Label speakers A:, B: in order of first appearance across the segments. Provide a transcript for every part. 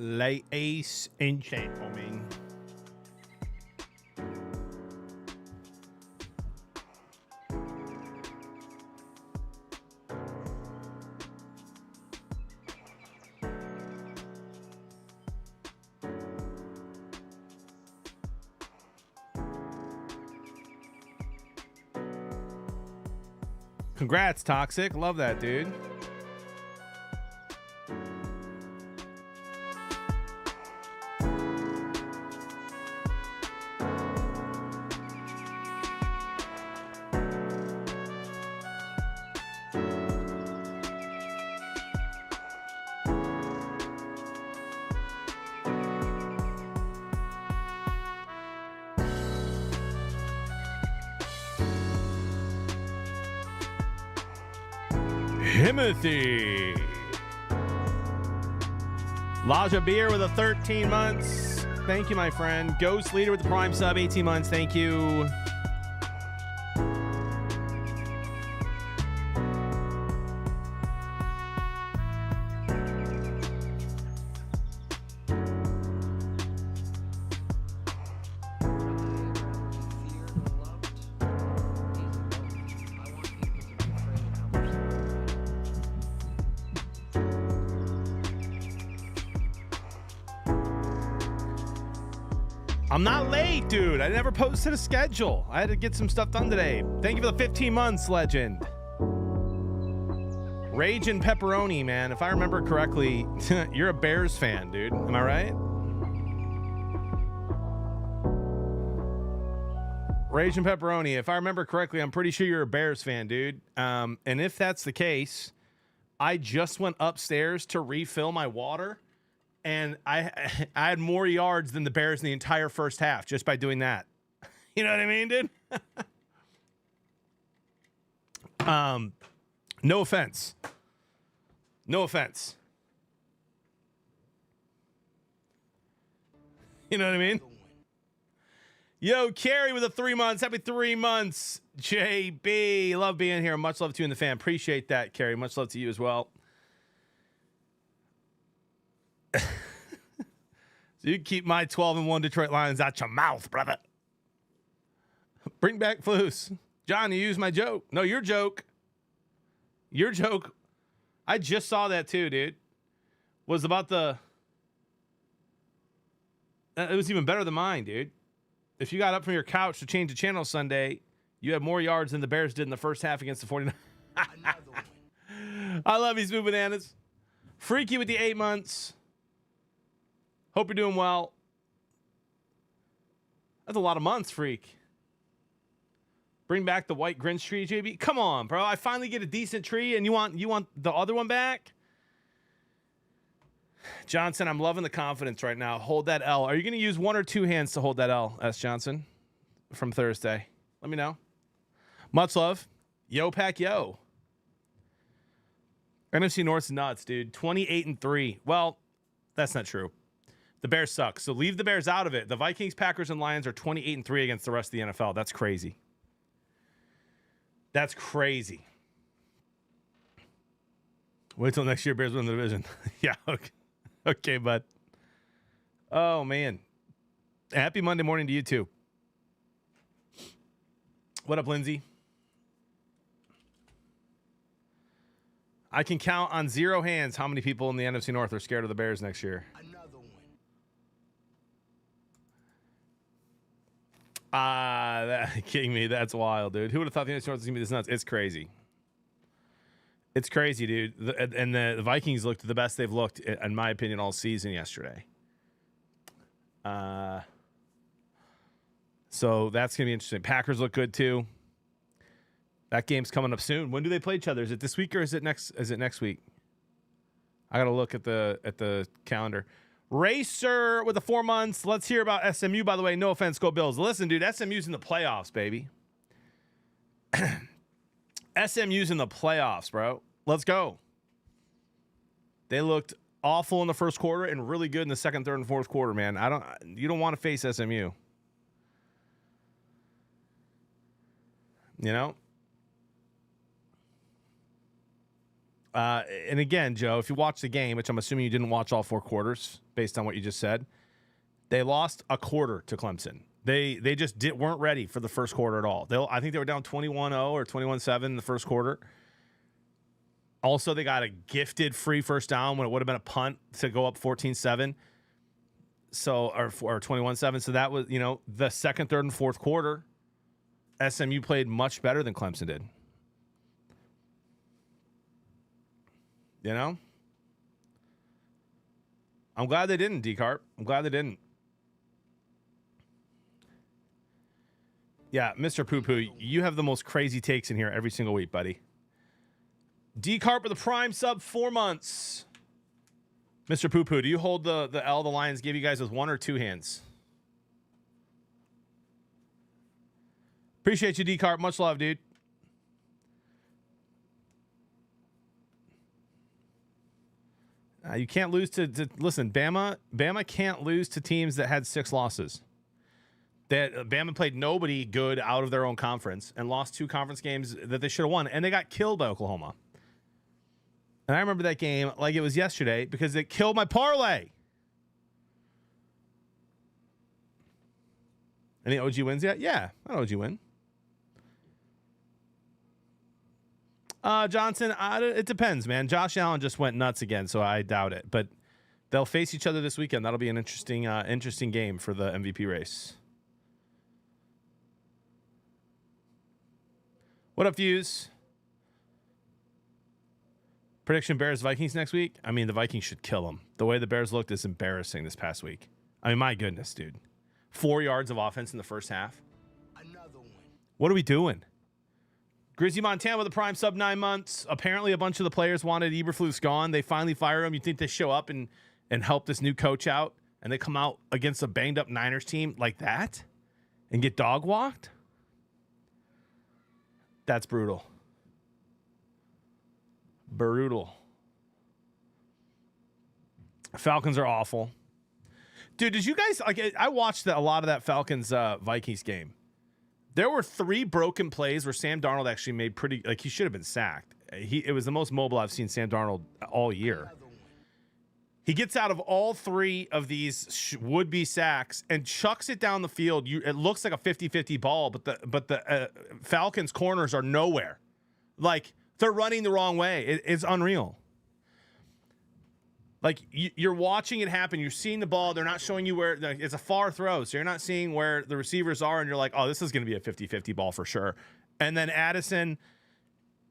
A: Ladies and gentlemen. Congrats, Toxic. Love that, dude. Timothy. Laja Beer with a 13 months. Thank you, my friend. Ghost Leader with the Prime sub, 18 months. Thank you. I'm not late, dude. I never posted a schedule. I had to get some stuff done today. Thank you for the 15 months, legend. Rage and Pepperoni, man. If I remember correctly, you're a Bears fan, dude. Am I right? Rage and Pepperoni. If I remember correctly, I'm pretty sure you're a Bears fan, dude. And if that's the case, I just went upstairs to refill my water. And I had more yards than the Bears in the entire first half just by doing that. You know what I mean, dude? No offense. No offense. You know what I mean? Yo, Carrie with the 3 months. Happy 3 months. JB. Love being here. Much love to you and the fan. Appreciate that, Carrie. Much love to you as well. So you keep my 12-1 Detroit Lions out your mouth, brother. Bring back Flus. John, you used my joke. No, your joke. Your joke. I just saw that too, dude. Was about the... It was even better than mine, dude. If you got up from your couch to change the channel Sunday, you had more yards than the Bears did in the first half against the 49ers. I love you, Smooth Bananas. Freaky with the 8 months. Hope you're doing well. That's a lot of months, Freak. Bring back the white Grinch tree, JB. Come on, bro. I finally get a decent tree, and you want the other one back? Johnson, I'm loving the confidence right now. Hold that L. Are you going to use one or two hands to hold that L, S. Johnson, from Thursday? Let me know. Much love. Yo, pack, yo. NFC North's nuts, dude. 28-3. Well, that's not true. The Bears suck, so leave the Bears out of it. The Vikings, Packers, and Lions are 28-3 against the rest of the NFL. That's crazy. That's crazy. Wait till next year, Bears win the division. Yeah, okay. Okay, bud. Oh, man. Happy Monday morning to you, too. What up, Lindsay? I can count on 0 hands how many people in the NFC North are scared of the Bears next year. Kidding me. That's wild, dude. Who would have thought the NFC North was going to be this nuts? It's crazy. It's crazy, dude. The Vikings looked the best they've looked, in my opinion, all season yesterday. So that's going to be interesting. Packers look good, too. That game's coming up soon. When do they play each other? Is it this week or is it next week? I got to look at the calendar. Racer with the 4 months. Let's hear about SMU, by the way. No offense, go Bills. Listen, dude, SMU's in the playoffs, baby. SMU's in the playoffs, bro. Let's go. They looked awful in the first quarter and really good in the second, third, and fourth quarter, man. You don't want to face SMU. You know? And again, Joe, if you watch the game, which I'm assuming you didn't watch all 4 quarters based on what you just said, they lost a quarter to Clemson. They just weren't ready for the first quarter at all. I think they were down 21-0 or 21-7 in the first quarter. Also, they got a gifted free first down when it would have been a punt to go up 14-7. So, or 21-7. So that was, the second, third, and fourth quarter, SMU played much better than Clemson did. I'm glad they didn't, D-Carp. I'm glad they didn't. Yeah, Mr. Poo-Poo, you have the most crazy takes in here every single week, buddy. D-Carp with the prime sub 4 months. Mr. Poo-Poo, do you hold the L the Lions gave you guys with 1 or 2 hands? Appreciate you, D-Carp. Much love, dude. You can't lose to listen, Bama can't lose to teams that had 6 losses. Bama played nobody good out of their own conference and lost 2 conference games that they should have won, and they got killed by Oklahoma. And I remember that game like it was yesterday because it killed my parlay. Any OG wins yet? Yeah, an OG win. Johnson, it depends, man. Josh Allen just went nuts again, so I doubt it. But they'll face each other this weekend. That'll be an interesting game for the MVP race. What up, Fuse? Prediction Bears Vikings next week? I mean, the Vikings should kill them. The way the Bears looked is embarrassing this past week. I mean, my goodness, dude. 4 yards of offense in the first half. Another one. What are we doing? Grizzly Montana with a prime sub 9 months. Apparently, a bunch of the players wanted Eberflus gone. They finally fire him. You think they show up and help this new coach out, and they come out against a banged-up Niners team like that and get dog-walked? That's brutal. Brutal. Falcons are awful. Dude, did you guys... I watched a lot of that Falcons-Vikings game. There were 3 broken plays where Sam Darnold actually made pretty... he should have been sacked. It was the most mobile I've seen Sam Darnold all year. He gets out of all 3 of these would-be sacks and chucks it down the field. It looks like a 50-50 ball, but the Falcons' corners are nowhere. They're running the wrong way. It's unreal. You're watching it happen. You're seeing the ball. They're not showing you where it's a far throw. So you're not seeing where the receivers are. And you're like, oh, this is going to be a 50-50 ball for sure. And then Addison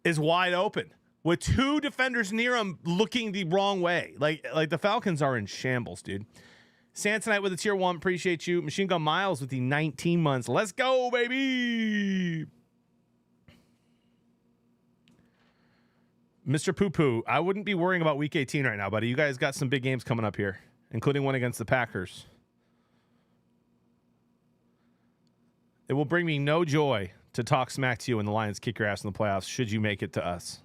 A: is wide open with 2 defenders near him looking the wrong way. Like the Falcons are in shambles, dude. Samsonite with a tier 1. Appreciate you. Machine Gun Miles with the 19 months. Let's go, baby. Mr. Poo-Poo, I wouldn't be worrying about Week 18 right now, buddy. You guys got some big games coming up here, including one against the Packers. It will bring me no joy to talk smack to you when the Lions kick your ass in the playoffs, should you make it to us.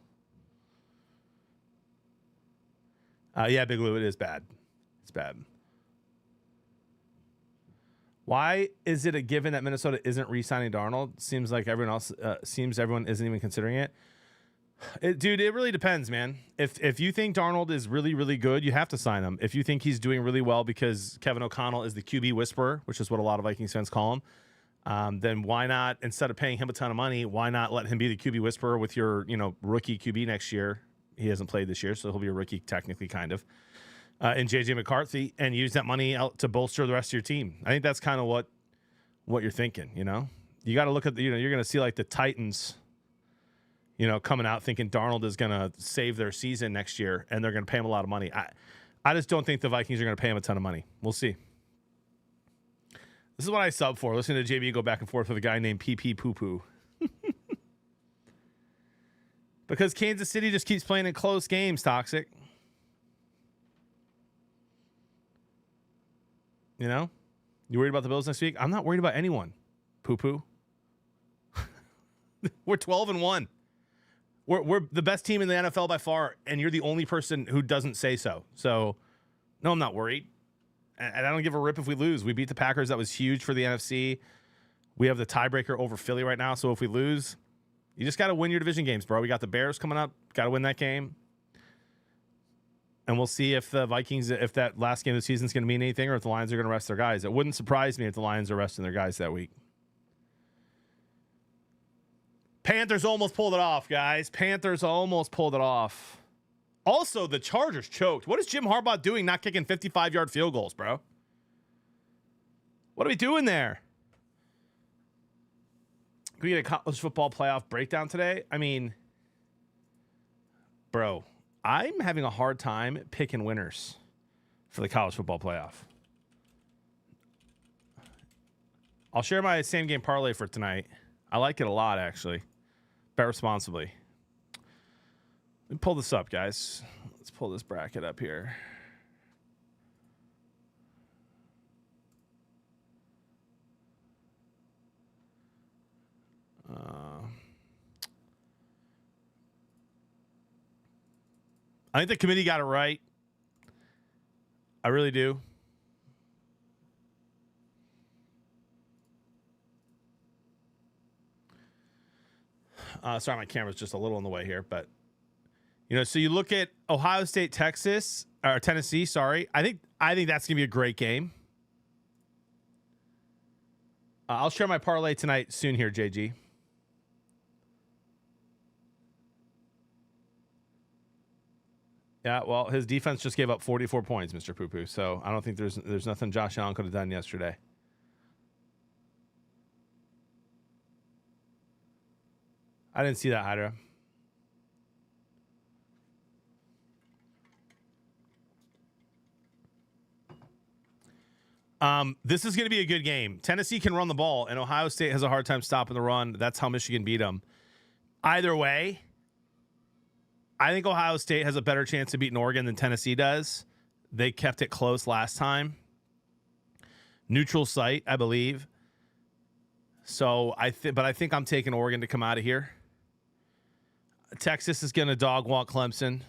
A: Yeah, Big Lou, it is bad. It's bad. Why is it a given that Minnesota isn't re-signing Darnold? Seems like everyone isn't even considering it. Dude, it really depends, man. If you think Darnold is really, really good, you have to sign him. If you think he's doing really well because Kevin O'Connell is the QB whisperer, which is what a lot of Vikings fans call him, then why not, instead of paying him a ton of money, why not let him be the QB whisperer with your, rookie QB next year? He hasn't played this year, so he'll be a rookie technically, kind of. And JJ McCarthy, and use that money out to bolster the rest of your team. I think that's kind of what you're thinking. You got to look at you're going to see like the Titans. Coming out thinking Darnold is going to save their season next year, and they're going to pay him a lot of money. I just don't think the Vikings are going to pay him a ton of money. We'll see. This is what I sub for. Listening to JB go back and forth with a guy named PP Poo-Poo. Because Kansas City just keeps playing in close games, Toxic. You worried about the Bills next week? I'm not worried about anyone, Poo-Poo. We're 12-1. We're the best team in the NFL by far, and you're the only person who doesn't say so. So, no, I'm not worried. And I don't give a rip if we lose. We beat the Packers. That was huge for the NFC. We have the tiebreaker over Philly right now. So if we lose, you just got to win your division games, bro. We got the Bears coming up. Got to win that game. And we'll see if the Vikings, if that last game of the season is going to mean anything, or if the Lions are going to rest their guys. It wouldn't surprise me if the Lions are resting their guys that week. Panthers almost pulled it off, guys. Panthers almost pulled it off. Also, the Chargers choked. What is Jim Harbaugh doing not kicking 55-yard field goals, bro? What are we doing there? Can we get a college football playoff breakdown today? I mean, bro, I'm having a hard time picking winners for the college football playoff. I'll share my same game parlay for tonight. I like it a lot, actually. Bet responsibly. Let me pull this up, guys. Let's pull this bracket up here. I think the committee got it right. I really do. Sorry, my camera's just a little in the way here, but so you look at Ohio State, Texas, or Tennessee. Sorry, I think that's gonna be a great game. I'll share my parlay tonight soon here, JG. Yeah, well, his defense just gave up 44 points, Mr. Poo-Poo. So I don't think there's nothing Josh Allen could have done yesterday. I didn't see that, Hydra. This is going to be a good game. Tennessee can run the ball, and Ohio State has a hard time stopping the run. That's how Michigan beat them. Either way, I think Ohio State has a better chance of beating Oregon than Tennessee does. They kept it close last time. Neutral site, I believe. So I think I'm taking Oregon to come out of here. Texas is going to dog walk Clemson.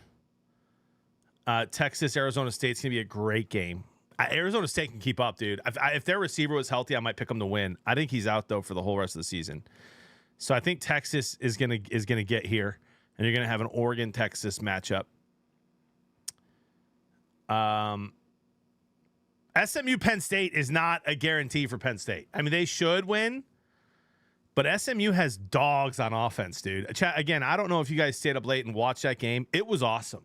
A: Texas, Arizona State's going to be a great game. Arizona State can keep up, dude. If their receiver was healthy, I might pick them to win. I think he's out though for the whole rest of the season. So I think Texas is gonna get here, and you're gonna have an Oregon Texas matchup. SMU Penn State is not a guarantee for Penn State. I mean, they should win, but SMU has dogs on offense, dude. Again, I don't know if you guys stayed up late and watched that game. It was awesome.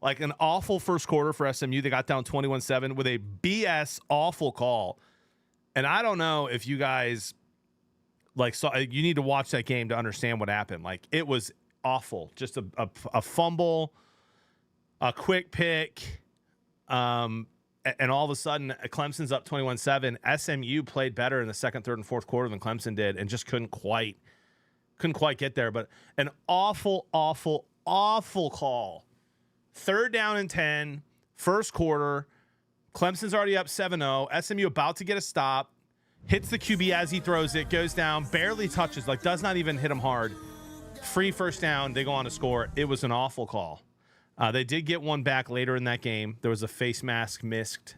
A: Like an awful first quarter for SMU. They got down 21-7 with a BS awful call. And I don't know if you guys saw. You need to watch that game to understand what happened. Like, it was awful. Just a fumble, a quick pick, and all of a sudden Clemson's up 21-7. SMU played better in the second, third, and fourth quarter than Clemson did, and just couldn't quite get there. But an awful call. 3rd down and 10, first quarter. Clemson's already up 7-0. SMU about to get a stop. Hits the QB as he throws it. Goes down. Barely touches. Does not even hit him hard. Free first down. They go on to score. It was an awful call. They did get one back later in that game. There was a face mask missed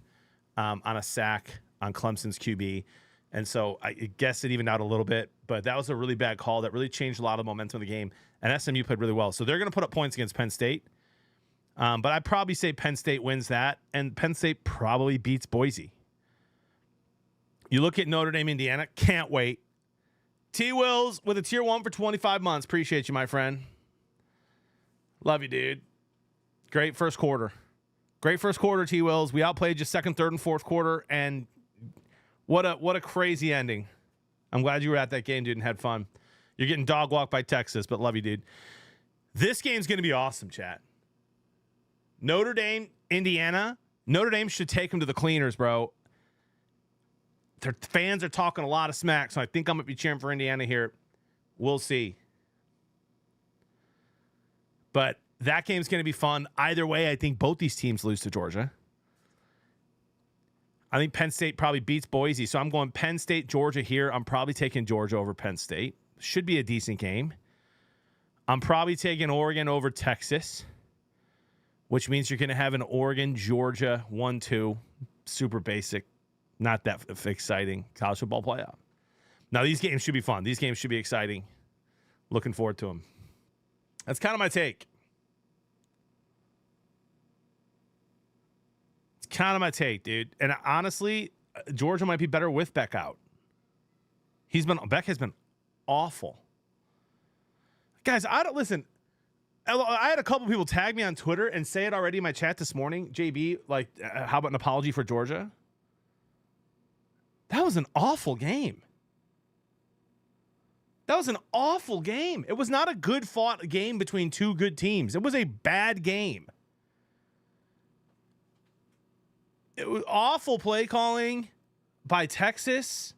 A: on a sack on Clemson's QB. And so I guess it evened out a little bit. But that was a really bad call that really changed a lot of the momentum of the game. And SMU played really well. So they're going to put up points against Penn State. But I'd probably say Penn State wins that, and Penn State probably beats Boise. You look at Notre Dame, Indiana. Can't wait. T-Wills with a tier 1 for 25 months. Appreciate you, my friend. Love you, dude. Great first quarter. T-Wills. We outplayed you second, third, and fourth quarter, and what a crazy ending. I'm glad you were at that game, dude, and had fun. You're getting dog walked by Texas, but love you, dude. This game's going to be awesome, chat. Notre Dame, Indiana. Notre Dame should take them to the cleaners, bro. Their fans are talking a lot of smack, so I think I'm going to be cheering for Indiana here. We'll see. But that game's going to be fun. Either way, I think both these teams lose to Georgia. I think Penn State probably beats Boise, so I'm going Penn State, Georgia here. I'm probably taking Georgia over Penn State. Should be a decent game. I'm probably taking Oregon over Texas, which means you're going to have an Oregon, Georgia 1-2, super basic, not that exciting college football playoff. Now, these games should be fun. These games should be exciting. Looking forward to them. That's kind of my take. kind of my take, dude. And honestly, Georgia might be better with Beck out. Beck has been awful. Guys, I don't listen. I had a couple people tag me on Twitter and say it already in my chat this morning. JB, like, how about an apology for Georgia? That was an awful game. That was an awful game. It was not a good fought game between two good teams. It was a bad game. It was awful play calling by Texas.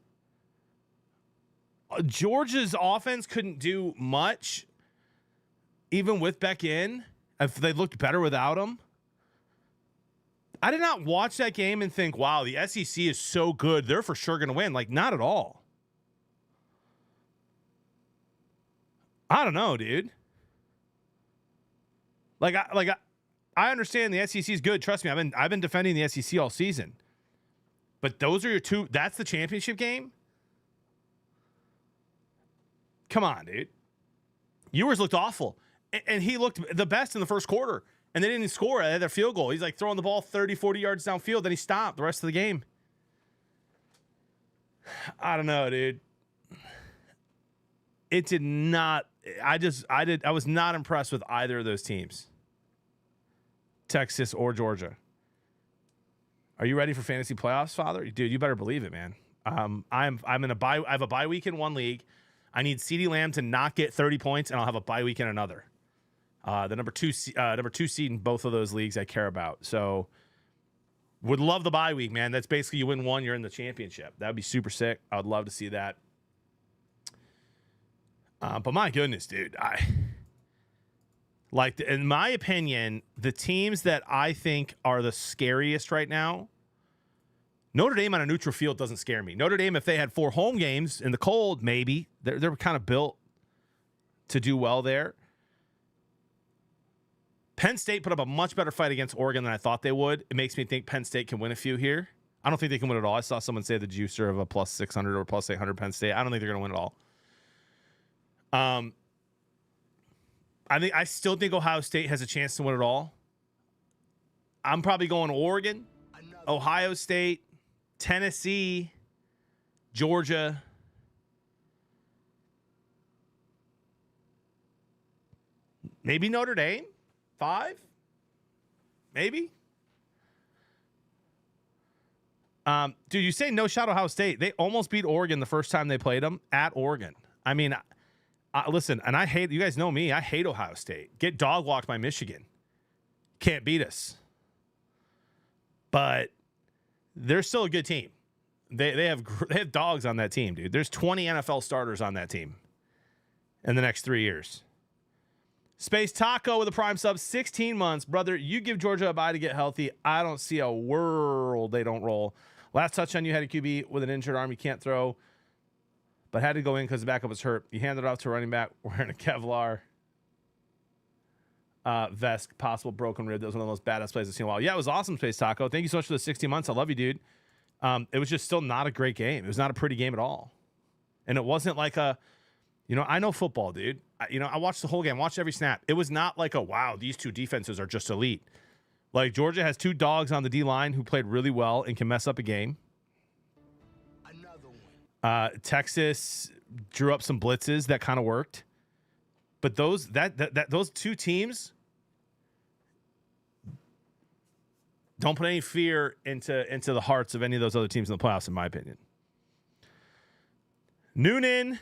A: Georgia's offense couldn't do much, even with Beck in. If they looked better without him. I did not watch that game and think, wow, the SEC is so good. They're for sure going to win. Like, not at all. I don't know, dude. I understand the SEC is good. Trust me, I've been defending the SEC all season. But those are your two. That's the championship game. Come on, dude. Ewers looked awful, and he looked the best in the first quarter. And they didn't score at their field goal. He's like throwing the ball 30, 40 yards downfield. Then he stopped the rest of the game. I don't know, dude. It did not. I was not impressed with either of those teams. Texas or Georgia. Are you ready for fantasy playoffs, Father? Dude, you better believe it, man. I'm in a bye. I have a bye week in one league. I need CeeDee Lamb to not get 30 points, and I'll have a bye week in another. The number two seed in both of those leagues I care about. So would love the bye week, man. That's basically you win one, you're in the championship. That would be super sick. I would love to see that. But my goodness, dude, in my opinion, the teams that I think are the scariest right now, Notre Dame on a neutral field doesn't scare me. Notre Dame, if they had 4 home games in the cold, maybe. They're kind of built to do well there. Penn State put up a much better fight against Oregon than I thought they would. It makes me think Penn State can win a few here. I don't think they can win it all. I saw someone say the juicer of a plus 600 or plus 800 Penn State. I don't think they're going to win it all. I still think Ohio State has a chance to win it all. I'm probably going Oregon, Ohio State, Tennessee, Georgia. Maybe Notre Dame. 5? Maybe. Dude, you say no shot Ohio State. They almost beat Oregon the first time they played them at Oregon. I mean, listen, and I hate, you guys know me, I hate Ohio State. Get dog walked by Michigan. Can't beat us. But they're still a good team. They have dogs on that team, dude. There's 20 NFL starters on that team in the next 3 years. Space Taco with a prime sub, 16 months. Brother, you give Georgia a bye to get healthy. I don't see a world they don't roll. Last touchdown, you had a QB with an injured arm. You can't throw, but had to go in because the backup was hurt. You handed it off to a running back wearing a Kevlar vest, possible broken rib. That was one of the most badass plays I've seen in a while. Yeah, it was awesome, Space Taco. Thank you so much for the 60 months. I love you, dude. It was just still not a great game. It was not a pretty game at all. And it wasn't like a, I know football, dude. I watched the whole game, watched every snap. It was not like wow, these two defenses are just elite. Like, Georgia has 2 dogs on the D-line who played really well and can mess up a game.
B: Another one.
A: Texas drew up some blitzes that kind of worked. But those 2 teams don't put any fear into the hearts of any of those other teams in the playoffs, in my opinion. Noonan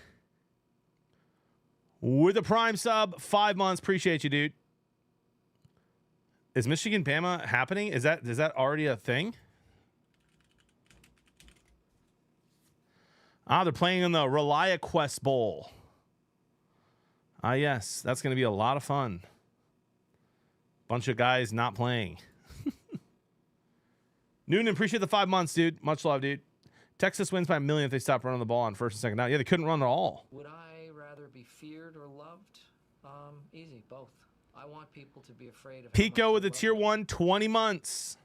A: with a prime sub, 5 months. Appreciate you, dude. Is Michigan Bama happening? Is that already a thing? They're playing in the ReliaQuest Bowl. Yes, that's going to be a lot of fun. Bunch of guys not playing. Noonan, appreciate the 5 months, dude. Much love, dude. Texas wins by 1 million if they stop running the ball on first and second down. Yeah, they couldn't run at all.
C: Would I rather be feared or loved? Easy, both. I want people to be afraid of.
A: Pico with the tier 1, 20 months.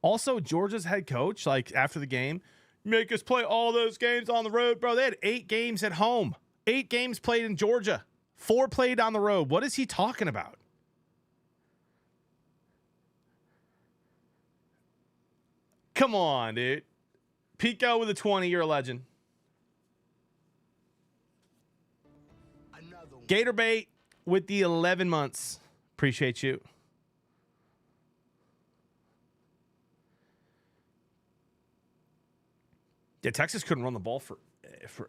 A: Also, Georgia's head coach, after the game, make us play all those games on the road. Bro, they had 8 games at home. 8 games played in Georgia. 4 played on the road. What is he talking about? Come on, dude. Pico with a 20. You're a legend.
B: Another one.
A: Gator Bait with the 11 months. Appreciate you. Yeah, Texas couldn't run the ball for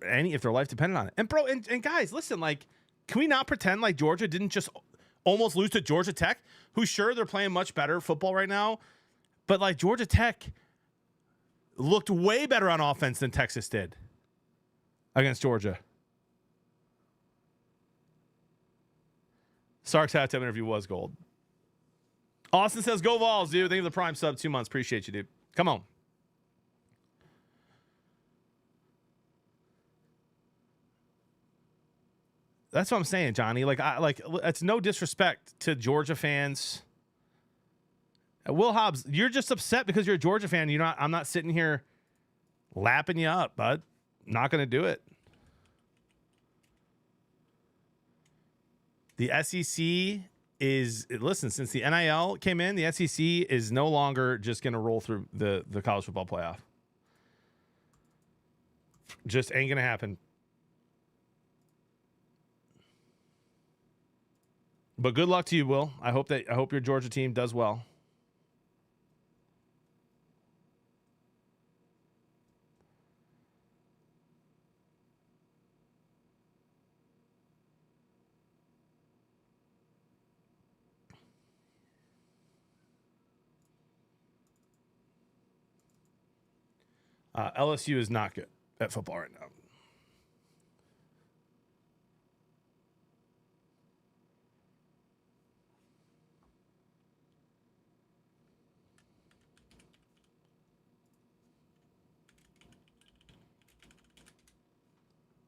A: any if their life depended on it. And bro, and guys, listen, like, can we not pretend like Georgia didn't just almost lose to Georgia Tech, who sure they're playing much better football right now, but like Georgia Tech looked way better on offense than Texas did against Georgia. Sark's halftime interview was gold. Austin says, go Vols, dude. Thank you for the prime sub, 2 months. Appreciate you, dude. Come on. That's what I'm saying, Johnny. Like, it's no disrespect to Georgia fans. Will Hobbs, you're just upset because you're a Georgia fan. I'm not sitting here lapping you up, bud. Not going to do it. The SEC listen, since the NIL came in, the SEC is no longer just going to roll through the college football playoff. Just ain't going to happen. But good luck to you, Will. I hope your Georgia team does well. LSU is not good at football right now.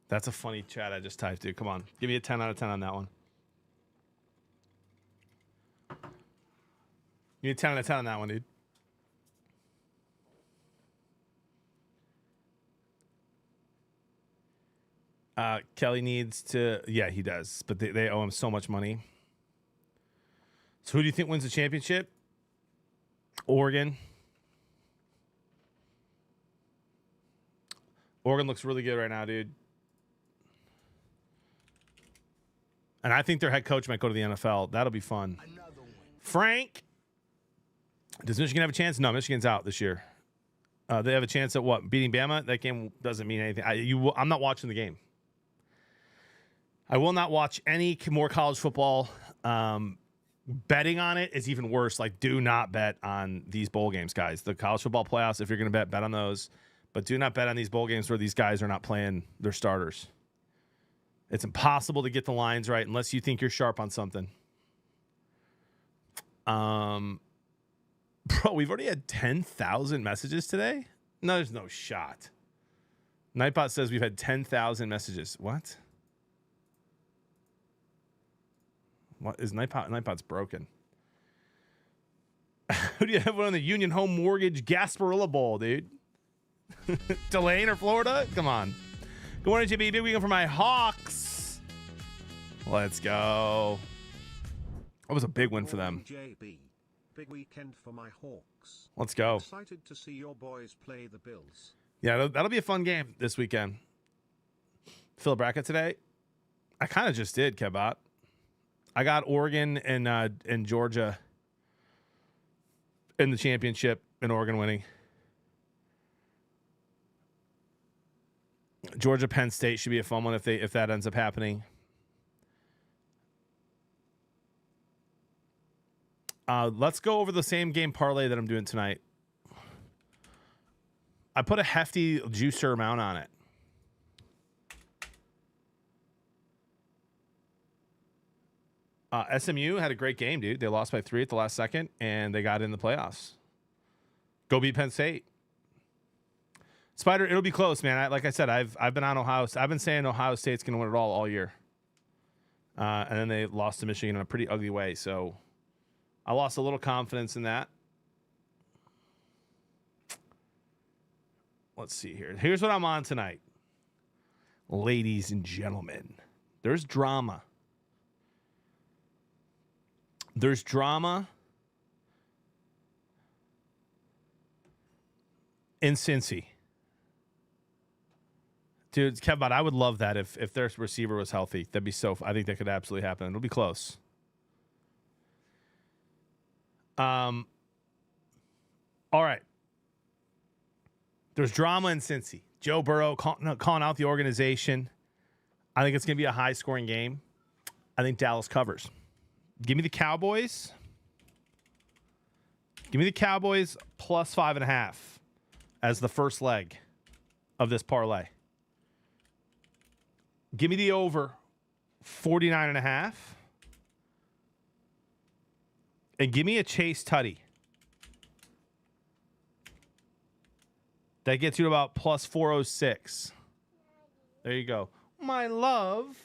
A: That's a funny chat I just typed, dude. Come on. Give me a 10 out of 10 on that one. Give me a 10 out of 10 on that one, dude. Kelly needs to... Yeah, he does. But they owe him so much money. So who do you think wins the championship? Oregon. Oregon looks really good right now, dude. And I think their head coach might go to the NFL. That'll be fun. Frank, does Michigan have a chance? No, Michigan's out this year. They have a chance at what? Beating Bama? That game doesn't mean anything. I'm not watching the game. I will not watch any more college football. Betting on it is even worse. Like, do not bet on these bowl games, guys. The college football playoffs, if you're going to bet on those. But do not bet on these bowl games where these guys are not playing their starters. It's impossible to get the lines right unless you think you're sharp on something. Bro, we've already had 10,000 messages today? No, there's no shot. Nightbot says we've had 10,000 messages. What? What is Nightbot? Nightbot's broken. Who do you have on the Union Home Mortgage Gasparilla Bowl, dude? Tulane or Florida? Come on. Good morning, JB. Big weekend for my Hawks. Let's go. That was a big win for them.
D: JB. Big weekend for my Hawks.
A: Let's go.
D: Excited to see your boys play the Bills.
A: Yeah, that'll be a fun game this weekend. Fill a bracket today? I kind of just did, Kebot. I got Oregon and Georgia in the championship and Oregon winning. Georgia Penn State should be a fun one if that ends up happening. Let's go over the same game parlay that I'm doing tonight. I put a hefty juicer amount on it. SMU had a great game, dude. They lost by 3 at the last second, and they got in the playoffs. Go beat Penn State. Spider, it'll be close, man. Like I said, I've been on Ohio. I've been saying Ohio State's going to win it all year. And then they lost to Michigan in a pretty ugly way. So I lost a little confidence in that. Let's see here. Here's what I'm on tonight. Ladies and gentlemen, there's drama. There's drama. in Cincy. Dude, Kevbot, I would love that if their receiver was healthy. That'd be I think that could absolutely happen. It'll be close. All right. There's drama in Cincy. Joe Burrow calling out the organization. I think it's going to be a high-scoring game. I think Dallas covers. Give me the Cowboys. Give me the Cowboys plus 5.5 as the first leg of this parlay. Give me the over 49.5. And give me a Chase Tutty. That gets you to about plus 406. There you go. My love.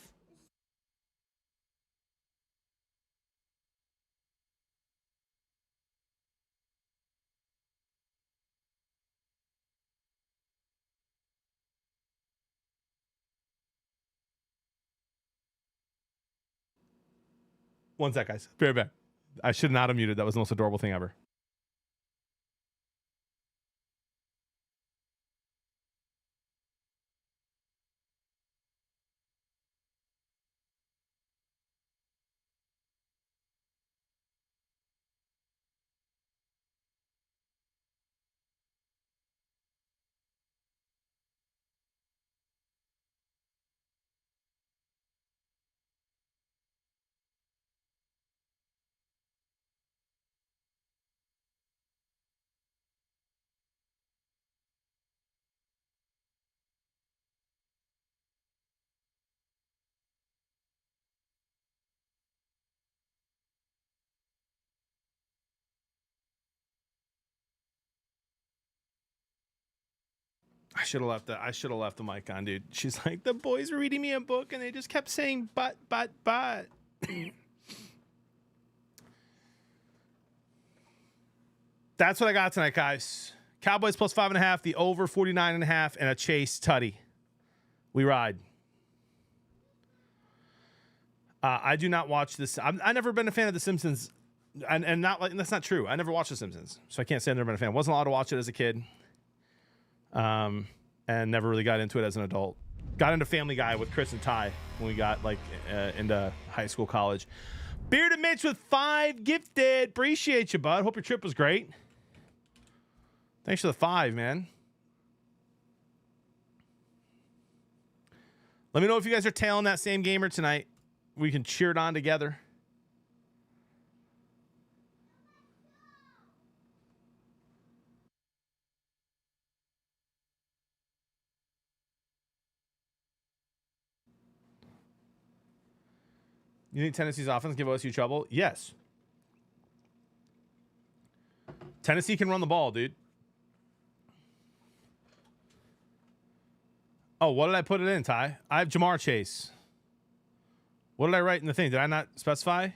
A: One sec, guys. Very bad. I should not have muted. That was the most adorable thing ever. I should have left the mic on, dude. She's like, the boys were reading me a book and they just kept saying but. That's what I got tonight, guys. Cowboys plus 5.5, the over 49.5, and a Chase Tutty. We ride. I do not watch this. I've never been a fan of The Simpsons, and not like that's not true. I never watched The Simpsons, so I can't say I've never been a fan. Wasn't allowed to watch it as a kid. And never really got into it as an adult. Got into Family Guy with Chris and Ty when we got into high school, college. Bearded Mitch with 5 gifted. Appreciate you, bud. Hope your trip was great. Thanks for the 5, man. Let me know if you guys are tailing that same gamer tonight. We can cheer it on together. You think Tennessee's offense give OSU trouble? Yes. Tennessee can run the ball, dude. Oh, what did I put it in, Ty? I have Jamar Chase. What did I write in the thing? Did I not specify?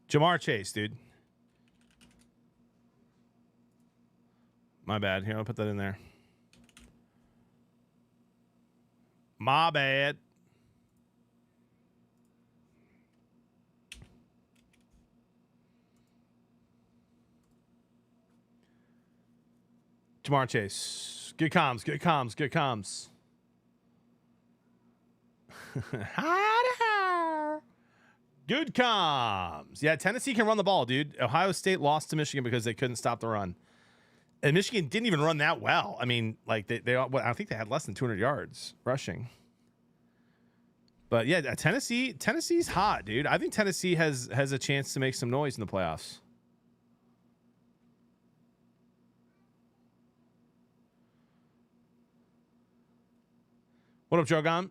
A: Jamar Chase, dude. My bad. Here, I'll put that in there. My bad. Jamar Chase. Good comms. Good comms. Good comms. Good comms. Yeah, Tennessee can run the ball, dude. Ohio State lost to Michigan because they couldn't stop the run. And Michigan didn't even run that well. I mean, like I think they had less than 200 yards rushing. But yeah, Tennessee's hot, dude. I think Tennessee has a chance to make some noise in the playoffs. What up, Jogan?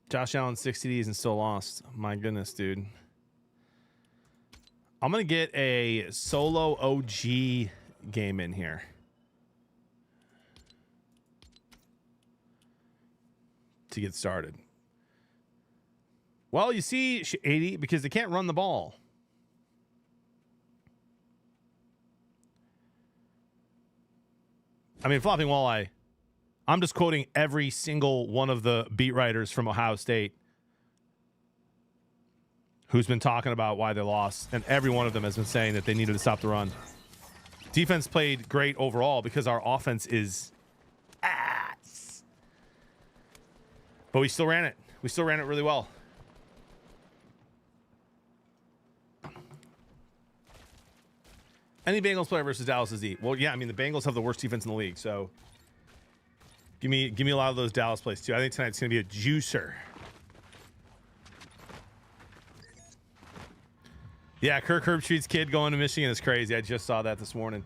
A: Josh Allen 60 Ds and still lost. My goodness, dude. I'm going to get a solo OG game in here. To get started. Well, you see, 80, because they can't run the ball. I mean, Flopping Walleye, I'm just quoting every single one of the beat writers from Ohio State who's been talking about why they lost, and every one of them has been saying that they needed to stop the run. Defense played great overall because our offense is ass. But we still ran it. We still ran it really well. Any Bengals player versus Dallas is D. Well, yeah, I mean the Bengals have the worst defense in the league, so give me a lot of those Dallas plays too. I think tonight's gonna be a juicer. Yeah, Kirk Herbstreit's kid going to Michigan is crazy. I just saw that this morning.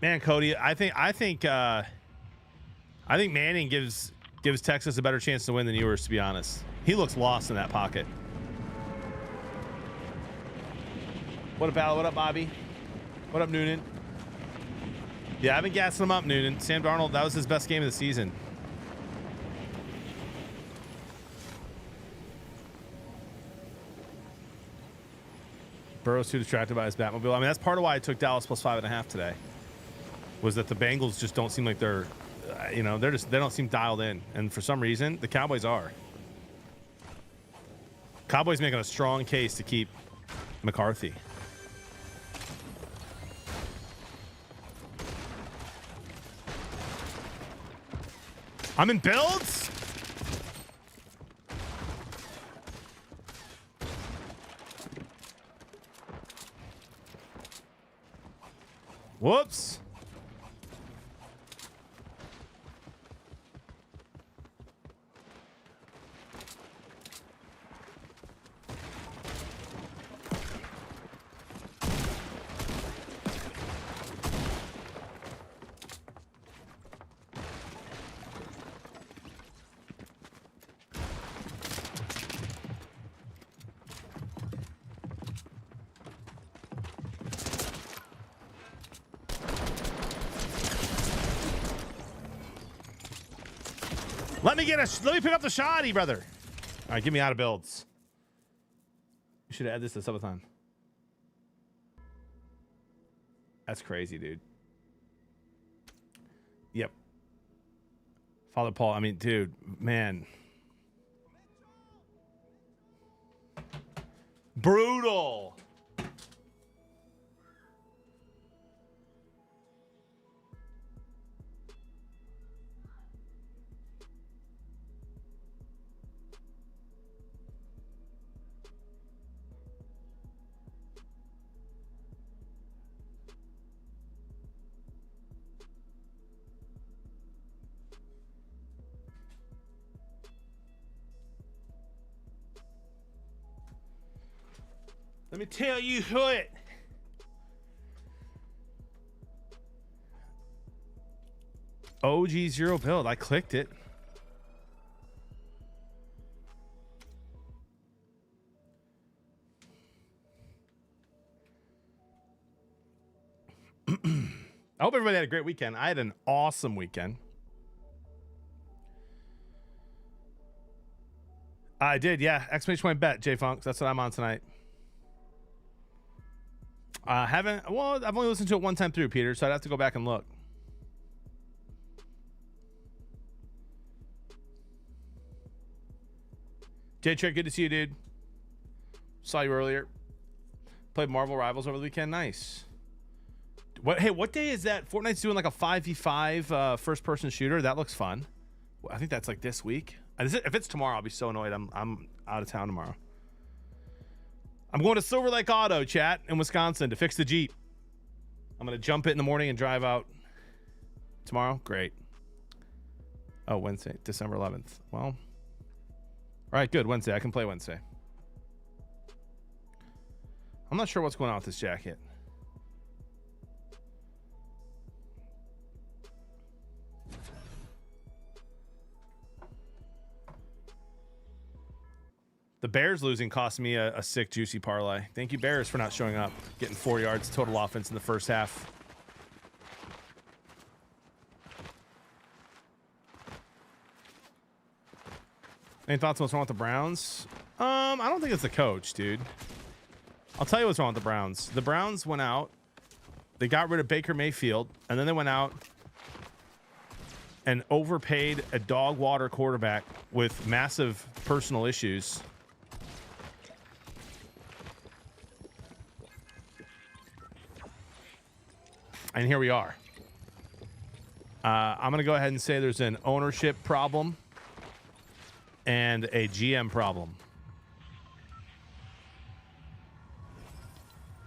A: Man, Cody, I think Manning gives Texas a better chance to win than yours, to be honest. He looks lost in that pocket. What up, Al? What up, Bobby? What up, Noonan? Yeah, I've been gassing him up, Noonan. Sam Darnold, that was his best game of the season. Burrow's too distracted by his Batmobile. I mean, that's part of why I took Dallas plus 5.5 today. Was that the Bengals just don't seem like they're, they don't seem dialed in, and for some reason the Cowboys are. Cowboys making a strong case to keep McCarthy. I'm in builds. Whoops. Let me pick up the shoddy, brother. All right, get me out of builds. You should add this to subathon. That's crazy, dude. Yep. Father Paul, I mean, dude, man. Brutal. Let me tell you what. OG0 build. I clicked it. I hope everybody had a great weekend. I had an awesome weekend. I did, yeah. Exclamation point bet, J-Funk. That's what I'm on tonight. I've only listened to it one time through, Peter, so I'd have to go back and look. J-Trick, good to see you, dude. Saw you earlier. Played Marvel Rivals over the weekend. Nice. What day is that? Fortnite's doing like a 5v5 first-person shooter. That looks fun. I think that's like this week. If it's tomorrow, I'll be so annoyed. I'm out of town tomorrow. I'm going to Silver Lake Auto, chat, in Wisconsin to fix the Jeep. I'm going to jump it in the morning and drive out tomorrow. Great. Oh, Wednesday, December 11th. Well, all right, good. Wednesday. I can play Wednesday. I'm not sure what's going on with this jacket. The Bears losing cost me a sick, juicy parlay. Thank you, Bears, for not showing up. Getting 4 yards total offense in the first half. Any thoughts on what's wrong with the Browns? I don't think it's the coach, dude. I'll tell you what's wrong with the Browns. The Browns went out They got rid of Baker Mayfield, and then they went out and overpaid a dog water quarterback with massive personal issues. And here we are. I'm going to go ahead and say there's an ownership problem and a GM problem.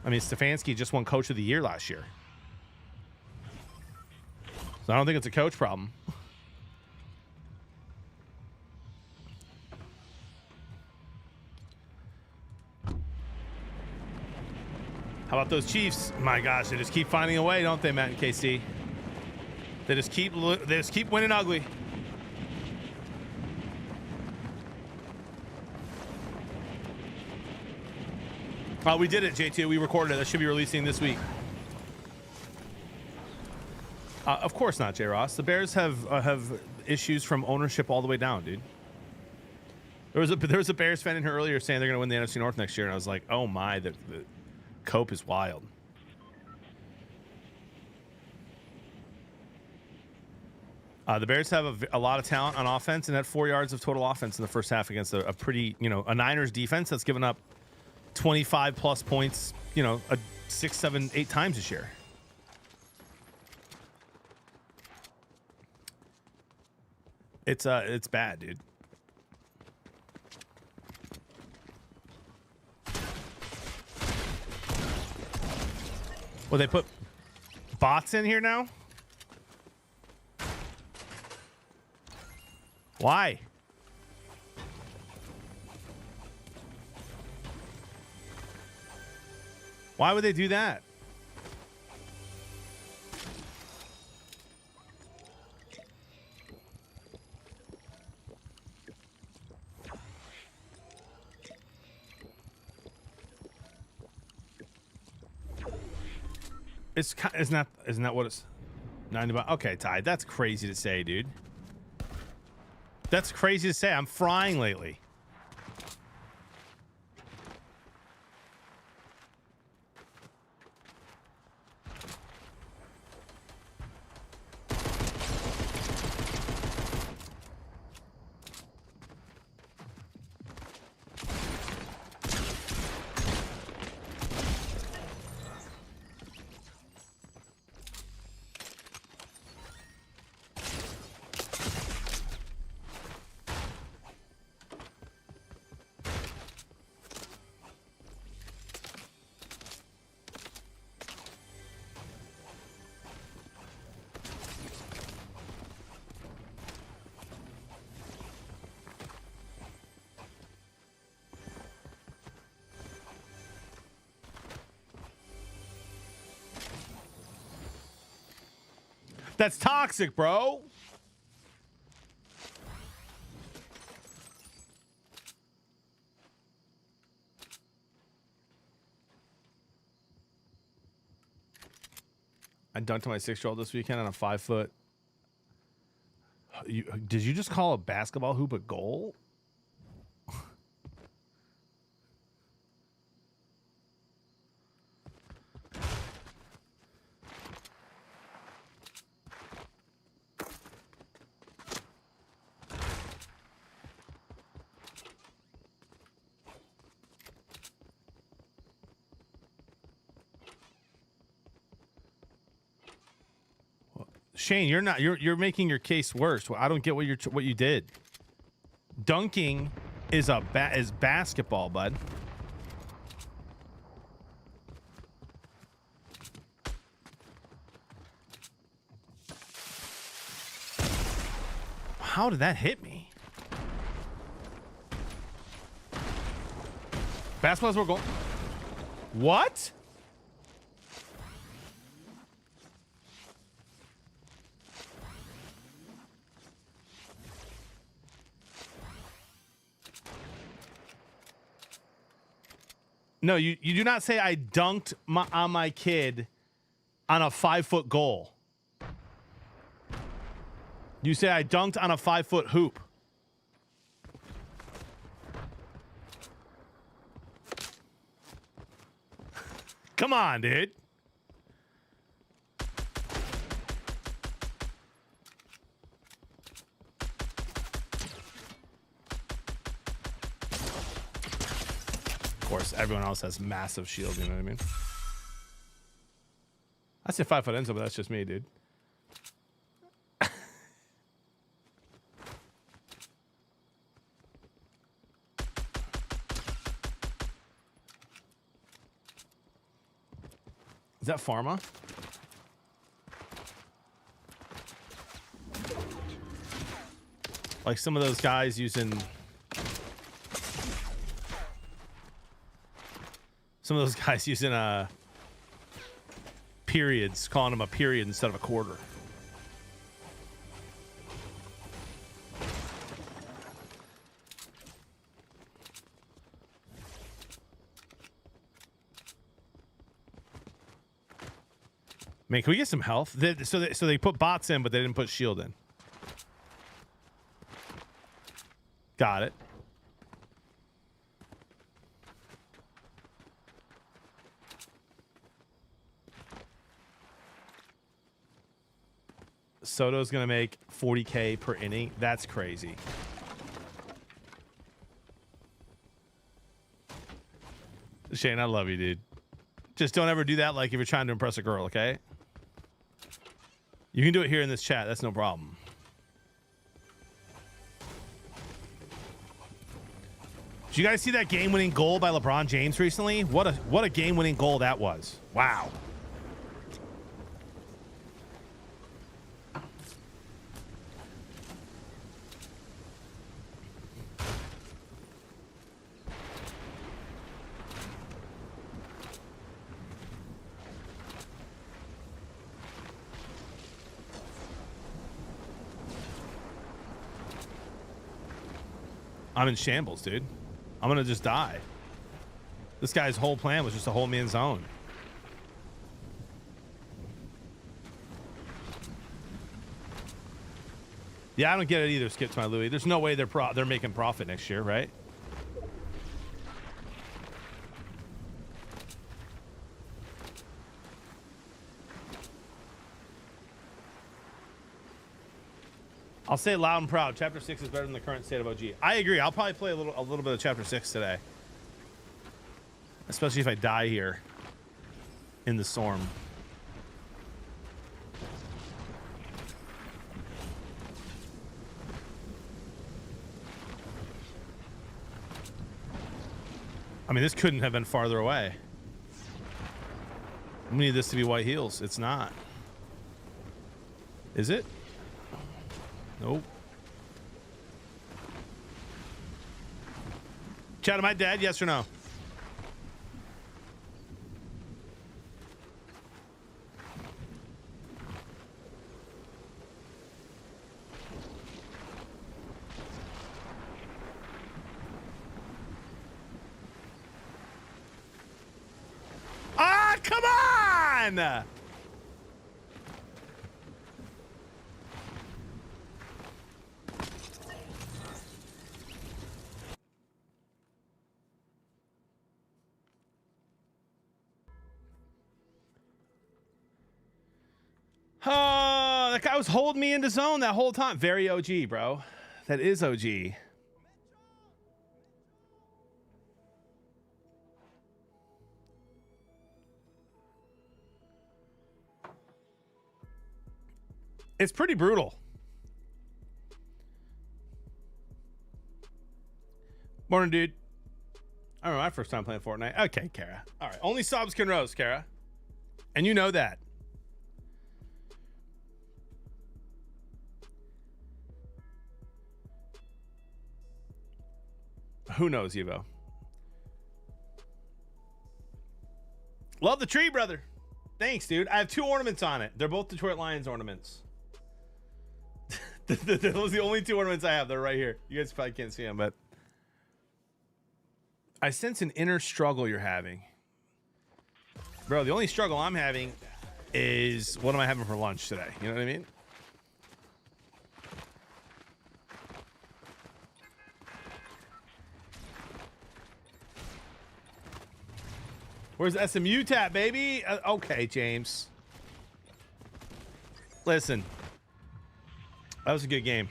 A: I mean, Stefanski just won Coach of the Year last year. So I don't think it's a coach problem. How about those Chiefs? My gosh, they just keep finding a way, don't they, Matt and KC? They just keep winning ugly. We did it, J2. We recorded it. That should be releasing this week. Of course not, J. Ross. The Bears have issues from ownership all the way down, dude. There was a Bears fan in here earlier saying they're going to win the NFC North next year, and I was like, oh my, the cope is wild. The Bears have a lot of talent on offense and had 4 yards of total offense in the first half against a pretty, a Niners defense that's given up 25 plus points, 6, 7, 8 times this year. It's bad, dude. Well, they put bots in here now? Why? Why would they do that? Isn't that what it's 90 about? Okay, Ty, that's crazy to say, dude. That's crazy to say. I'm frying lately. That's toxic, bro. I dunked my 6-year-old this weekend on a 5-foot. Did you just call a basketball hoop a goal? Shane, you're making your case worse. I don't get what you did. Dunking is basketball, bud. How did that hit me? Basketball's where goal. What? No, you do not say I dunked on my kid on a 5-foot goal. You say I dunked on a 5-foot hoop. Come on, dude. just everyone else has massive shield. You know what I mean? I say 5 foot Enzo, but that's just me, dude. Is that Pharma? Like some of those guys using periods, calling them a period instead of a quarter. Man, can we get some health? So they put bots in, but they didn't put shield in. Got it. Soto's going to make 40K per inning. That's crazy. Shane, I love you, dude. Just don't ever do that like if you're trying to impress a girl, okay? You can do it here in this chat. That's no problem. Did you guys see that game-winning goal by LeBron James recently? What a game-winning goal that was. Wow. I'm in shambles, dude. I'm gonna just die. This guy's whole plan was just to hold me in zone. Yeah, I don't get it either, Skip to my Louie. There's no way they're making profit next year, right? I'll say it loud and proud. Chapter 6 is better than the current state of OG. I agree. I'll probably play a little bit of Chapter 6 today. Especially if I die here in the storm. I mean, this couldn't have been farther away. We need this to be white heels. It's not. Is it? Nope. Chad, am I dead? Yes or no? Ah, come on! Oh, that guy was holding me into zone that whole time. Very OG, bro. That is OG. It's pretty brutal. Morning, dude. I remember my first time playing Fortnite. Okay, Kara. All right. Only subs can roast, Kara. And you know that. Who knows, Evo? Love the tree, brother. Thanks, dude. I have 2 ornaments on it. They're both Detroit Lions ornaments. Those are the only 2 ornaments I have. They're right here. You guys probably can't see them, but I sense an inner struggle you're having. Bro, the only struggle I'm having is what am I having for lunch today? You know what I mean? Where's SMU tap, baby? Okay, James. Listen. That was a good game.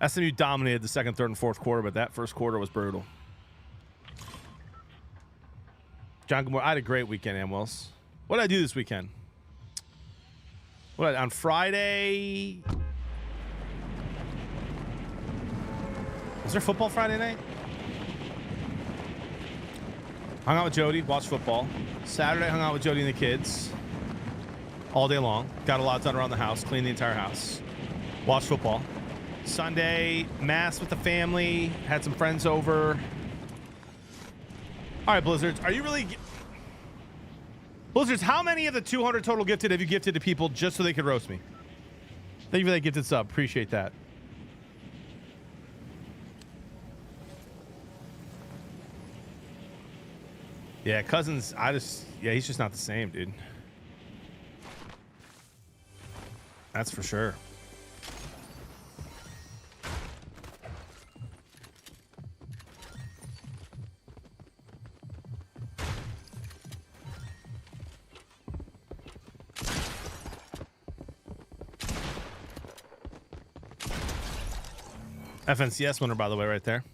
A: SMU dominated the second, third, and fourth quarter, but that first quarter was brutal. John Gilmore, I had a great weekend, Amwells. What did I do this weekend? On Friday? Was there football Friday night? Hung out with Jody, watched football. Saturday, hung out with Jody and the kids all day long. Got a lot done around the house, cleaned the entire house. Watched football. Sunday, mass with the family. Had some friends over. All right, Blizzards, are you really... Blizzards, how many of the 200 total gifted have you gifted to people just so they could roast me? Thank you for that gifted sub. Appreciate that. Yeah, Cousins, he's just not the same, dude. That's for sure. FNCS winner, by the way, right there.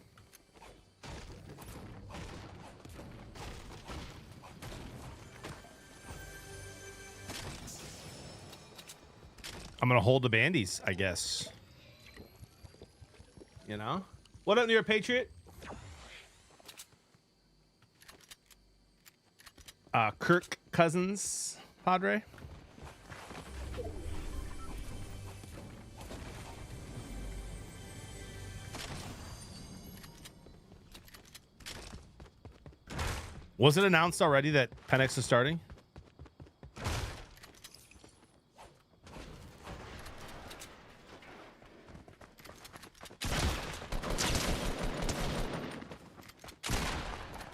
A: I'm going to hold the bandies, I guess. You know? What up, New York Patriot? Kirk Cousins, Padre. Was it announced already that Penix is starting?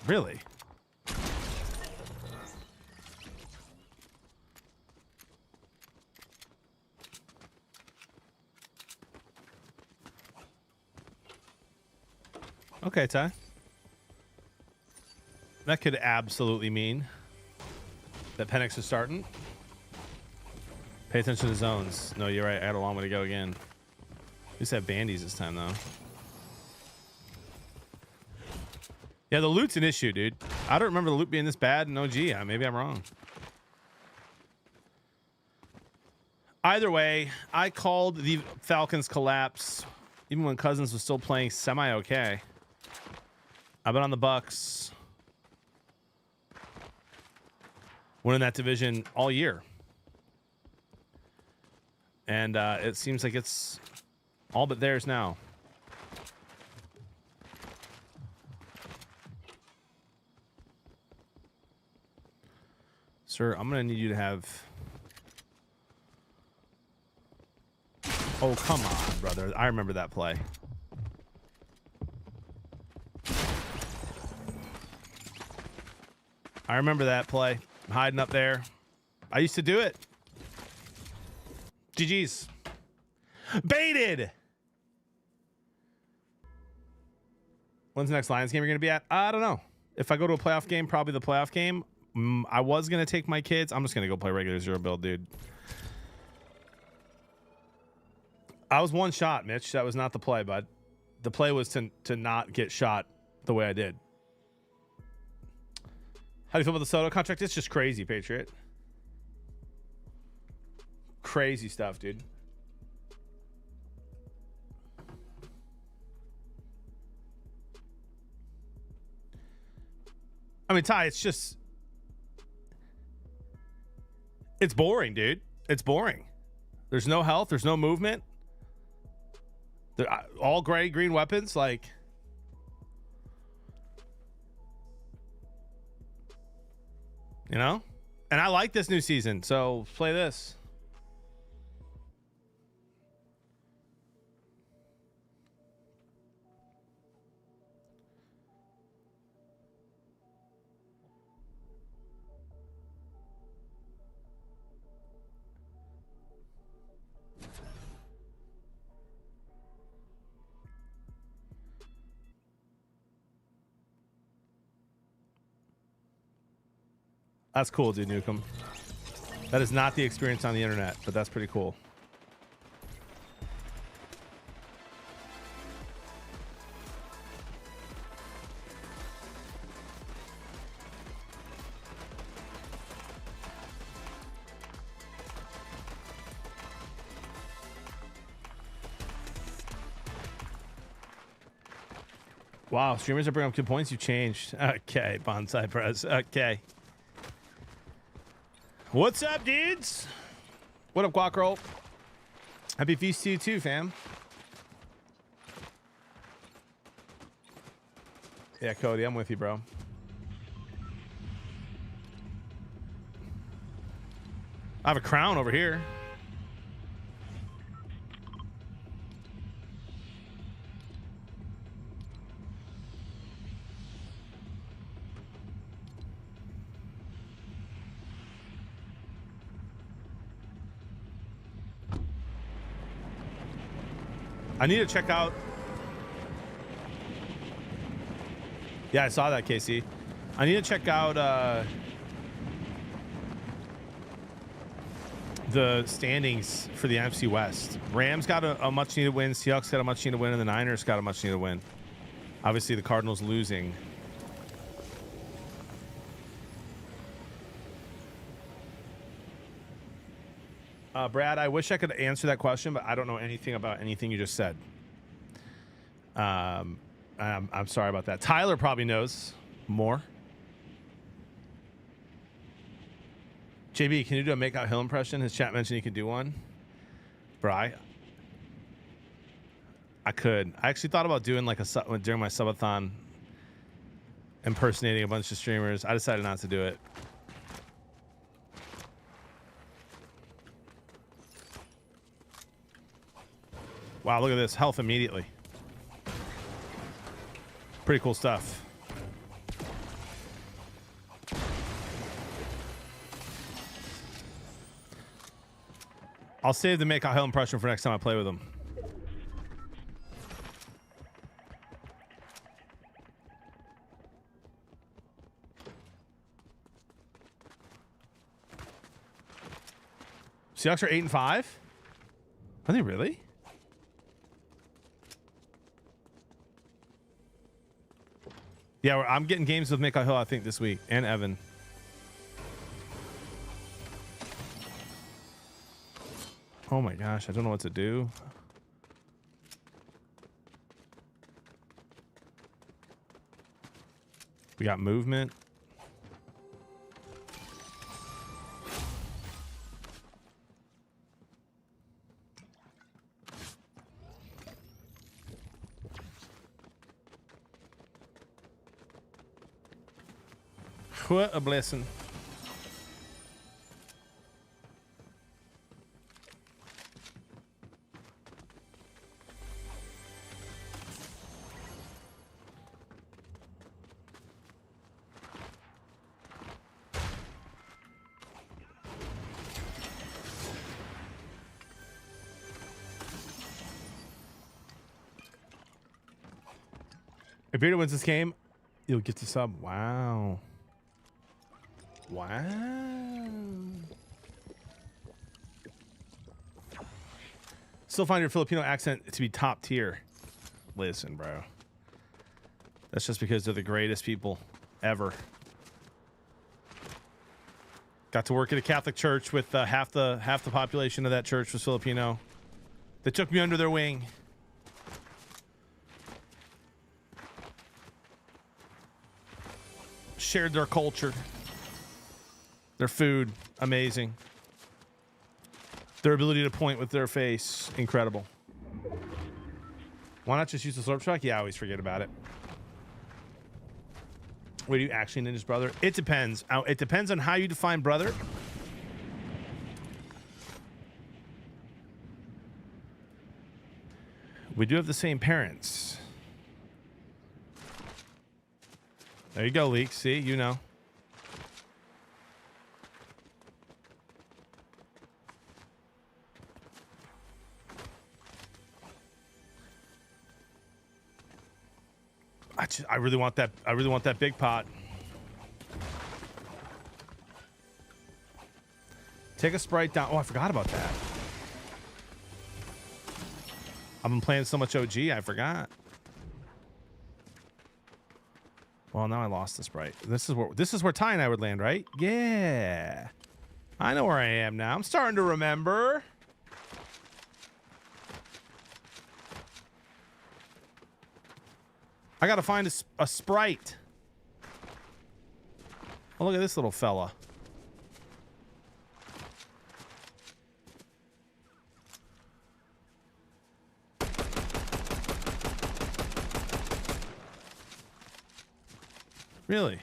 A: Really? Okay, Ty. That could absolutely mean that Penix is starting. Pay attention to zones. No, you're right. I had a long way to go again. At least I have bandies this time, though. Yeah, the loot's an issue, dude. I don't remember the loot being this bad in OG. Maybe I'm wrong. Either way, I called the Falcons collapse even when Cousins was still playing semi-okay. I've been on the Bucks winning that division all year. And it seems like it's all but theirs now. Sir, I'm going to need you to have... Oh, come on, brother. I remember that play. I remember that play. I'm hiding up there. I used to do it. GG's. Baited! When's the next Lions game you're going to be at? I don't know. If I go to a playoff game, probably the playoff game. I was going to take my kids. I'm just going to go play regular zero build, dude. I was one shot, Mitch. That was not the play, bud. The play was to not get shot the way I did. How do you feel about the Soto contract? It's just crazy, Patriot. Crazy stuff, dude. I mean, Ty, it's just... It's boring, dude. It's boring. There's no health. There's no movement. They're all gray, green weapons. Like, you know? And I like this new season. So play this. That's cool, dude, Newcomb. That is not the experience on the internet, but that's pretty cool. Wow, streamers are bringing up good points. You changed. Okay, Bonsai Press. Okay. What's up, dudes? What up, Guac Roll? Happy feast to you too, fam. Yeah, Cody, I'm with you, bro. I have a crown over here. I need to check out. Yeah, I saw that, Casey. I need to check out the standings for the NFC West. Rams got a much needed win. Seahawks got a much needed win, and the Niners got a much needed win. Obviously, the Cardinals losing. Brad, I wish I could answer that question, but I don't know anything about anything you just said. I'm sorry about that. Tyler probably knows more. JB, can you do a Make Out Hill impression? His chat mentioned he could do one. Bro, I could. I actually thought about doing like during my subathon, impersonating a bunch of streamers. I decided not to do it. Wow, look at this. Health immediately. Pretty cool stuff. I'll save the Make Out Hill impression for next time I play with him. Seahawks are 8-5. Are they really? Yeah, I'm getting games with Make Out Hill, I think, this week, and Evan. Oh my gosh, I don't know what to do. We got movement. What a blessing. If Vito wins this game, you'll get to sub. Wow. Wow. Still find your Filipino accent to be top tier. Listen, bro. That's just because they're the greatest people ever. Got to work at a Catholic church with half the population of that church was Filipino. They took me under their wing. Shared their culture. Their food, amazing. Their ability to point with their face, incredible. Why not just use the slurp truck? Yeah, I always forget about it. Wait, are you actually Ninja's brother? It depends. It depends on how you define brother. We do have the same parents. There you go, Leak. See, you know. I really want that. I really want that big pot. Take a Sprite down. Oh, I forgot about that. I've been playing so much OG, I forgot. Well, now I lost the Sprite. This is where Ty and I would land, right? Yeah. I know where I am now. I'm starting to remember. I gotta find a Sprite. Oh, look at this little fella. Really?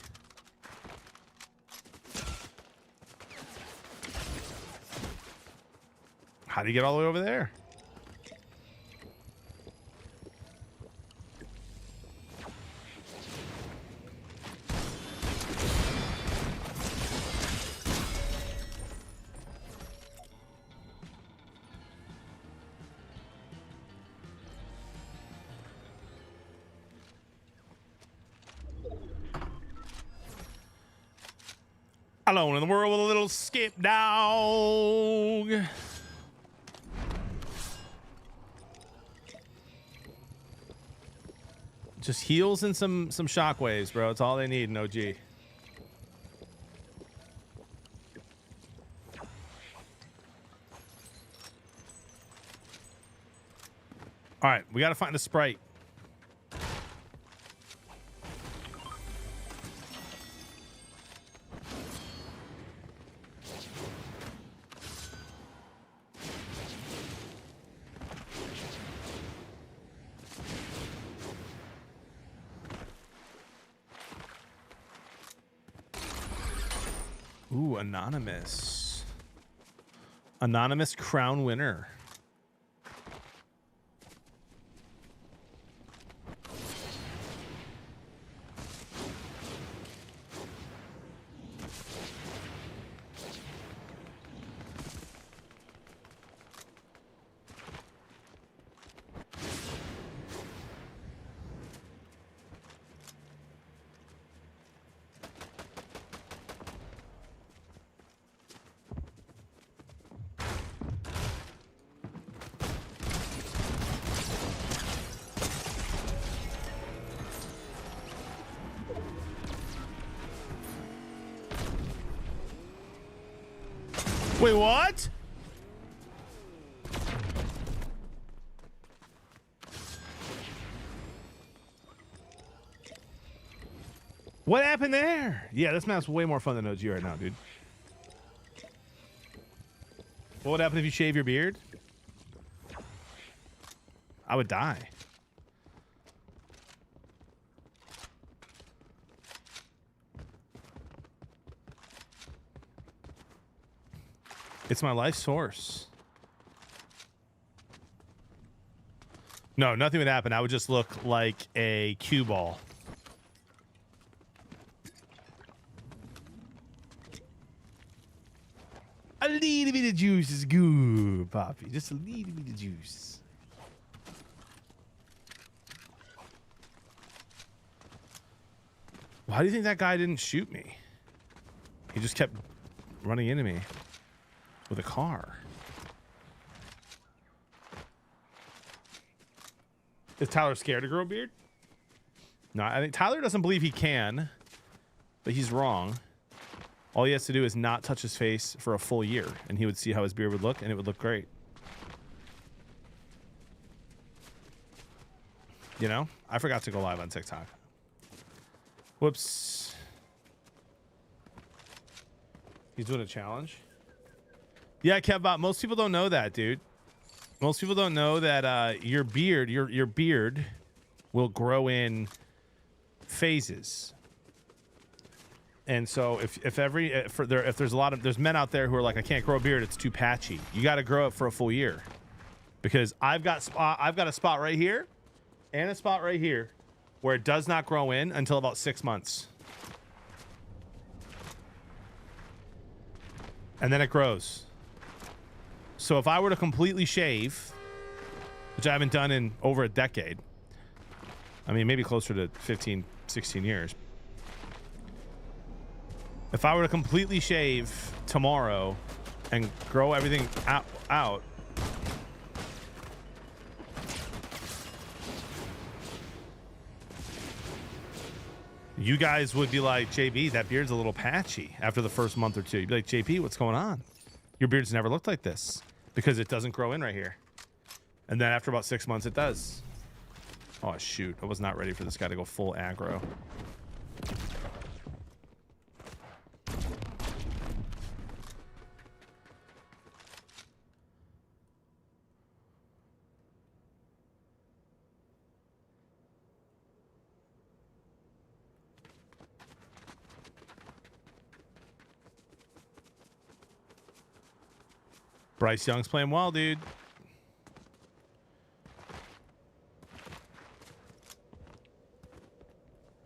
A: How do you get all the way over there? Alone in the world with a little skip dog. Just heals and some shockwaves, bro. It's all they need in OG. All right, we got to find a Sprite. Ooh, anonymous. Anonymous crown winner. Wait, what? What happened there? Yeah, this map's way more fun than OG right now, dude. What would happen if you shave your beard? I would die. It's my life source. No, nothing would happen. I would just look like a cue ball. A little bit of juice is good, Poppy. Just a little bit of juice. Why do you think that guy didn't shoot me? He just kept running into me with a car. Is Tyler scared to grow a beard? No, I think Tyler doesn't believe he can, but he's wrong. All he has to do is not touch his face for a full year, and he would see how his beard would look, and it would look great. You know? I forgot to go live on TikTok. Whoops. He's doing a challenge. Yeah, Kevbot, most people don't know that, dude. Most people don't know that your beard, your beard will grow in phases. And so if there's a lot of there's men out there who are like, I can't grow a beard, it's too patchy. You got to grow it for a full year. Because I've got a spot right here and a spot right here where it does not grow in until about 6 months. And then it grows. So if I were to completely shave, which I haven't done in over a decade, I mean, maybe closer to 15, 16 years. If I were to completely shave tomorrow and grow everything out, you guys would be like, JB, that beard's a little patchy after the first month or two. You'd be like, JP, what's going on? Your beard's never looked like this because it doesn't grow in right here. And then after about 6 months, it does. Oh, shoot. I was not ready for this guy to go full aggro. Bryce Young's playing well, dude.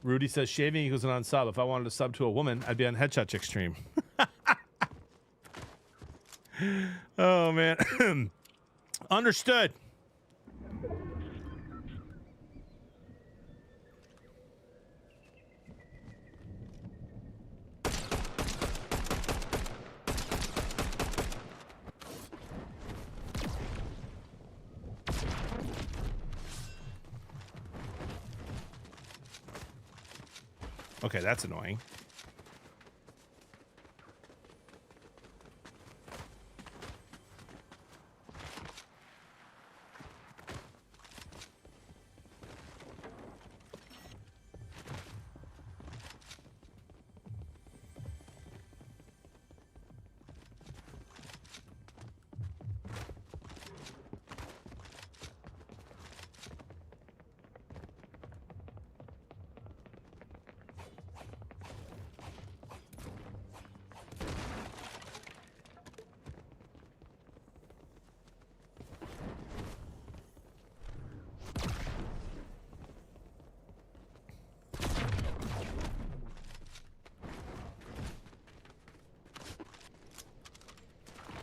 A: Rudy says shaving equals an unsub. If I wanted to sub to a woman, I'd be on Headshot Chick stream. Oh, man. Understood. Okay, that's annoying.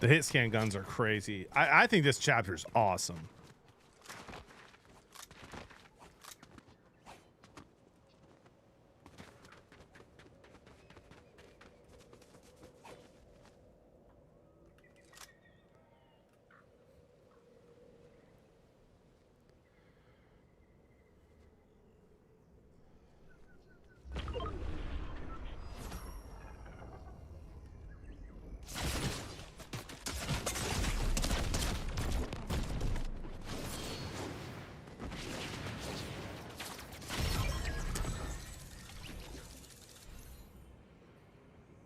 A: The hit scan guns are crazy. I think this chapter is awesome.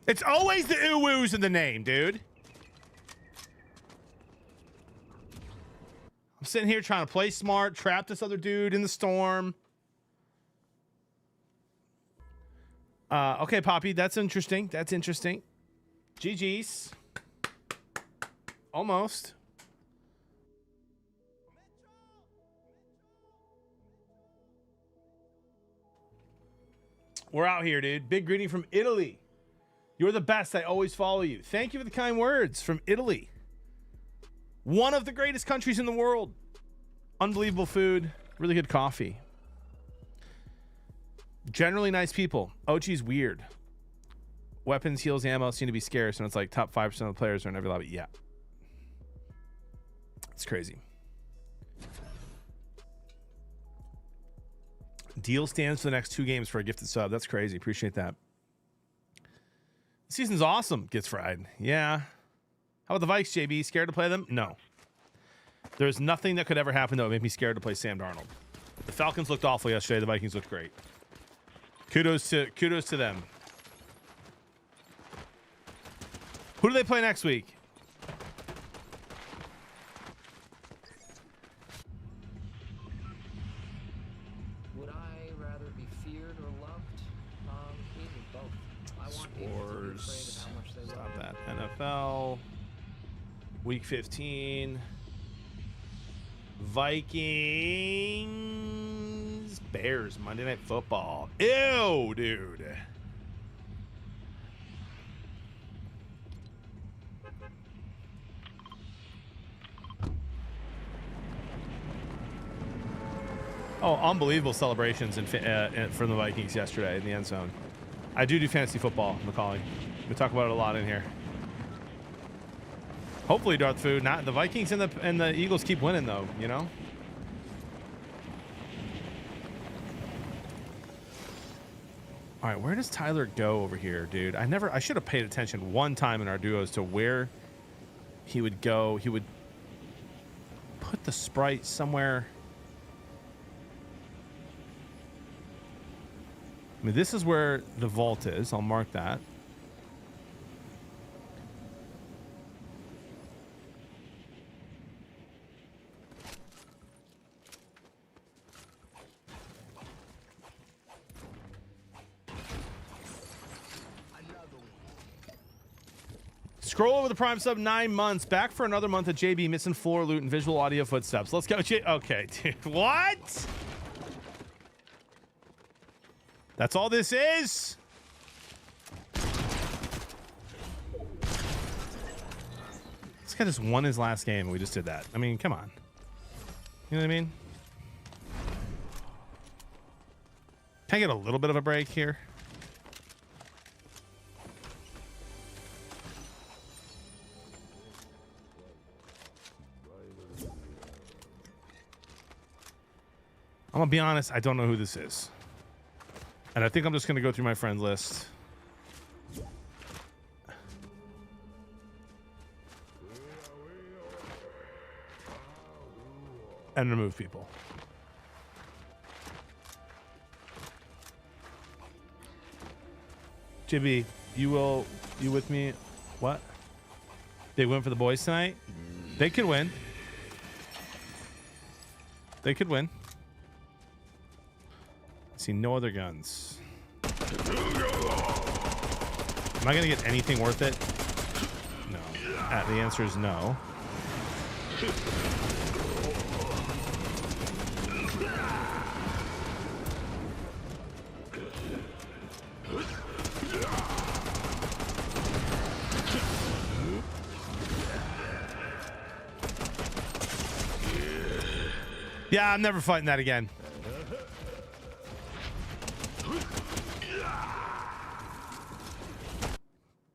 A: It's always the ooh-woos in the name, dude. I'm sitting here trying to play smart, trap this other dude in the storm. Okay, Poppy, that's interesting. That's interesting. GG's. Almost. We're out here, dude. Big greeting from Italy. You're the best. I always follow you. Thank you for the kind words from Italy. One of the greatest countries in the world. Unbelievable food. Really good coffee. Generally nice people. OG's weird. Weapons, heals, ammo seem to be scarce, and it's like top 5% of the players are in every lobby. Yeah. It's crazy. Deal stands for the next 2 games for a gifted sub. That's crazy. Appreciate that. Season's awesome. Gets fried. Yeah. How about the Vikes, JB? Scared to play them? No. There's nothing that could ever happen that would make me scared to play Sam Darnold. The Falcons looked awful yesterday. The Vikings looked great. Kudos to them. Who do they play next week?
C: Would I rather be feared or loved? Easy, both. I want people to be afraid of how much they love
A: Stop that. NFL. Week 15. Vikings. Bears. Monday Night Football. Ew, dude. Oh, unbelievable celebrations from the Vikings yesterday in the end zone. I do fantasy football, Macaulay. We talk about it a lot in here. Hopefully, Darth Food. Not the Vikings and the Eagles keep winning though. You know. All right, where does Tyler go over here, dude? I should have paid attention one time in our duos to where he would go. He would put the sprite somewhere. I mean, this is where the vault is. I'll mark that. Scroll over the Prime sub 9 months. Back for another month of JB missing floor loot and visual audio footsteps. Let's go. Okay, dude. What? That's all this is? This guy just won his last game and we just did that. I mean, come on. You know what I mean? Can I get a little bit of a break here? I'm gonna be honest, I don't know who this is. And I think I'm just gonna go through my friend list. And remove people. JB, you with me? What? They win for the boys tonight? They could win. They could win. See no other guns. Am I gonna get anything worth it? No. The answer is no. Yeah, I'm never fighting that again.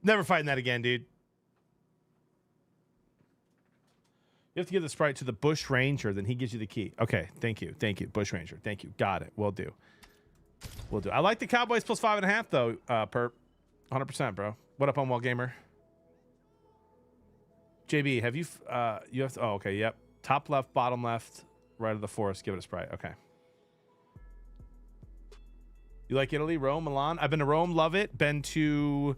A: Never fighting that again, dude. You have to give the Sprite to the Bush Ranger, then he gives you the key. Okay, thank you. Thank you, Bush Ranger. Thank you. Got it. Will do. Will do. I like the Cowboys plus 5.5, though, Perp. 100%, bro. What up on Wall Gamer? JB, have you... you have to... Oh, okay, yep. Top left, bottom left, right of the forest. Give it a Sprite. Okay. You like Italy, Rome, Milan? I've been to Rome. Love it. Been to...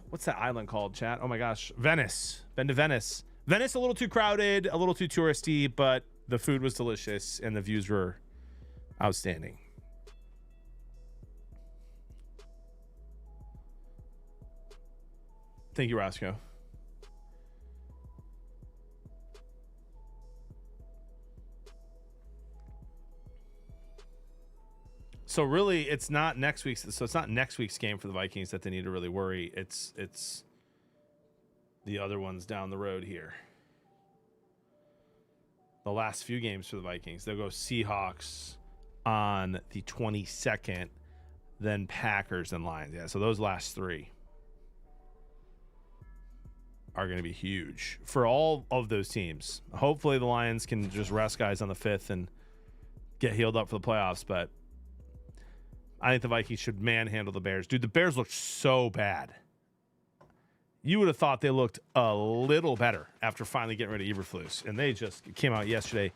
A: what's that island called, chat? Oh my gosh, Venice. Been to Venice. Venice a little too crowded, a little too touristy, but the food was delicious and the views were outstanding. Thank you, Roscoe. So really, it's not next week's. So it's not next week's game for the Vikings that they need to really worry. It's the other ones down the road here. The last few games for the Vikings, they'll go Seahawks on the 22nd, then Packers and Lions. Yeah, so those last three are going to be huge for all of those teams. Hopefully, the Lions can just rest guys on the 5th and get healed up for the playoffs, but. I think the Vikings should manhandle the Bears. Dude, the Bears looked so bad. You would have thought they looked a little better after finally getting rid of Eberflus. And they just came out yesterday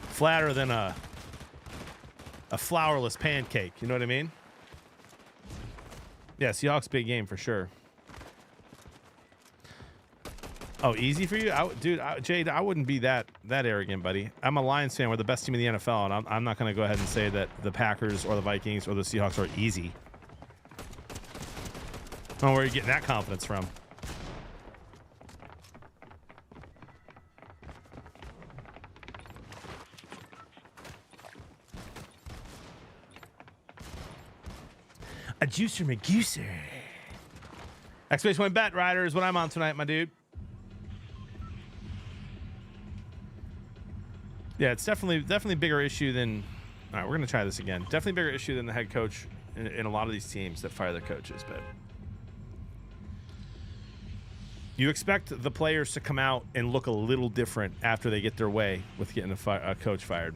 A: flatter than a flourless pancake. You know what I mean? Yeah, Seahawks big game for sure. Oh, easy for you? Jade, I wouldn't be that arrogant, buddy. I'm a Lions fan. We're the best team in the NFL, and I'm not going to go ahead and say that the Packers or the Vikings or the Seahawks are easy. I don't know where you're getting that confidence from. A juicer McGuicer. X-Space Bet Rider is what I'm on tonight, my dude. Yeah, it's definitely a bigger issue than... All right, we're going to try this again. Definitely a bigger issue than the head coach in a lot of these teams that fire their coaches. But you expect the players to come out and look a little different after they get their way with getting a coach fired.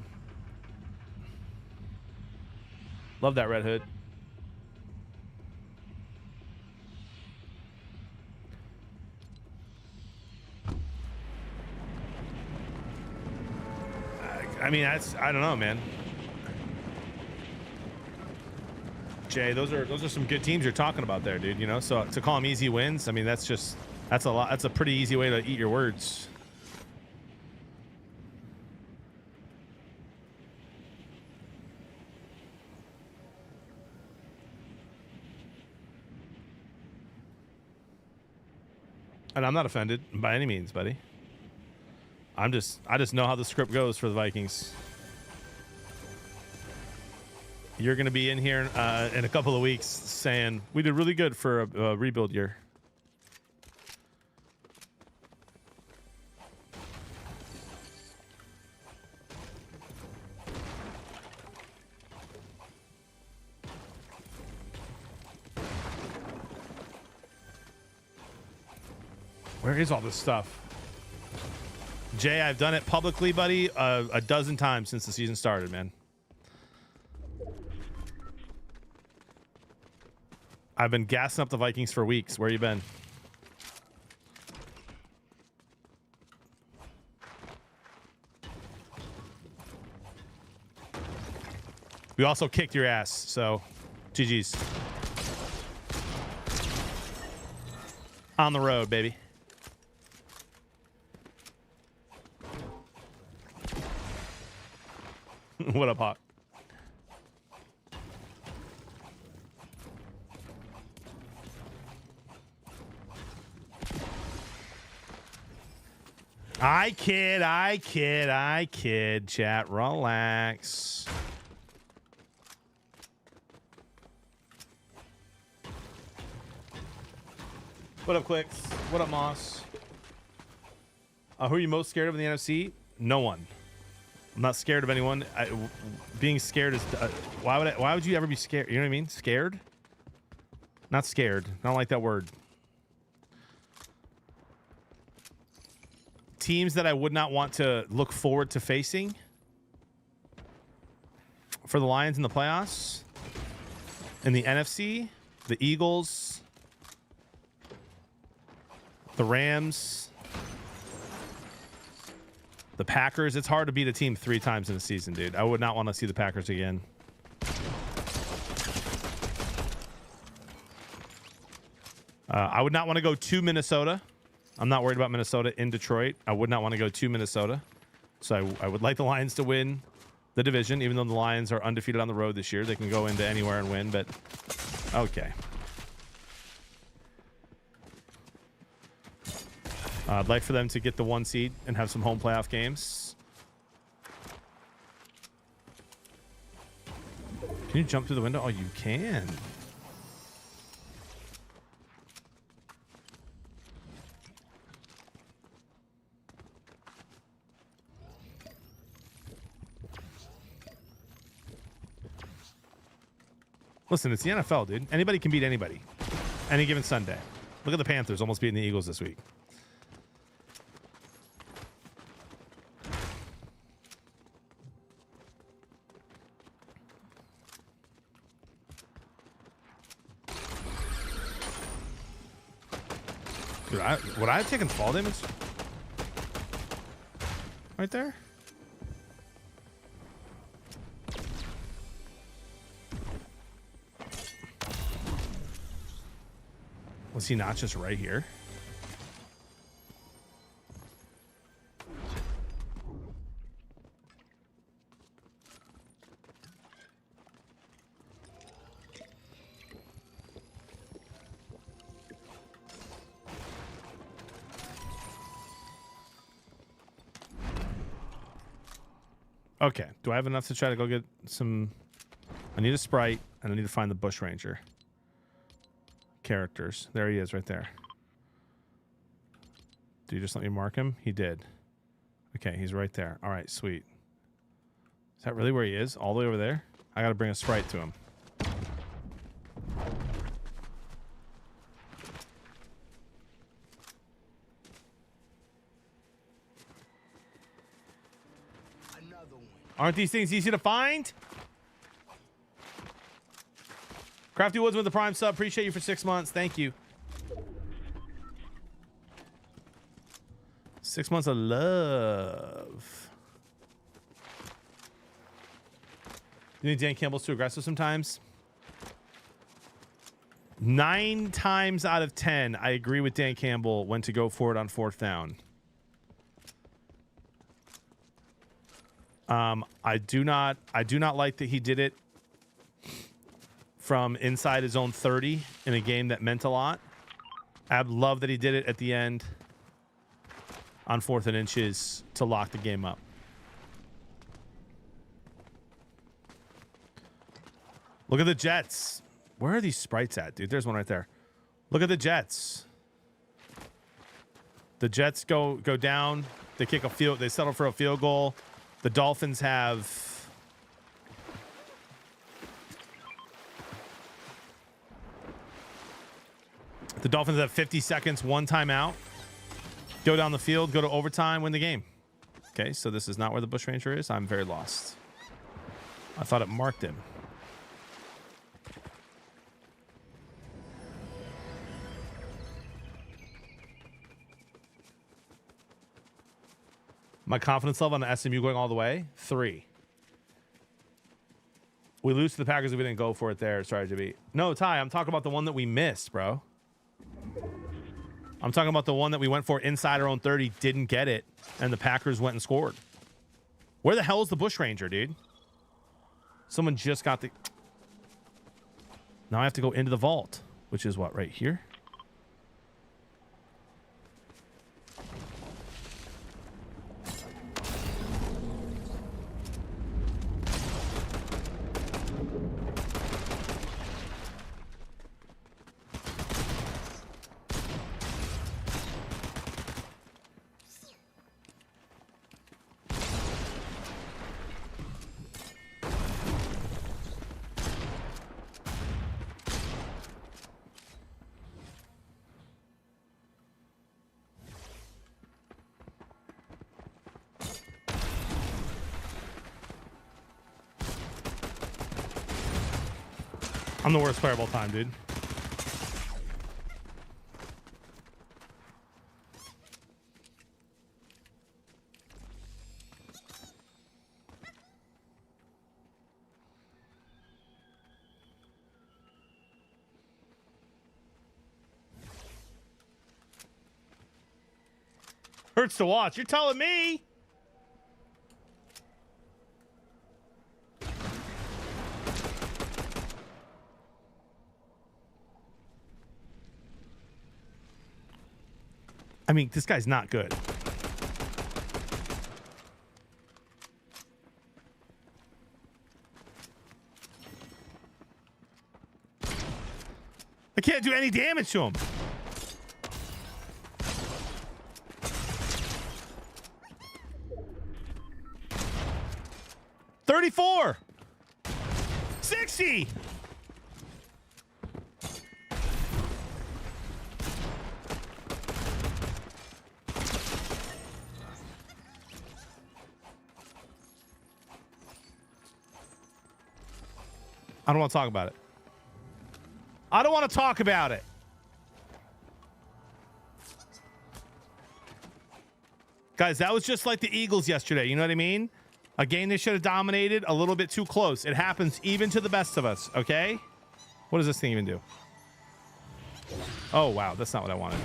A: Love that, Red Hood. I mean, I don't know, man. Jay, those are some good teams you're talking about there, dude. You know, so to call them easy wins, I mean, that's a lot. That's a pretty easy way to eat your words. And I'm not offended by any means, buddy. I just know how the script goes for the Vikings. You're going to be in here in a couple of weeks saying we did really good for a rebuild year. Where is all this stuff? Jay, I've done it publicly, buddy, a dozen times since the season started, man. I've been gassing up the Vikings for weeks. Where you been? We also kicked your ass, so GG's. On the road, baby. What up, Hawk? I kid, chat. Relax. What up, Clicks? What up, Moss? Who are you most scared of in the NFC? No one. I'm not scared of anyone. Being scared is why would you ever be scared? You know what I mean? Scared? Not scared. I don't like that word. Teams that I would not want to look forward to facing for the Lions in the playoffs. In the NFC, the Eagles, the Rams, the Packers. It's hard to beat a team 3 times in a season, dude. I would not want to see the Packers again. I would not want to go to Minnesota. I'm not worried about Minnesota in Detroit. I would not want to go to Minnesota. So I would like the Lions to win the division, even though the Lions are undefeated on the road this year. They can go into anywhere and win, but okay. I'd like for them to get the 1 seed and have some home playoff games. Can you jump through the window? Oh, you can. Listen, it's the NFL, dude. Anybody can beat anybody. Any given Sunday. Look at the Panthers almost beating the Eagles this week. Dude, would I have taken fall damage? Right there? Was he not just right here? Okay, do I have enough to try to go get some? I need a Sprite, and I need to find the Bush Ranger. Characters. There he is right there. Did you just let me mark him? He did. Okay, he's right there. All right, sweet. Is that really where he is? All the way over there? I gotta bring a Sprite to him. Aren't these things easy to find? Crafty Woods with the Prime sub. Appreciate you for 6 months. Thank you. 6 months of love. You think Dan Campbell's too aggressive sometimes? 9 times out of 10, I agree with Dan Campbell when to go for it on 4th down. I do not like that he did it from inside his own 30 in a game that meant a lot. I love that he did it at the end on 4th and inches to lock the game up. Look at the Jets. Where are these sprites at, dude? There's one right there. Look at the Jets. The Jets go down. They kick a field. They settle for a field goal. The Dolphins have... The Dolphins have 50 seconds, 1 timeout. Go down the field, go to overtime, win the game. Okay, so this is not where the Bushranger is. I'm very lost. I thought it marked him. My confidence level on the SMU going all the way, 3. We lose to the Packers if we didn't go for it there. Sorry, JB. No, Ty, I'm talking about the one that we missed, bro. I'm talking about the one that we went for inside our own 30, didn't get it, and the Packers went and scored. Where the hell is the Bushranger, dude? Someone just got the... Now I have to go into the vault, which is what, right here? I'm the worst player of all time, dude. Hurts to watch. You're telling me? I mean, this guy's not good. I can't do any damage to him. $34. $60. I don't want to talk about it. I don't want to talk about it. Guys, that was just like the Eagles yesterday. You know what I mean? A game they should have dominated, a little bit too close. It happens even to the best of us, okay? What does this thing even do? Oh, wow. That's not what I wanted.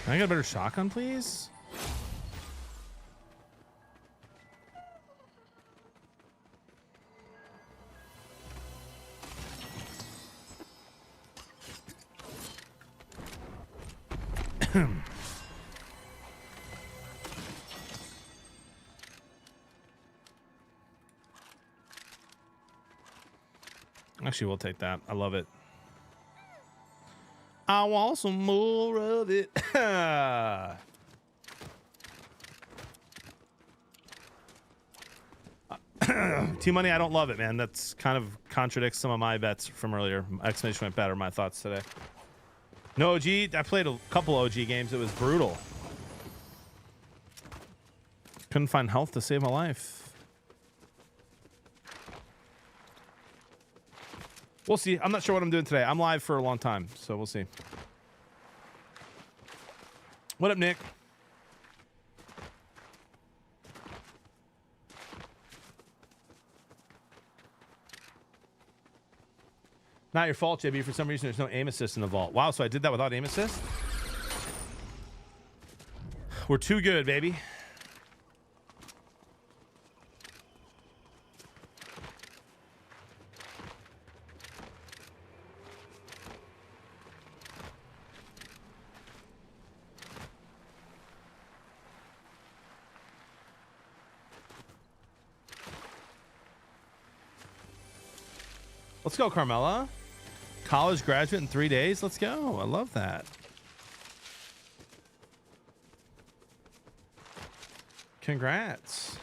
A: Can I get a better shotgun, please? Actually, we'll take that. I love it. I want some more of it. T-Money, I don't love it, man. That's kind of contradicts some of my bets from earlier. Exclamation point better, my thoughts today. No OG. I played a couple OG games. It was brutal. Couldn't find health to save my life. We'll see. I'm not sure what I'm doing today. I'm live for a long time, so we'll see. What up, Nick? Not your fault, JB. For some reason, there's no aim assist in the vault. Wow, so I did that without aim assist? We're too good, baby. Let's go, Carmella. College graduate in 3 days. Let's go. I love that. Congrats.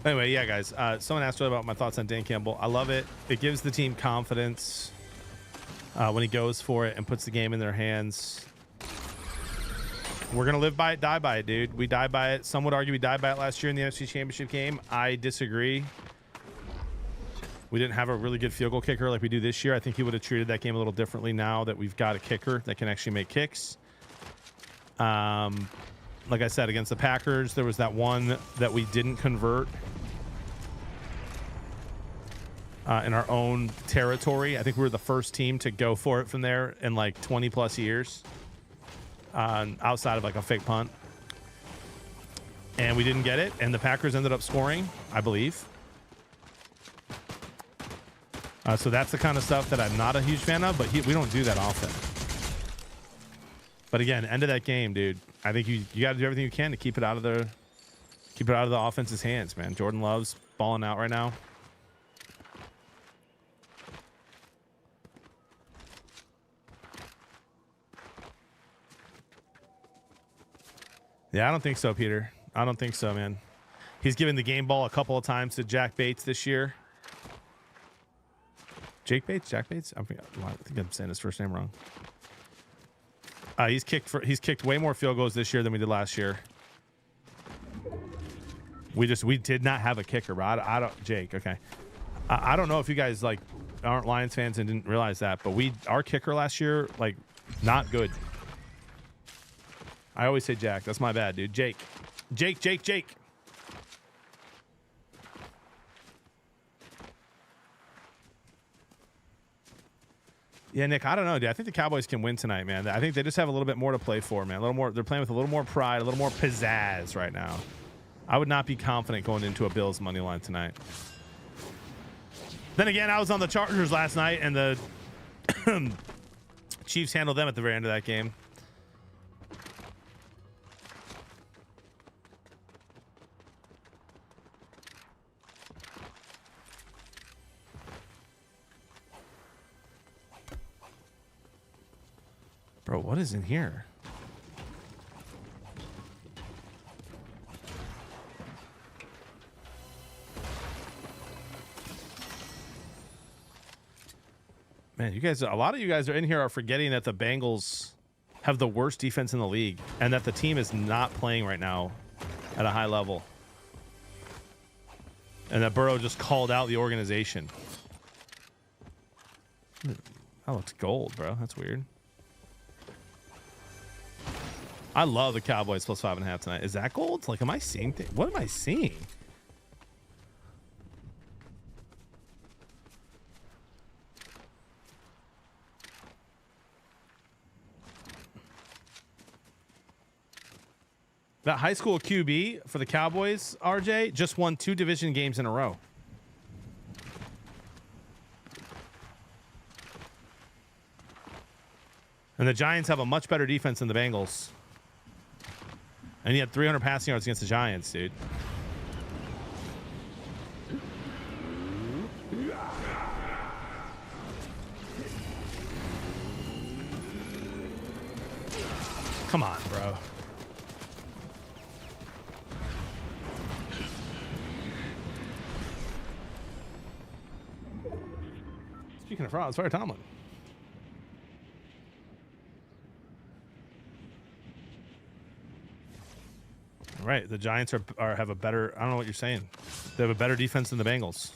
A: Anyway, yeah, guys. Someone asked about my thoughts on Dan Campbell. I love it. It gives the team confidence when he goes for it and puts the game in their hands. We're going to live by it, die by it, dude. We die by it. Some would argue we died by it last year in the NFC Championship game. I disagree. We didn't have a really good field goal kicker like we do this year. I think he would have treated that game a little differently now that we've got a kicker that can actually make kicks. Like I said, against the Packers, there was that one that we didn't convert in our own territory. I think we were the first team to go for it from there in like 20 plus years, outside of like a fake punt. And we didn't get it. And the Packers ended up scoring, I believe. So that's the kind of stuff that I'm not a huge fan of, but we don't do that often. But again, end of that game, dude. I think you got to do everything you can to keep it out of the offense's hands, man. Jordan Love's balling out right now. Yeah, I don't think so, Peter. I don't think so, man. He's given the game ball a couple of times to Jack Bates this year. Jake Bates? Jack Bates? I think I'm saying his first name wrong. He's kicked way more field goals this year than we did last year. We did not have a kicker, bro. Jake, okay. I don't know if you guys like aren't Lions fans and didn't realize that, but our kicker last year, like, not good. I always say Jack. That's my bad, dude. Jake. Yeah, Nick, I don't know, dude. I think the Cowboys can win tonight, man. I think they just have a little bit more to play for, man. A little more. They're playing with a little more pride, a little more pizzazz right now. I would not be confident going into a Bills money line tonight. Then again, I was on the Chargers last night, and the Chiefs handled them at the very end of that game. Bro, what is in here? Man, you guys, a lot of you guys are in here are forgetting that the Bengals have the worst defense in the league and that the team is not playing right now at a high level. And that Burrow just called out the organization. That looks gold, bro. That's weird. I love the Cowboys plus 5.5 tonight. Is that gold? Like, am I seeing things? What am I seeing? That high school QB for the Cowboys, RJ, just won 2 division games in a row. And the Giants have a much better defense than the Bengals. And he had 300 passing yards against the Giants, dude. Come on, bro. Speaking of frauds, fire Tomlin. Right, the Giants have a better. I don't know what you're saying. They have a better defense than the Bengals.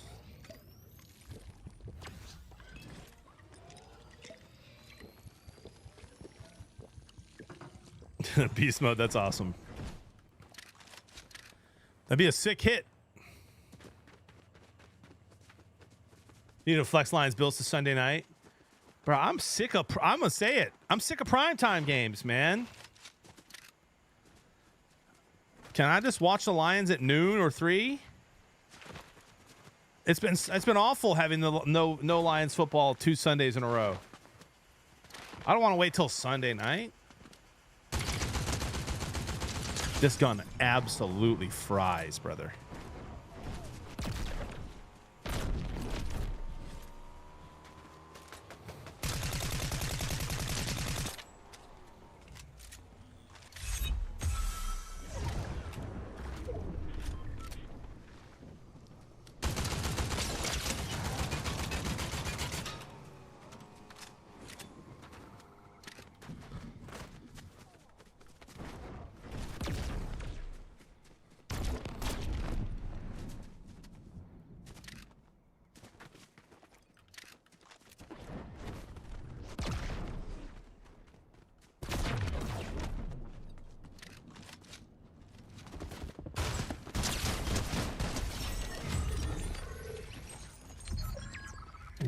A: Beast mode, that's awesome. That'd be a sick hit. You know, flex lines Bills to Sunday night. Bro, I'm gonna say it. I'm sick of primetime games, man. Can I just watch the Lions at noon or 3? It's been awful having the no Lions football 2 Sundays in a row. I don't want to wait till Sunday night. This gun absolutely fries, brother.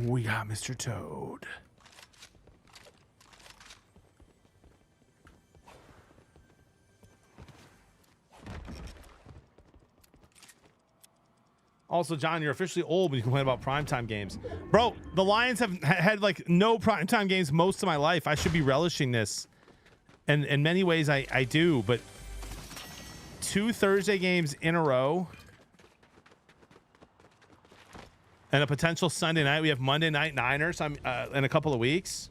A: We got Mr. Toad. Also, John, you're officially old when you complain about primetime games. Bro, the Lions have had like no primetime games most of my life. I should be relishing this. And in many ways, I do. But 2 Thursday games in a row. And a potential Sunday night. We have Monday night Niners in a couple of weeks.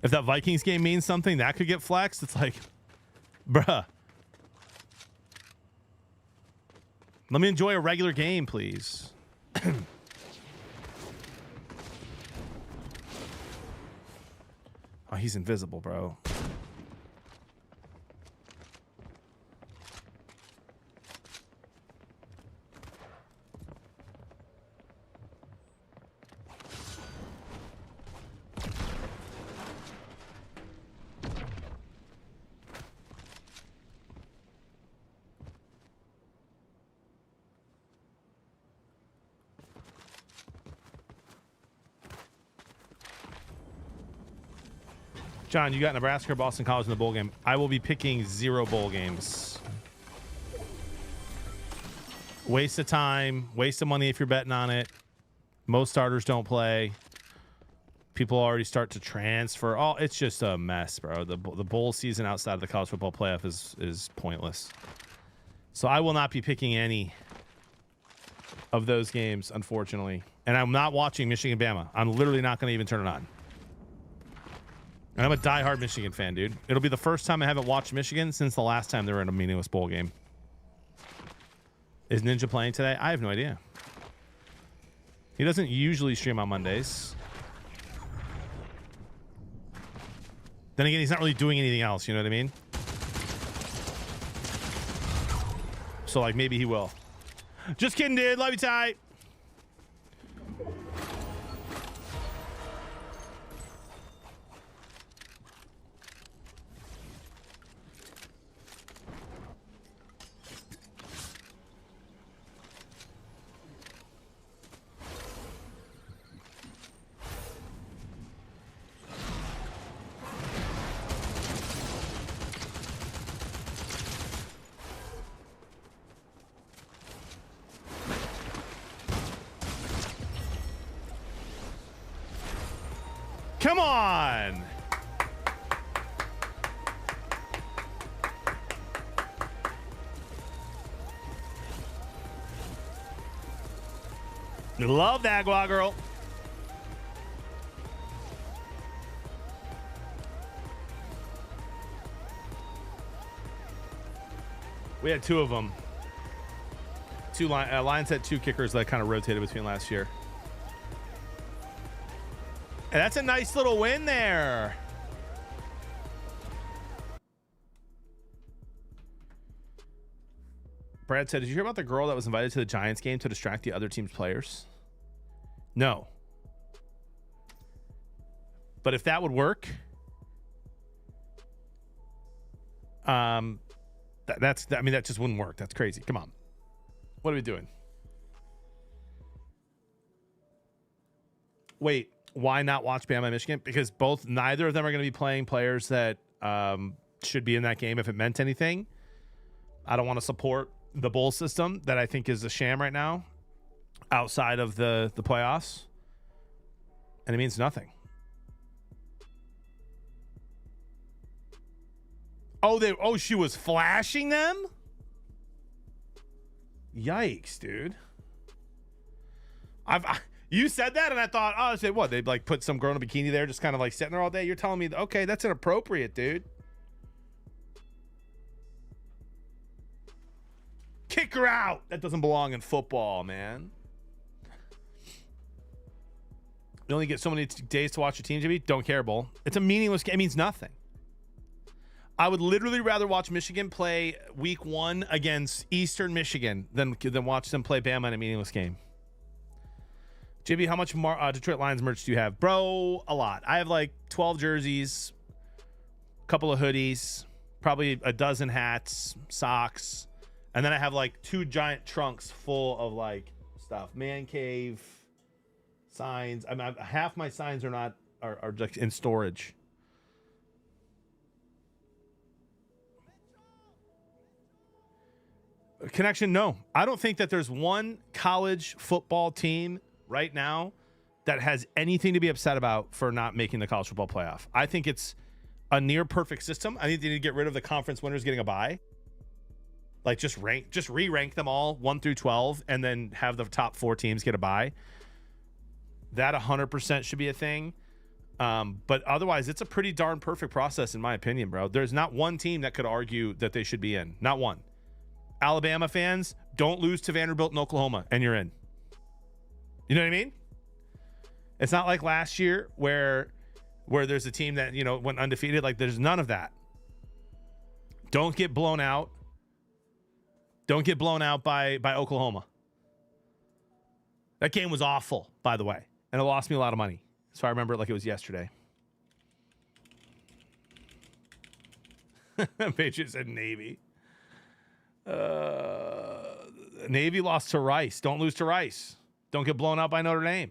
A: If that Vikings game means something, that could get flexed. It's like, bruh. Let me enjoy a regular game, please. Oh, he's invisible, bro. John, you got Nebraska or Boston College in the bowl game. I will be picking 0 bowl games. Waste of time, waste of money if you're betting on it. Most starters don't play. People already start to transfer. Oh, it's just a mess, bro. The bowl season outside of the college football playoff is pointless. So I will not be picking any of those games, unfortunately. And I'm not watching Michigan-Bama. I'm literally not going to even turn it on. And I'm a diehard Michigan fan, dude. It'll be the first time I haven't watched Michigan since the last time they were in a meaningless bowl game. Is Ninja playing today? I have no idea. He doesn't usually stream on Mondays. Then again, he's not really doing anything else, you know what I mean? So, like, maybe he will. Just kidding, dude. Love you tight. Come on. Love that, Gua girl. We had 2 of them. Lions had 2 kickers that kind of rotated between last year. That's a nice little win there. Brad said, did you hear about the girl that was invited to the Giants game to distract the other team's players? No. But if that would work, I mean, that just wouldn't work. That's crazy. Come on. What are we doing? Wait, why not watch Bama Michigan? Because neither of them are going to be playing players that should be in that game if it meant anything. I don't want to support the bowl system that I think is a sham right now outside of the playoffs. And it means nothing. Oh, she was flashing them? Yikes, dude. You said that and I thought, oh, I said what? They'd like put some girl in a bikini there just kind of like sitting there all day. You're telling me, okay, that's inappropriate, dude. Kick her out. That doesn't belong in football, man. You only get so many days to watch your team, Jimmy. Don't care, Bull. It's a meaningless game. It means nothing. I would literally rather watch Michigan play week 1 against Eastern Michigan than watch them play Bama in a meaningless game. JB, how much Detroit Lions merch do you have? Bro, a lot. I have like 12 jerseys, a couple of hoodies, probably a dozen hats, socks, and then I have like 2 giant trunks full of like stuff. Man cave, signs. I mean, half my signs are just in storage. Connection, no. I don't think that there's one college football team right now that has anything to be upset about for not making the college football playoff. I think it's a near perfect system. I think they need to get rid of the conference winners getting a bye. Like just re-rank them all 1 through 12 and then have the top 4 teams get a bye. That 100% should be a thing. But otherwise, it's a pretty darn perfect process in my opinion, bro. There's not one team that could argue that they should be in. Not one. Alabama fans, don't lose to Vanderbilt and Oklahoma, and you're in. You know what I mean? It's not like last year where there's a team that, went undefeated. Like, there's none of that. Don't get blown out. Don't get blown out by Oklahoma. That game was awful, by the way, and it lost me a lot of money. So I remember it like it was yesterday. Patriots said Navy. Navy lost to Rice. Don't lose to Rice. Don't get blown out by Notre Dame.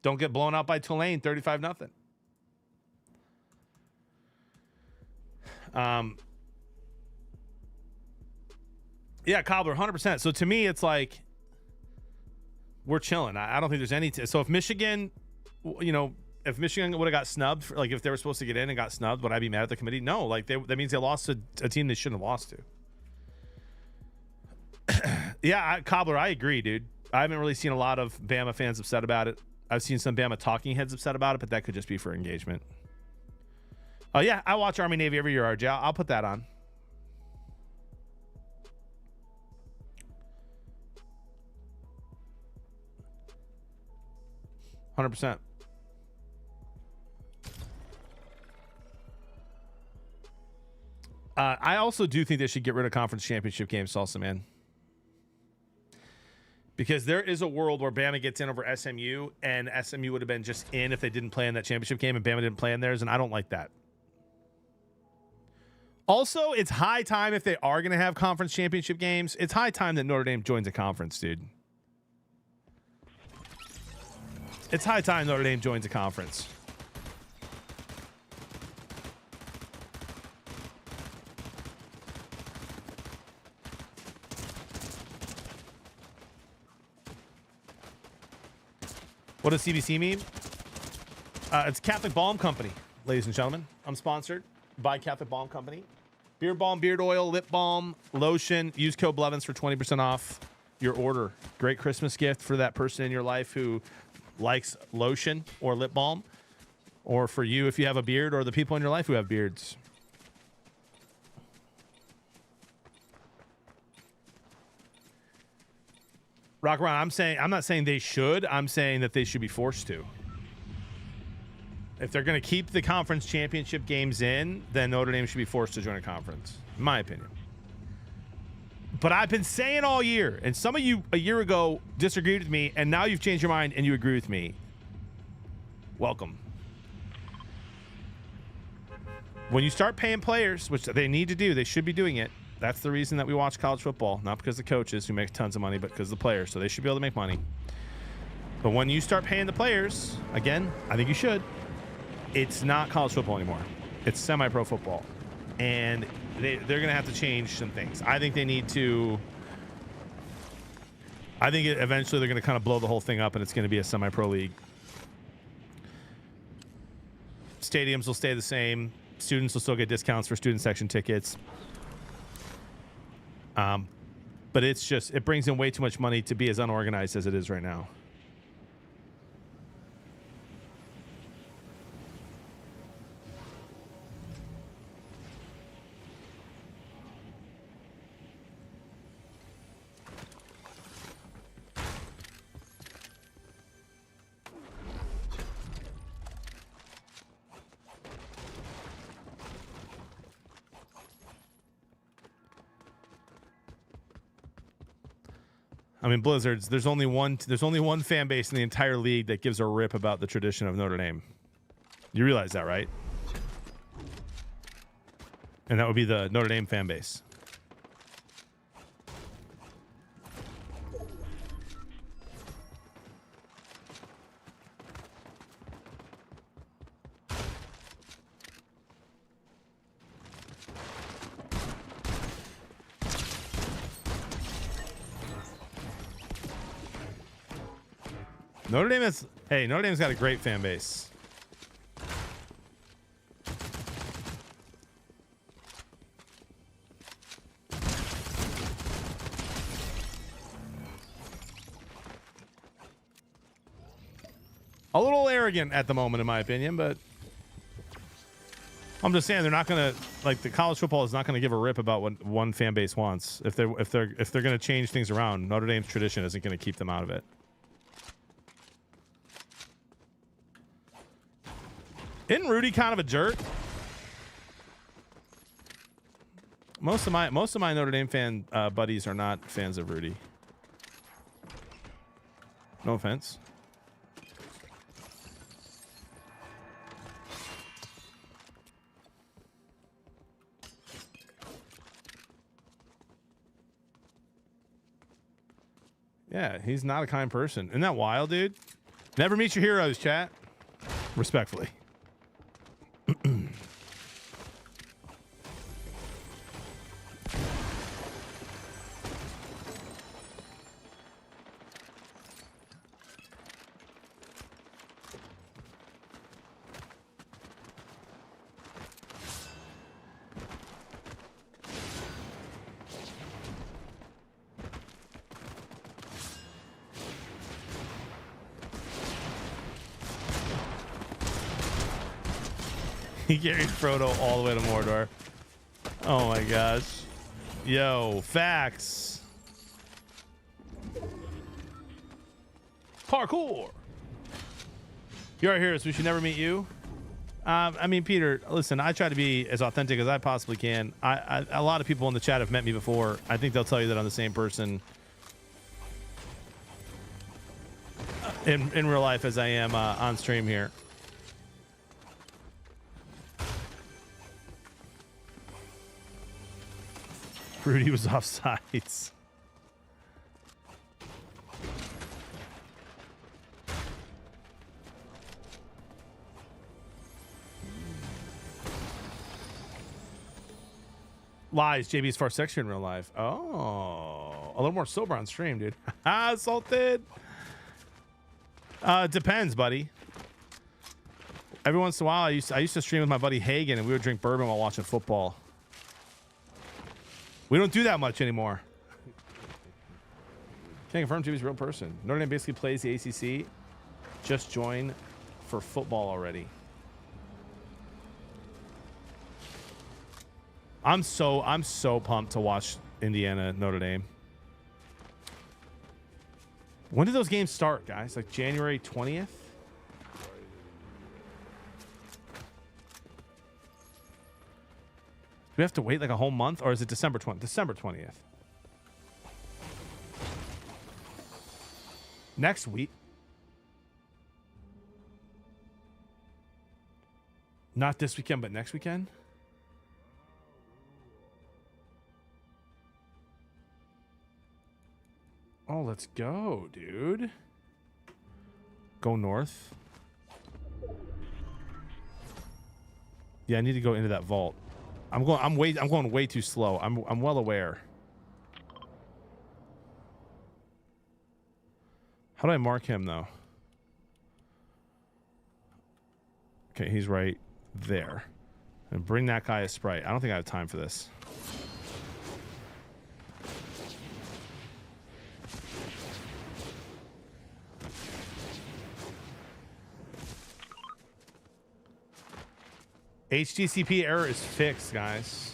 A: Don't get blown out by Tulane 35-0. Yeah, Cobbler 100%. So to me, it's like we're chilling. I don't think there's any. So if Michigan, if Michigan would have got snubbed, like if they were supposed to get in and got snubbed, would I be mad at the committee? No. Like that means they lost to a team they shouldn't have lost to. Yeah, Cobbler, I agree, dude. I haven't really seen a lot of Bama fans upset about it. I've seen some Bama talking heads upset about it, but that could just be for engagement. Oh, yeah, I watch Army Navy every year, RJ. I'll put that on. %. I also do think they should get rid of conference championship games, Salsa, man. Because there is a world where Bama gets in over SMU, and SMU would have been just in if they didn't play in that championship game, and Bama didn't play in theirs, and I don't like that. Also, it's high time if they are going to have conference championship games, it's high time that Notre Dame joins a conference, dude. It's high time Notre Dame joins a conference. What does CBC mean? It's Catholic Balm Company, ladies and gentlemen. I'm sponsored by Catholic Balm Company. Beard balm, beard oil, lip balm, lotion. Use code Blevins for 20% off your order. Great Christmas gift for that person in your life who likes lotion or lip balm. Or for you if you have a beard, or the people in your life who have beards. Rock around. I'm not saying they should. I'm saying that they should be forced to. If they're going to keep the conference championship games in, then Notre Dame should be forced to join a conference, in my opinion. But I've been saying all year, and some of you a year ago disagreed with me, and now you've changed your mind and you agree with me. Welcome. When you start paying players, which they need to do, they should be doing it. That's the reason that we watch college football, not because of the coaches who make tons of money, but because of the players. So they should be able to make money. But when you start paying the players, again, I think you should. It's not college football anymore. It's semi-pro football. And they're going to have to change some things. I think they need to. I think eventually they're going to kind of blow the whole thing up and it's going to be a semi-pro league. Stadiums will stay the same. Students will still get discounts for student section tickets. But it's just, it brings in way too much money to be as unorganized as it is right now. I mean, Blizzards, there's only one fan base in the entire league that gives a rip about the tradition of Notre Dame. You realize that, right? And that would be the Notre Dame fan base. Notre Dame's got a great fan base. A little arrogant at the moment, in my opinion, but I'm just saying they're not gonna, like, the college football is not gonna give a rip about what one fan base wants. If they're gonna change things around, Notre Dame's tradition isn't gonna keep them out of it. Isn't Rudy kind of a jerk? Most of my Notre Dame fan buddies are not fans of Rudy. No offense. Yeah, he's not a kind person. Isn't that wild, dude? Never meet your heroes, chat. Respectfully. He carried Frodo all the way to Mordor. Oh my gosh. Yo, facts. Parkour. You're our heroes. We should never meet you. I mean, Peter, listen, I try to be as authentic as I possibly can. A lot of people in the chat have met me before. I think they'll tell you that I'm the same person in real life as I am on stream here. Rudy was offsides. Lies. JB's far sexier in real life. Oh, a little more sober on stream, dude. Salted. Depends, buddy. Every once in a while, I used to stream with my buddy Hagen, and we would drink bourbon while watching football. We don't do that much anymore. Can't confirm JB's a real person. Notre Dame basically plays the ACC. Just join for football already. I'm so pumped to watch Indiana Notre Dame. When did those games start, guys? Like January 20th? we have to wait like a whole month, or is it December 20th? December 20th. Next week. Not this weekend, but next weekend. Oh, let's go, dude. Go north. Yeah, I need to go into that vault. I'm going way too slow. I'm well aware. How do I mark him though? Okay, he's right there. And bring that guy a Sprite. I don't think I have time for this. HTTP error is fixed, guys.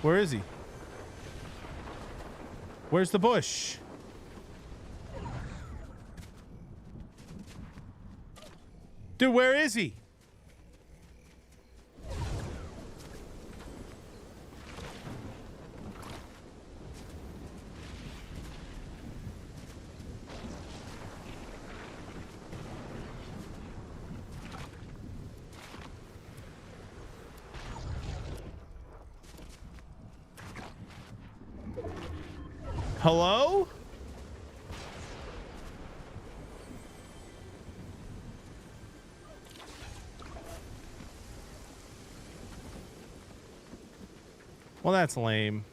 A: Where is he? Where's the bush? Dude, where is he? Hello? Well, that's lame.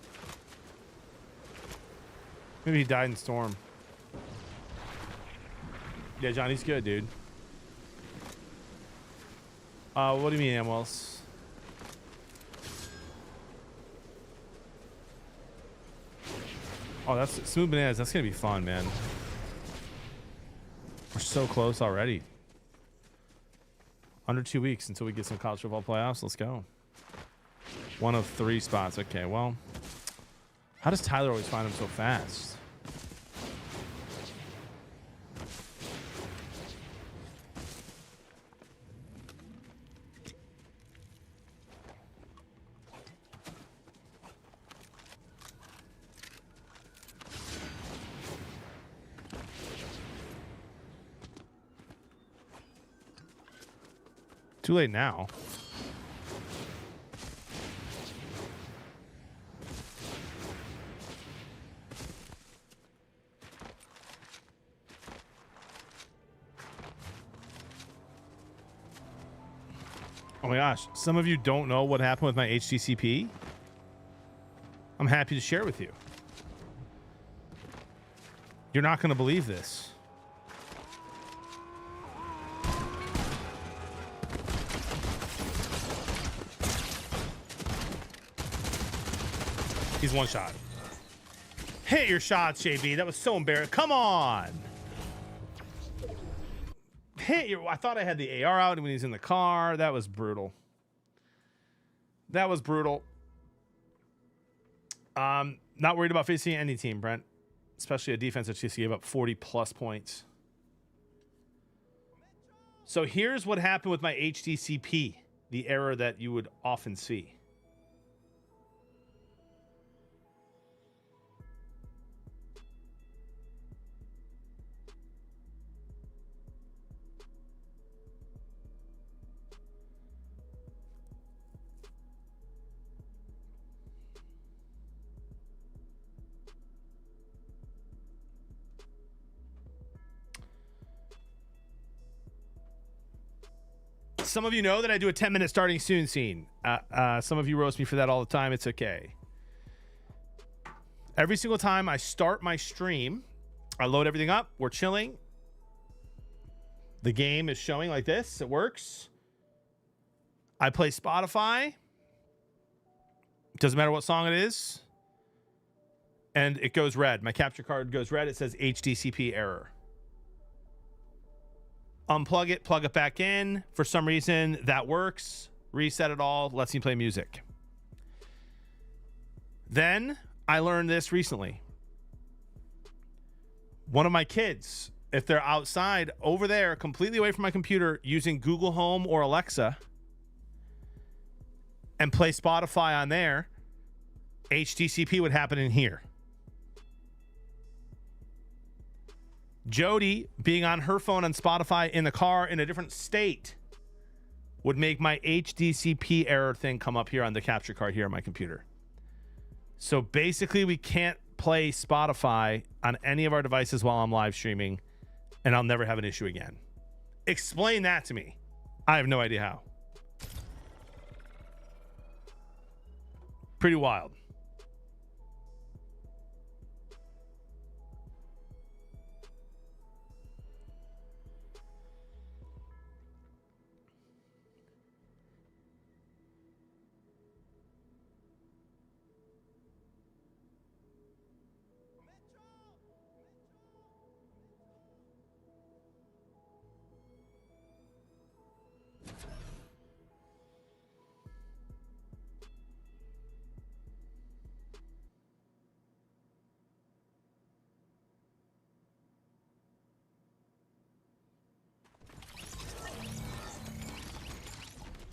A: Maybe he died in storm. Yeah, Johnny's good, dude. What do you mean, Amwells? Oh, that's Smooth Bananas. That's gonna be fun, man. We're so close already. Under 2 weeks until we get some college football playoffs. Let's go. 1 of 3 spots. Okay, well, how does Tyler always find them so fast? Too late now. Oh my gosh, some of you don't know what happened with my HTCP. I'm happy to share with you. You're not going to believe this. He's one shot. Hit your shots, JB. That was so embarrassing. Come on. Hit your... I thought I had the AR out when he's in the car. That was brutal. That was brutal. Not worried about facing any team, Brent. Especially a defense that just gave up 40+ points. So here's what happened with my HDCP. The error that you would often see. Some of you know that I do a 10-minute starting soon scene. Some of you roast me for that all the time. It's okay. Every single time I start my stream, I load everything up. We're chilling. The game is showing like this. It works. I play Spotify. Doesn't matter what song it is. And it goes red. My capture card goes red. It says HDCP error. unplug it, plug it back in. For some reason, that works. Reset it all, lets me play music. Then I learned this recently. One of my kids, if they're outside over there, completely away from my computer, using Google Home or Alexa, and play Spotify on there, HTCP would happen in here. Jody being on her phone on Spotify in the car in a different state would make my HDCP error thing come up here on the capture card here on my computer. So basically, we can't play Spotify on any of our devices while I'm live streaming, and I'll never have an issue again. Explain that to me. I have no idea how. Pretty wild.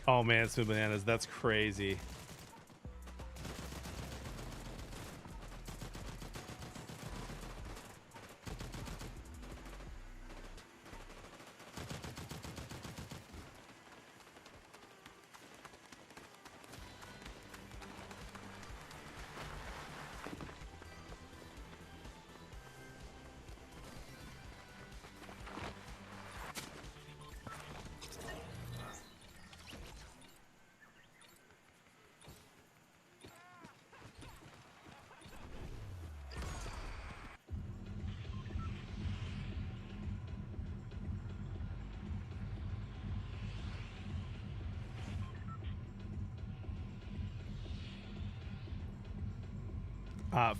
A: Oh man, Smooth Bananas, that's crazy.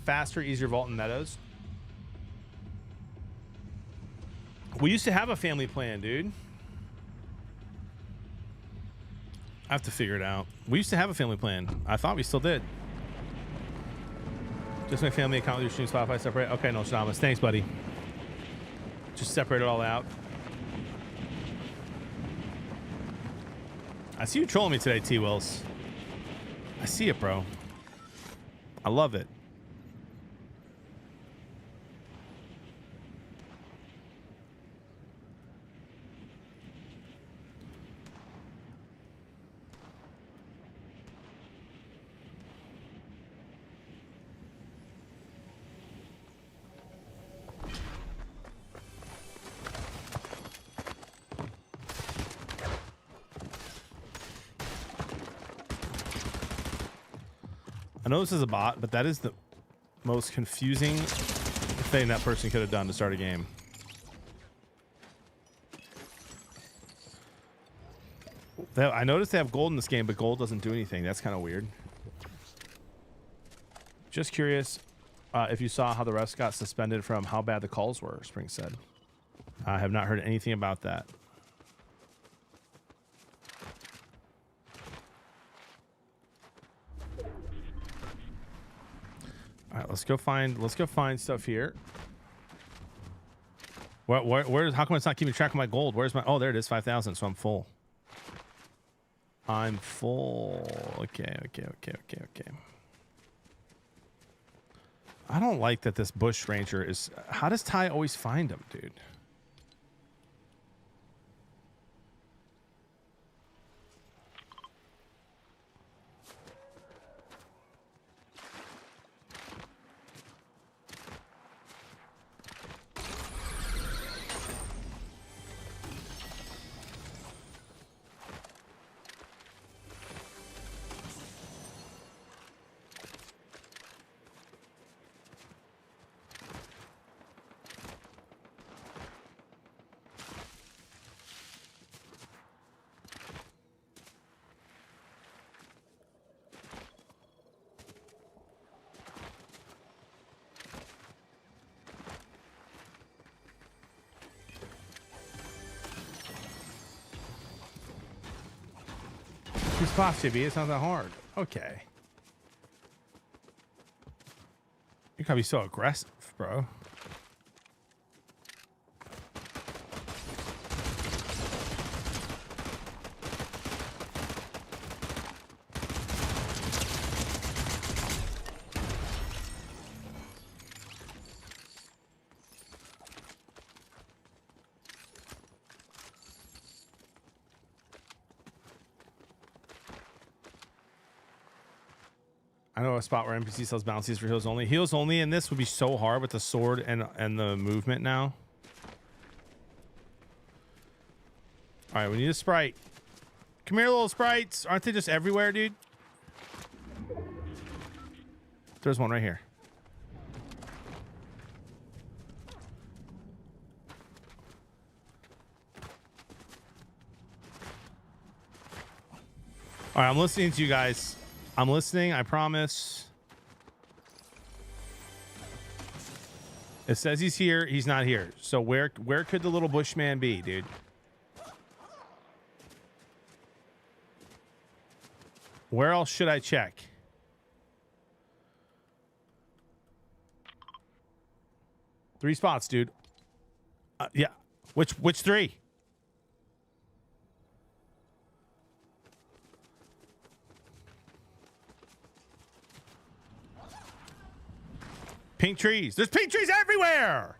A: Faster, easier vault in Meadows. We used to have a family plan, dude. I have to figure it out. We used to have a family plan. I thought we still did. Just my family account with your stream, Spotify separate. Okay, no, Shamas. Thanks, buddy. Just separate it all out. I see you trolling me today, T-Wills. I see it, bro. I love it. I know this is a bot, but that is the most confusing thing that person could have done to start a game. I noticed they have gold in this game, but gold doesn't do anything. That's kind of weird. Just curious if you saw how the refs got suspended from how bad the calls were, Spring said. I have not heard anything about that. All right, let's go find stuff here. Where how come it's not keeping track of my gold? Where's my, oh, there it is, 5,000, so I'm full. I'm full. Okay. I don't like that this bush ranger is, how does Ty always find him, dude? 2 spots, JB. It's not that hard. Okay. You gotta be so aggressive, bro. I know a spot where NPC sells bouncies for heals only. Heals only in this would be so hard with the sword and the movement now. All right, we need a sprite. Come here, little sprites. Aren't they just everywhere, dude? There's one right here. All right, I'm listening to you guys. I'm listening, I promise. It says he's here. He's not here. So where could the little bushman be, dude? Where else should I check? Three spots, dude. Yeah. Which 3? Pink trees. There's pink trees everywhere.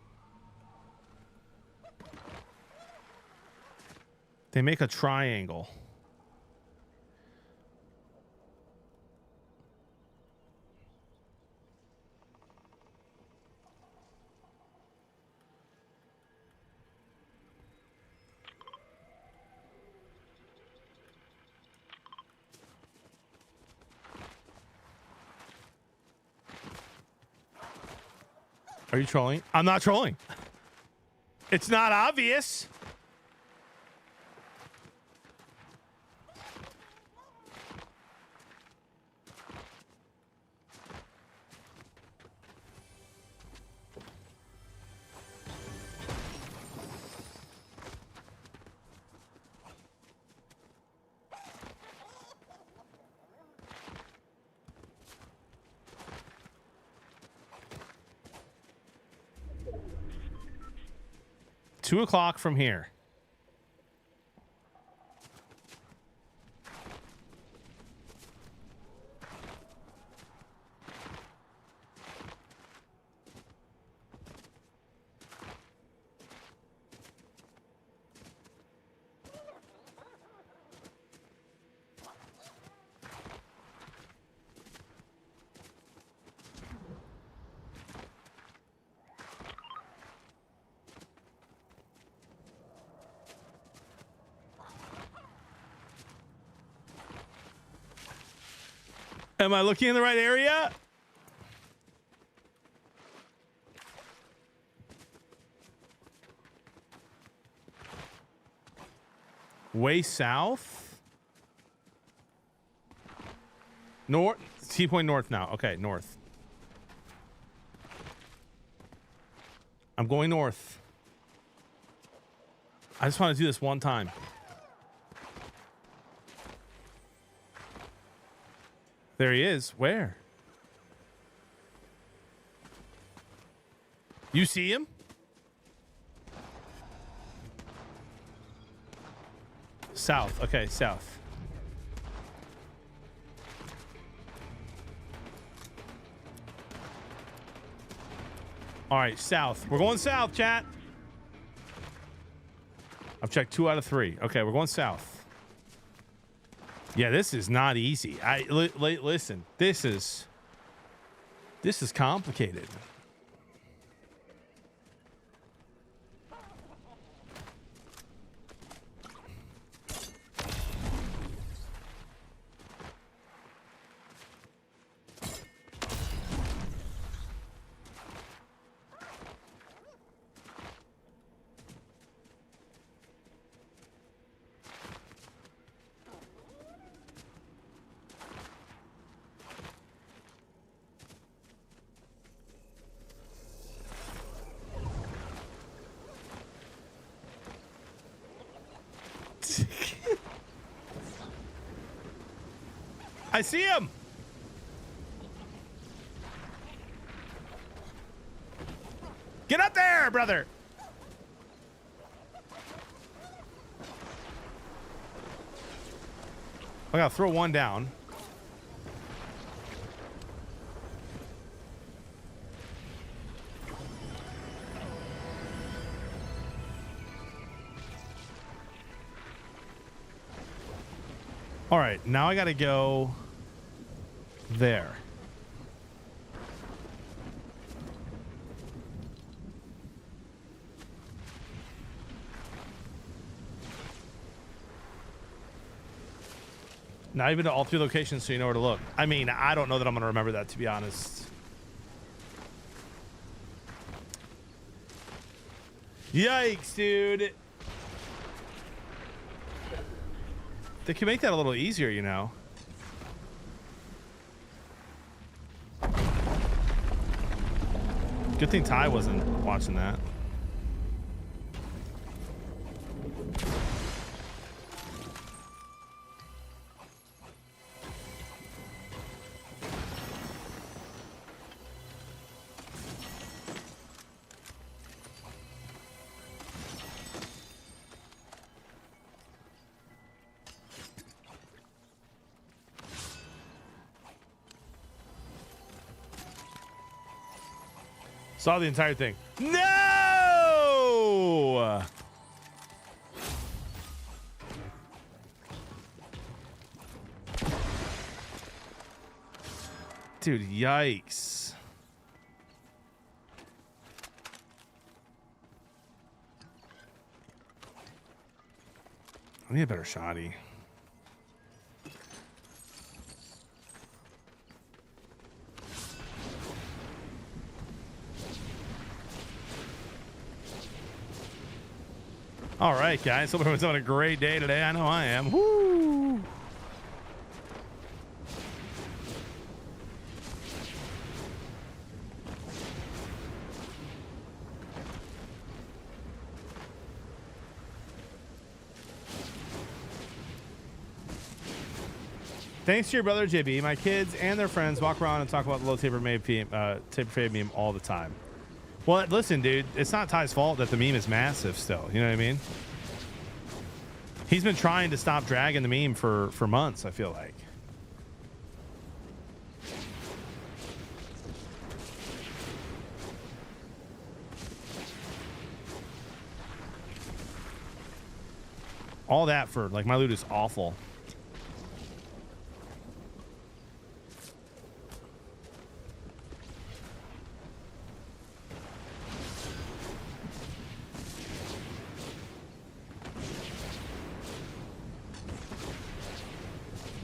A: They make a triangle. Are you trolling? I'm not trolling. It's not obvious. Two o'clock from here. Am I looking in the right area? Way south? North? T point north now. Okay, north. I'm going north. I just want to do this one time. There he is. Where? You see him? South. Okay, south. All right, south. We're going south, chat. I've checked 2 out of 3. Okay, we're going south. Yeah, this is not easy. Listen, this is complicated. I see him. Get up there, brother. I gotta throw one down. All right, now I gotta go there. Not even to all 3 locations, so you know where to look. I mean, I don't know that I'm gonna remember that, to be honest. Yikes, dude. They can make that a little easier, you know. Good thing Ty wasn't watching that. Saw the entire thing. No! Dude, yikes. I need a better shotty. All right, guys. Hope everyone's having a great day today. I know I am. Woo! Thanks to your brother JB, my kids and their friends walk around and talk about the low taper fade meme all the time. Well, listen, dude, it's not Ty's fault that the meme is massive still. You know what I mean? He's been trying to stop dragging the meme for months, I feel like. All that for, like, my loot is awful.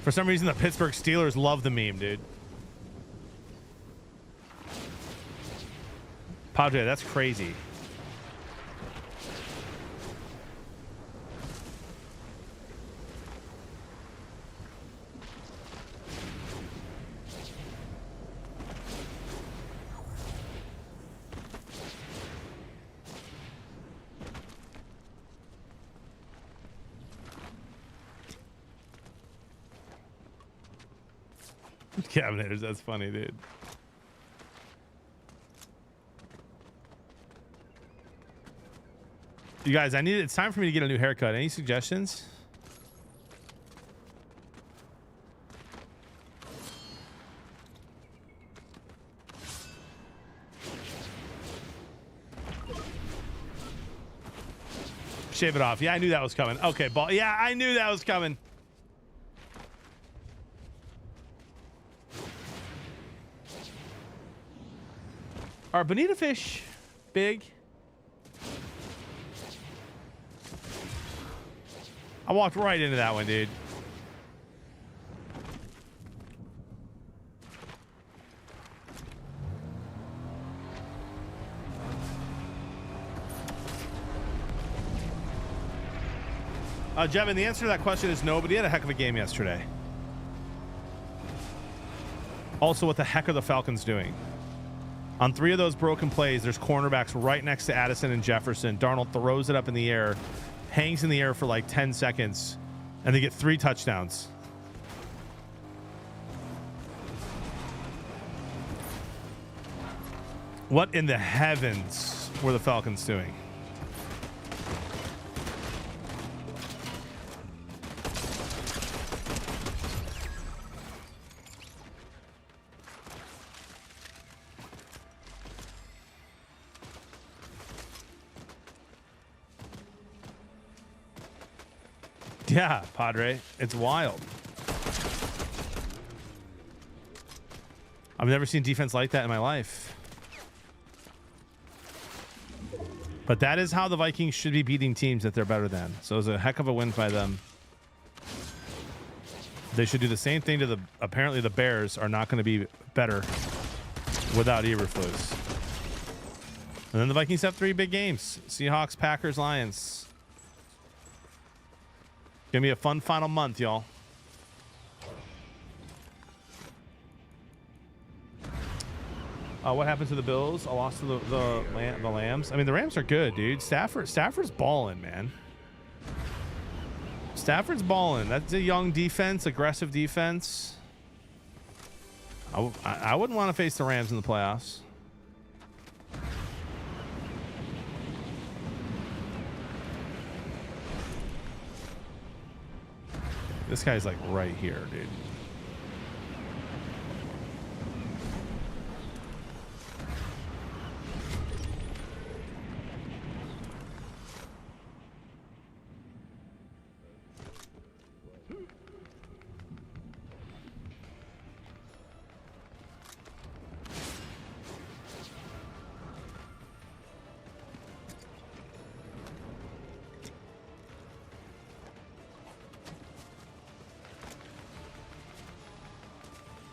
A: For some reason, the Pittsburgh Steelers love the meme, dude. Padre, that's crazy. Cabineters, that's funny, dude. You guys, it's time for me to get a new haircut. Any suggestions? Shave it off. Yeah, I knew that was coming. Okay, ball. Yeah, I knew that was coming. Are bonita fish big? I walked right into that one, dude. Jevin, the answer to that question is no, but he had a heck of a game yesterday. Also, what the heck are the Falcons doing? On 3 of those broken plays, there's cornerbacks right next to Addison and Jefferson. Darnold throws it up in the air, hangs in the air for like 10 seconds, and they get 3 touchdowns. What in the heavens were the Falcons doing? Yeah, Padre, it's wild. I've never seen defense like that in my life. But that is how the Vikings should be beating teams that they're better than. So it was a heck of a win by them. They should do the same thing to the... Apparently the Bears are not going to be better without Eberflus. And then the Vikings have 3 big games. Seahawks, Packers, Lions. Gonna be a fun final month, y'all. What happened to the Bills? I lost to the Lambs. I mean, the Rams are good, dude. Stafford's balling, man. Stafford's balling. That's a young defense, aggressive defense. I wouldn't want to face the Rams in the playoffs. This guy's like right here, dude.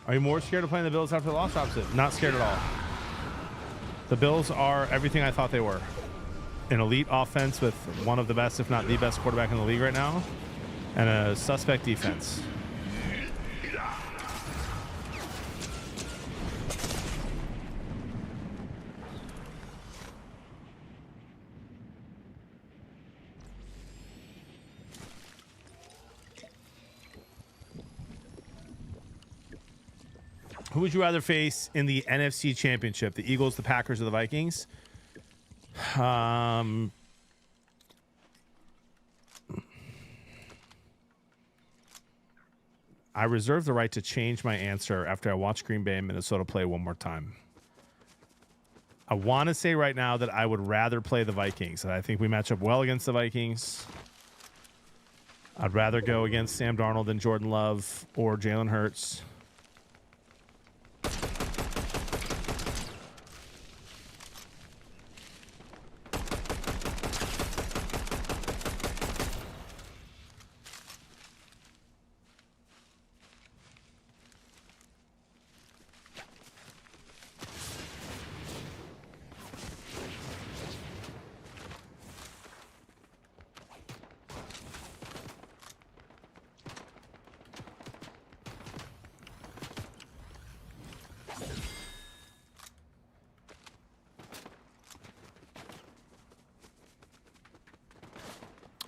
A: Are you more scared of playing the Bills after the loss? Opposite. Not scared at all. The Bills are everything I thought they were. An elite offense with one of the best, if not the best quarterback in the league right now, and a suspect defense. Who would you rather face in the NFC Championship? The Eagles, the Packers, or the Vikings? I reserve the right to change my answer after I watch Green Bay and Minnesota play one more time. I want to say right now that I would rather play the Vikings. I think we match up well against the Vikings. I'd rather go against Sam Darnold than Jordan Love or Jalen Hurts.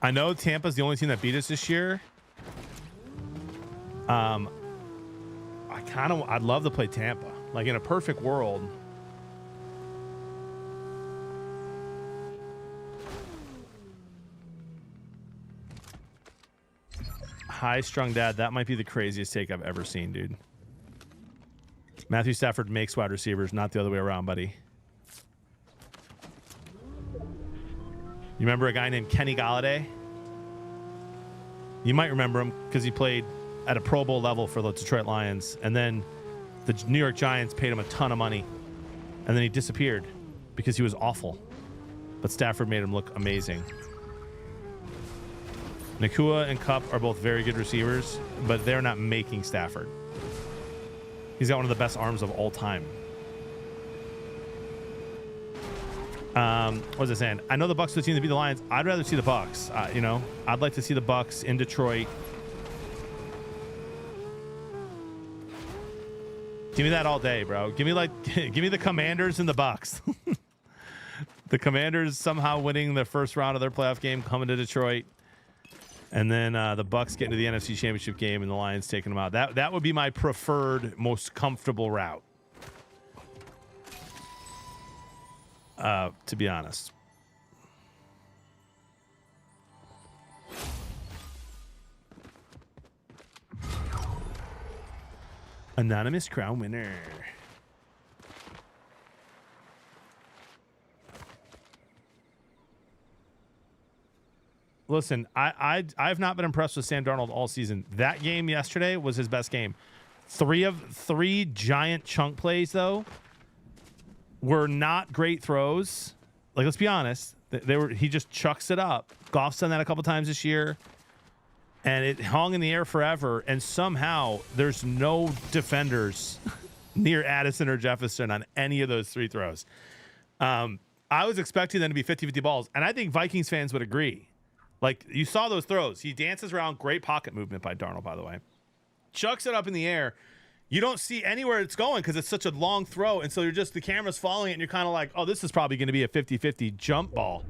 A: I know Tampa's the only team that beat us this year. I'd love to play Tampa. Like in a perfect world. High strung dad. That might be the craziest take I've ever seen, dude. Matthew Stafford makes wide receivers, not the other way around, buddy. You remember a guy named Kenny Golladay? You might remember him because he played at a Pro Bowl level for the Detroit Lions. And then the New York Giants paid him a ton of money. And then he disappeared because he was awful. But Stafford made him look amazing. Nakua and Kupp are both very good receivers, but they're not making Stafford. He's got one of the best arms of all time. What was I saying? I know the Bucs are the team to beat the Lions. I'd rather see the Bucs. I'd like to see the Bucs in Detroit. Give me that all day, bro. Give me the Commanders and the Bucs. The Commanders somehow winning the first round of their playoff game, coming to Detroit, and then the Bucs getting to the NFC Championship game and the Lions taking them out. That would be my preferred, most comfortable route. to be honest. Anonymous crown winner. Listen, I've not been impressed with Sam Darnold all season. That game yesterday was his best game. 3 of 3 giant chunk plays, though, were not great throws. Like, let's be honest. They were. He just chucks it up. Goff's done that a couple times this year. And it hung in the air forever. And somehow there's no defenders near Addison or Jefferson on any of those 3 throws. I was expecting them to be 50-50 balls. And I think Vikings fans would agree. Like, you saw those throws. He dances around. Great pocket movement by Darnold, by the way. Chucks it up in the air. You don't see anywhere it's going because it's such a long throw. And so the camera's following it, and you're kind of like, oh, this is probably going to be a 50-50 jump ball.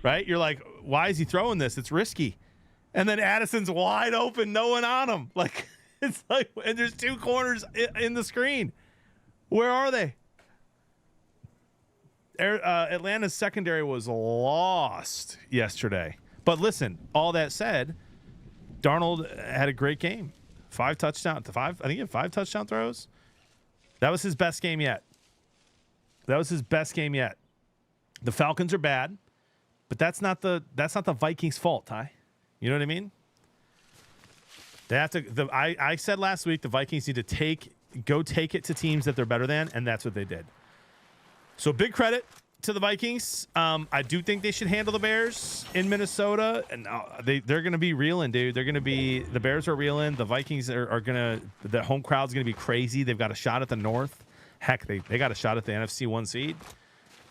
A: Right? You're like, why is he throwing this? It's risky. And then Addison's wide open, no one on him. Like, it's like, and there's 2 corners in the screen. Where are they? Atlanta's secondary was lost yesterday. But listen, all that said, Darnold had a great game. 5 touchdowns to 5. I think he had 5 touchdown throws. That was his best game yet. The Falcons are bad, but that's not the Vikings' fault, Ty. You know what I mean? They have to. I said last week the Vikings need to take it to teams that they're better than, and that's what they did. So big credit to the Vikings. I do think they should handle the Bears in Minnesota, and they're going to be reeling, dude. The Bears are reeling. The Vikings are going to. The home crowd's going to be crazy. They've got a shot at the North. Heck, they got a shot at the NFC 1 seed.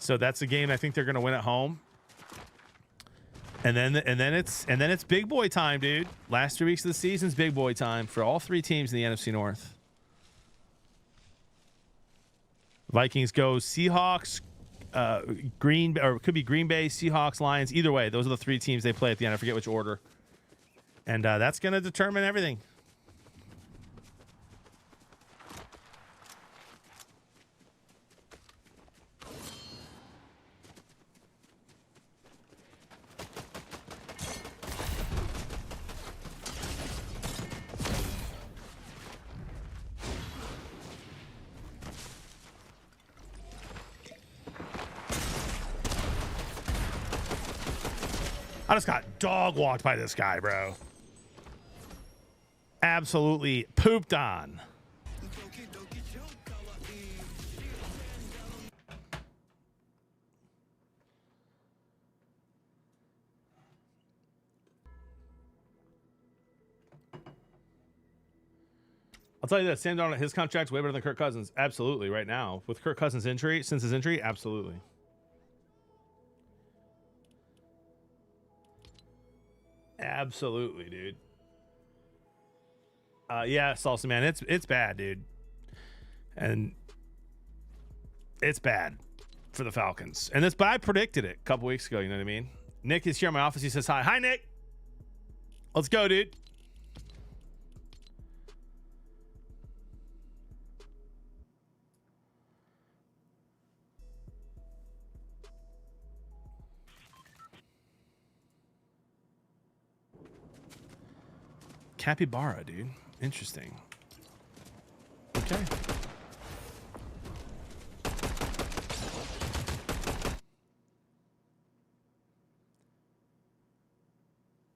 A: So that's a game I think they're going to win at home. And then it's big boy time, dude. Last 3 weeks of the season's big boy time for all 3 teams in the NFC North. Vikings go Seahawks, Green Bay, Seahawks, Lions. Either way, those are the 3 teams they play at the end. I forget which order. And that's going to determine everything. I just got dog walked by this guy, bro. Absolutely pooped on. I'll tell you this, Sam Darnold, his contract's way better than Kirk Cousins. Absolutely, right now. With Kirk Cousins' injury, since his injury, absolutely. Absolutely, dude. Yeah, Salsa Man, it's bad, dude. And it's bad for the Falcons. But I predicted it a couple weeks ago, you know what I mean? Nick is here in my office. He says hi. Hi, Nick. Let's go, dude. Capybara, dude. Interesting. Okay.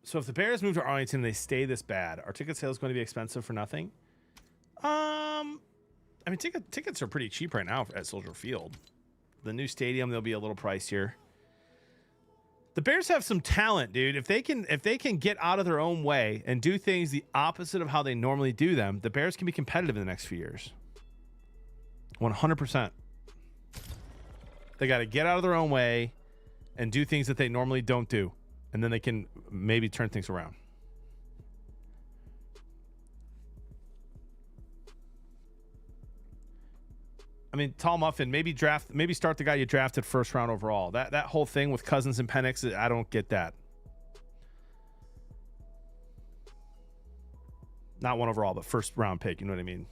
A: So if the Bears move to Arlington and they stay this bad, are ticket sales going to be expensive for nothing? I mean, tickets are pretty cheap right now at Soldier Field. The new stadium, they'll be a little pricier. The Bears have some talent, dude. If they can get out of their own way and do things the opposite of how they normally do them, the Bears can be competitive in the next few years. 100%. They got to get out of their own way and do things that they normally don't do, and then they can maybe turn things around. I mean, Tall Muffin, maybe start the guy you drafted first round overall. That whole thing with Cousins and Penix, I don't get that. Not 1 overall, but first round pick. You know what I mean?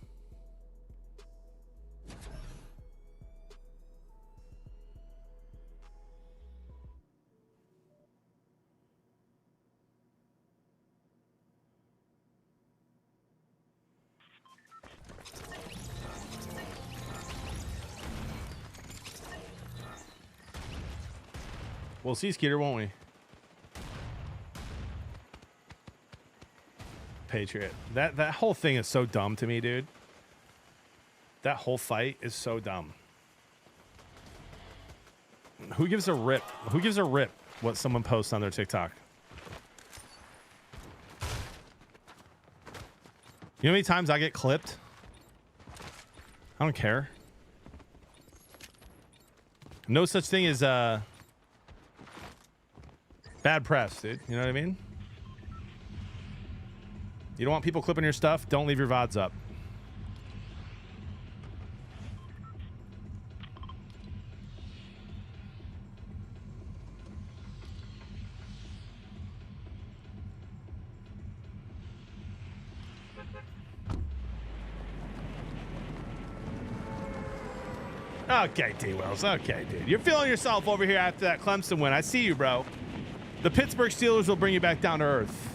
A: We'll see, Skeeter, won't we? Patriot. That whole thing is so dumb to me, dude. That whole fight is so dumb. Who gives a rip? Who gives a rip what someone posts on their TikTok? You know how many times I get clipped? I don't care. No such thing as bad press, dude. You know what I mean? You don't want people clipping your stuff? Don't leave your VODs up. Okay, D-Wells. Okay, dude. You're feeling yourself over here after that Clemson win. I see you, bro. The Pittsburgh Steelers will bring you back down to earth.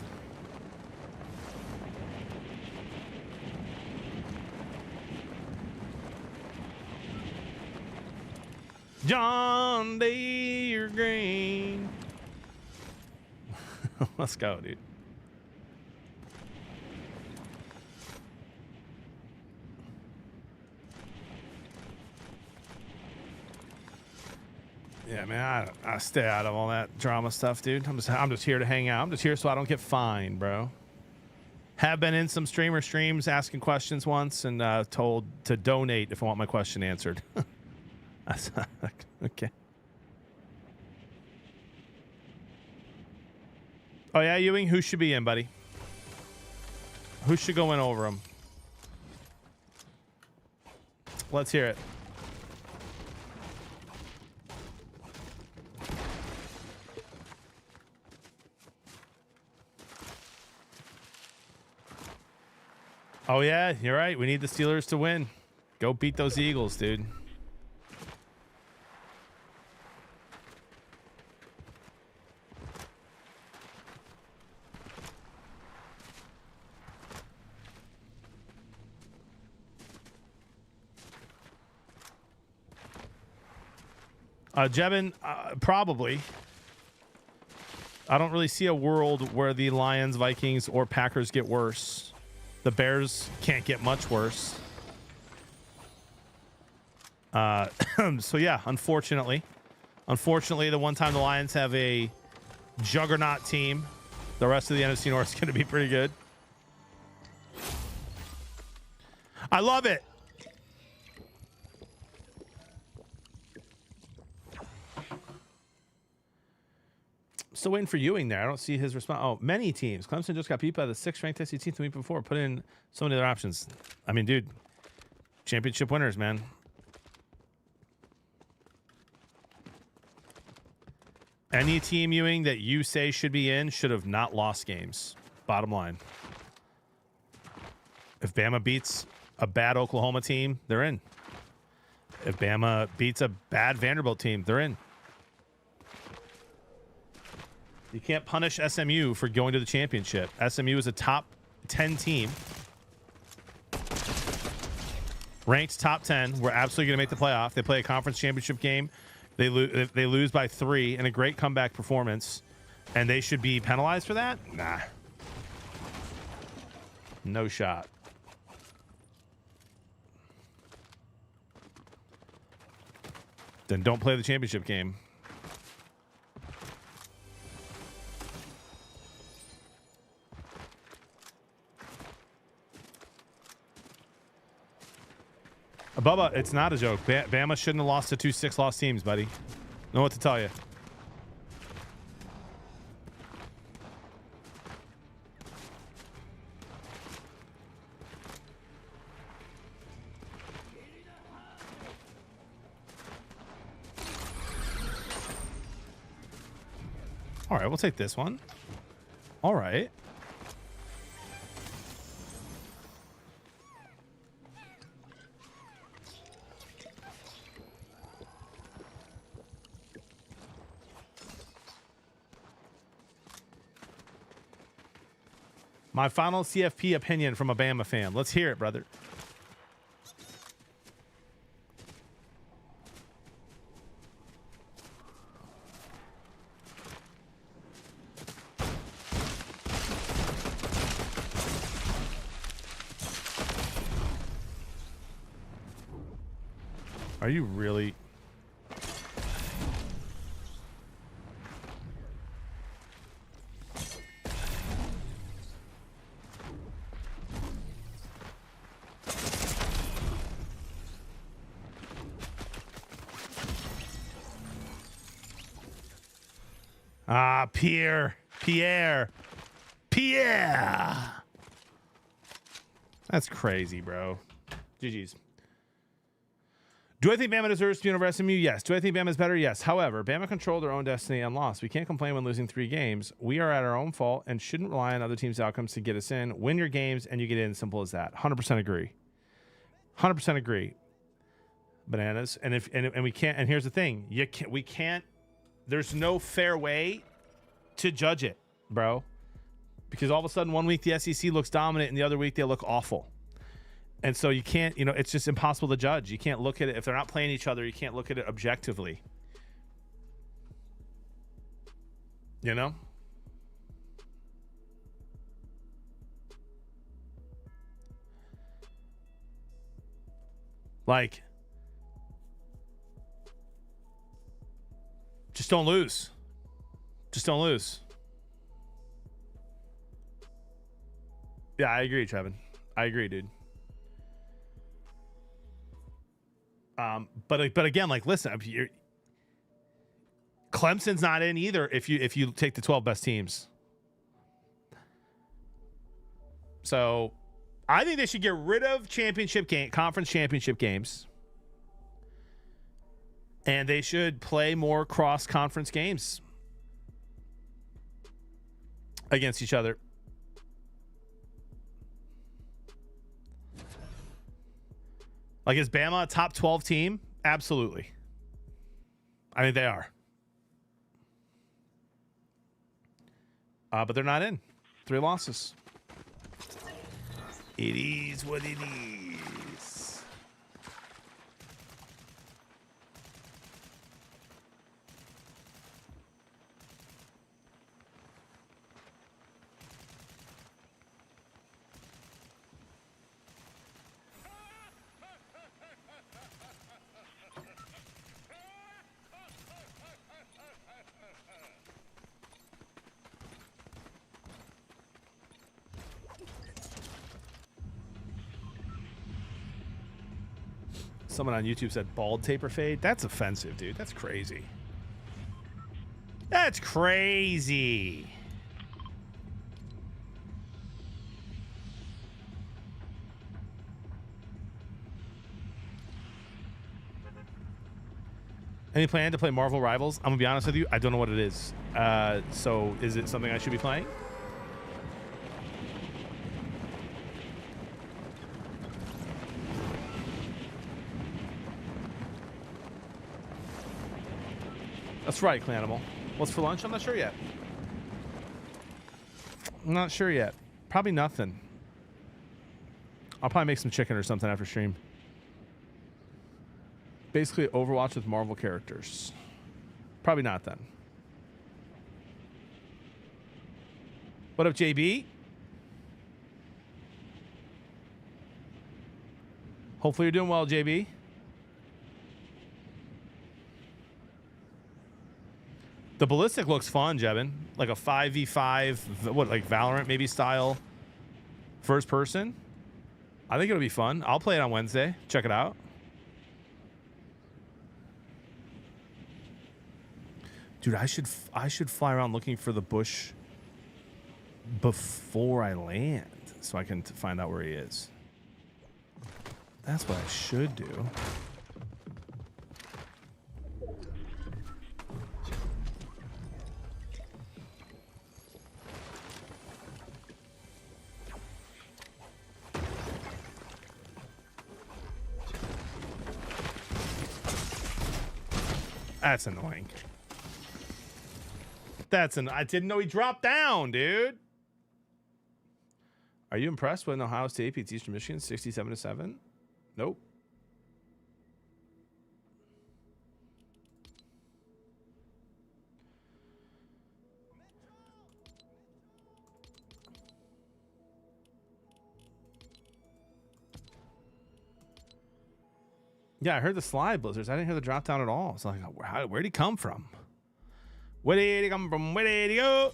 A: John Deere Green. Let's go, dude. Yeah, man, I stay out of all that drama stuff, dude. I'm just here to hang out. I'm just here so I don't get fined, bro. Have been in some streamer streams asking questions once and told to donate if I want my question answered. Okay. Oh yeah, Ewing, who should be in, buddy? Who should go in over him? Let's hear it. Oh yeah, you're right. We need the Steelers to win. Go beat those Eagles, dude. Jebin, probably. I don't really see a world where the Lions, Vikings, or Packers get worse. The Bears can't get much worse. So yeah, unfortunately, the one time the Lions have a juggernaut team, the rest of the NFC North is going to be pretty good. I love it. Still waiting for Ewing there. I don't see his response. Oh, many teams. Clemson just got beat by the 6th ranked SEC team the week before. Put in so many other options. I mean, dude, championship winners, man. Any team, Ewing, that you say should be in should have not lost games. Bottom line. If Bama beats a bad Oklahoma team, they're in. If Bama beats a bad Vanderbilt team, they're in. You can't punish SMU for going to the championship. SMU is a top 10 team. Ranked top 10. We're absolutely going to make the playoff. They play a conference championship game. They lose by 3 in a great comeback performance. And they should be penalized for that? Nah. No shot. Then don't play the championship game. Bubba, it's not a joke. Bama shouldn't have lost to 2 6-loss teams, buddy. Know what to tell you. All right, we'll take this one. All right. My final CFP opinion from a Bama fan. Let's hear it, brother. Are you really? Ah, Pierre. That's crazy, bro. GG's. Do I think Bama deserves to be over SMU? Yes. Do I think Bama is better? Yes. However, Bama controlled their own destiny and lost. We can't complain when losing 3 games. We are at our own fault and shouldn't rely on other teams' outcomes to get us in. Win your games and you get in. Simple as that. 100% agree. 100% agree. Bananas. And we can't. And here's the thing: we can't. There's no fair way to judge it, bro. Because all of a sudden, one week the SEC looks dominant, and the other week they look awful. And so you can't, it's just impossible to judge. You can't look at it. If they're not playing each other, you can't look at it objectively. You know? Like, just don't lose. Just don't lose. Yeah, I agree, Trevin. I agree, dude. But again, like, listen, Clemson's not in either if you take the 12 best teams. So I think they should get rid of conference championship games. And they should play more cross-conference games against each other. Like, is Bama a top 12 team? Absolutely. I mean, they are. But they're not in. 3 losses. It is what it is. Someone on YouTube said bald taper fade. That's offensive, dude. That's crazy. That's crazy. Any plan to play Marvel Rivals? I'm gonna be honest with you, I don't know what it is. So is it something I should be playing? That's right, Clanimal. What's for lunch? I'm not sure yet. I'm not sure yet. Probably nothing. I'll probably make some chicken or something after stream. Basically, Overwatch with Marvel characters. Probably not then. What up, JB? Hopefully you're doing well, JB. The ballistic looks fun, Jevin. Like a 5v5, what, like Valorant maybe style first person. I think it'll be fun. I'll play it on Wednesday. Check it out. Dude, I should fly around looking for the bush before I land so I can find out where he is. That's what I should do. That's annoying. I didn't know he dropped down, dude. Are you impressed with Ohio State beats Eastern Michigan 67-7? Nope. Yeah, I heard the slide blizzards. I didn't hear the drop down at all. It's like, where'd he come from? Where did he come from? Where did he go?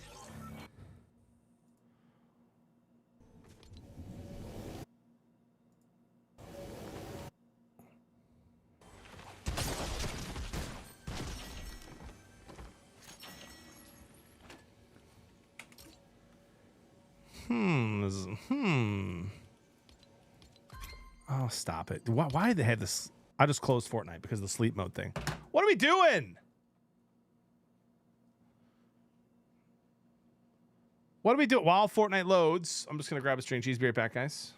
A: Oh, stop it. Why did they have this? I just closed Fortnite because of the sleep mode thing. What are we doing? What do we do? While Fortnite loads, I'm just going to grab a string cheese. Be right back, guys.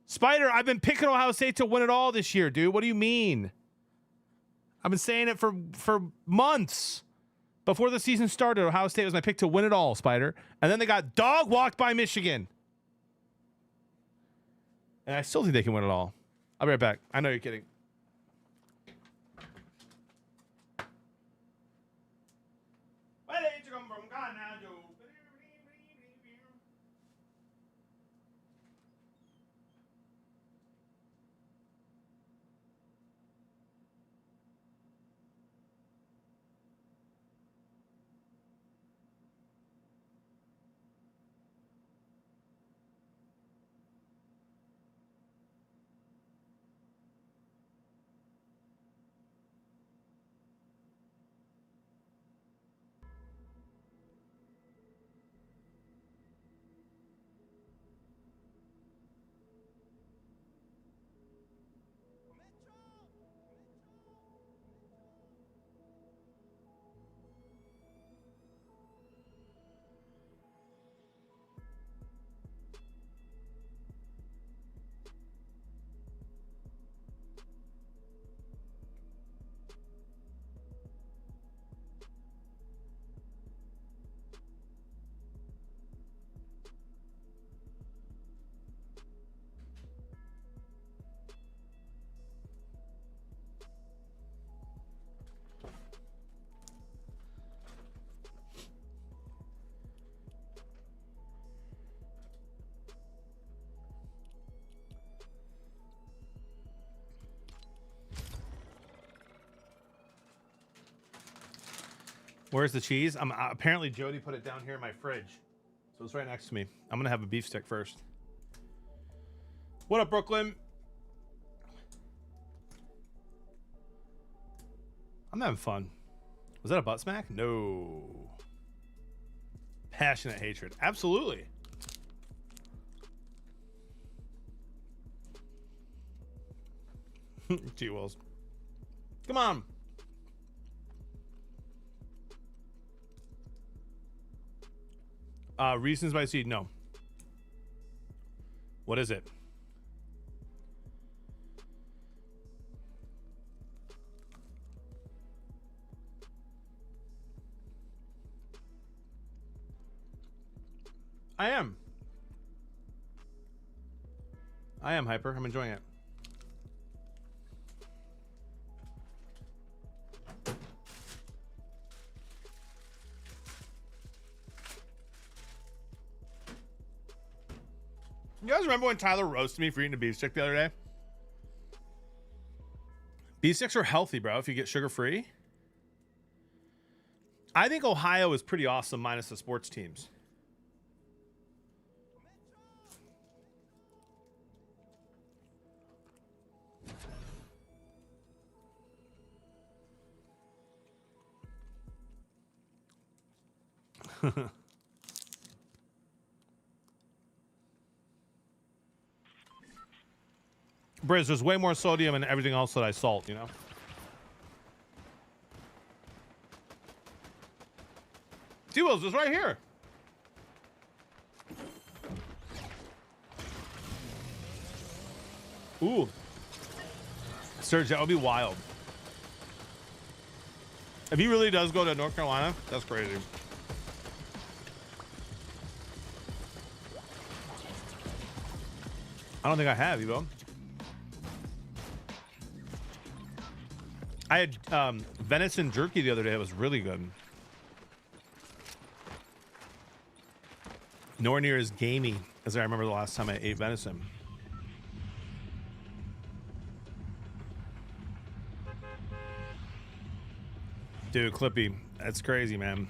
A: Spider, I've been picking Ohio State to win it all this year, dude. What do you mean? I've been saying it for months. Before the season started, Ohio State was my pick to win it all, Spider. And then they got dog walked by Michigan. And I still think they can win it all. I'll be right back. I know you're kidding. Where did you come from? God, now, Joe. Where's the cheese? Apparently Jody put it down here in my fridge. So it's right next to me. I'm going to have a beef stick first. What up, Brooklyn? I'm having fun. Was that a butt smack? No. Passionate hatred. Absolutely. Gee Wills. Come on. Reasons by seed, no. What is it? I am hyper. I'm enjoying it. You guys remember when Tyler roasted me for eating a beef stick the other day? Beef sticks are healthy, bro, if you get sugar-free. I think Ohio is pretty awesome minus the sports teams. Briz, there's way more sodium in everything else that I salt, you know? T-Wills is right here. Ooh. Serge, that would be wild. If he really does go to North Carolina, that's crazy. I don't think I have, Evo. I had venison jerky the other day. It was really good. Nor near as gamey as I remember the last time I ate venison. Dude, Clippy, that's crazy, man.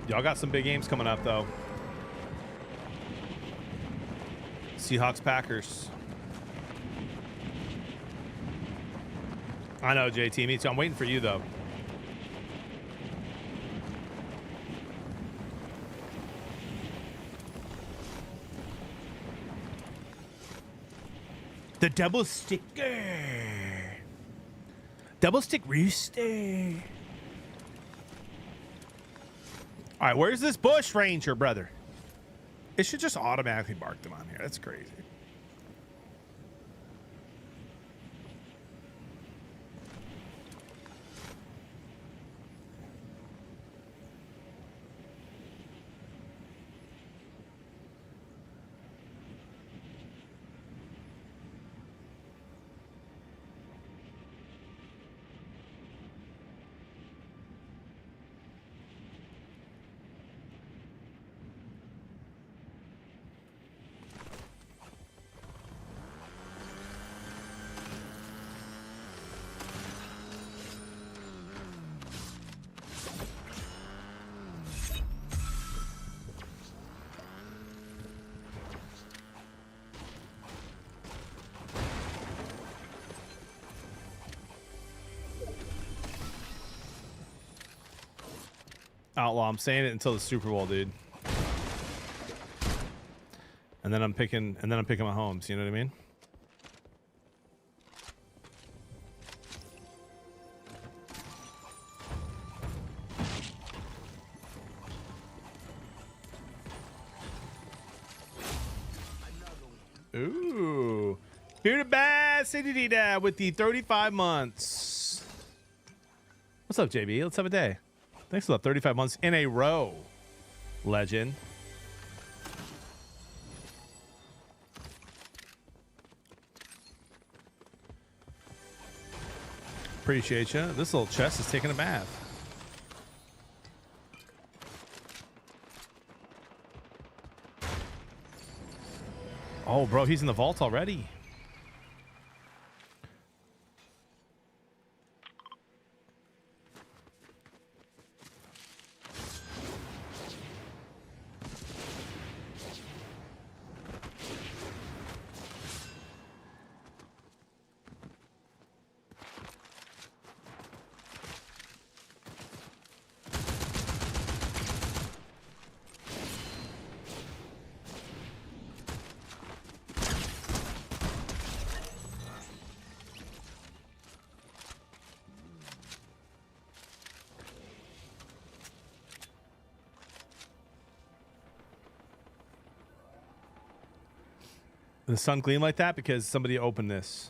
A: Y'all got some big games coming up, though. Seahawks, Packers. I know, JT, me too. I'm waiting for you, though. The double sticker. Double stick rooster. All right, where's this bush ranger, brother? It should just automatically mark them on here. That's crazy. Outlaw, I'm saying it until the Super Bowl, dude. And then I'm picking Mahomes, you know what I mean? Ooh. Bearded Bass City Dad with the 35 months. What's up, JB? Let's have a day. Thanks for the 35 months in a row, legend. Appreciate you. This little chest is taking a bath. Oh, bro, he's in the vault already. The sun gleam like that because somebody opened this.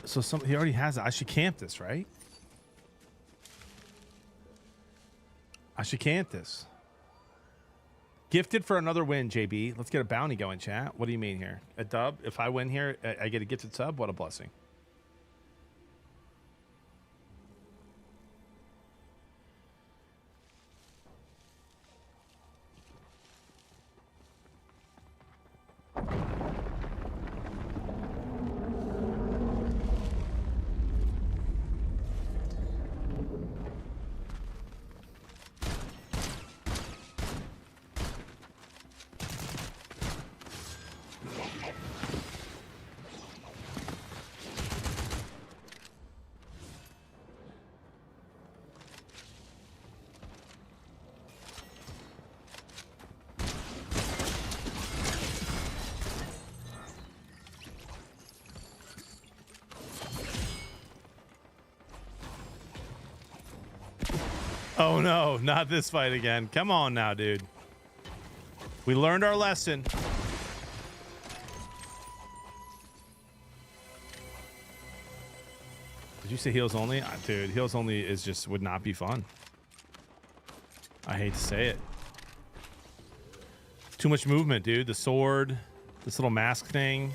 A: So he already has it. I should camp this, right? I should camp this. Gifted for another win, JB. Let's get a bounty going, chat. What do you mean here? A dub? If I win here, I get a gifted sub? What a blessing. Oh no, not this fight again. Come on now, dude. We learned our lesson. Did you say heels only? Dude, heels only would not be fun. I hate to say it. Too much movement, dude. The sword, this little mask thing.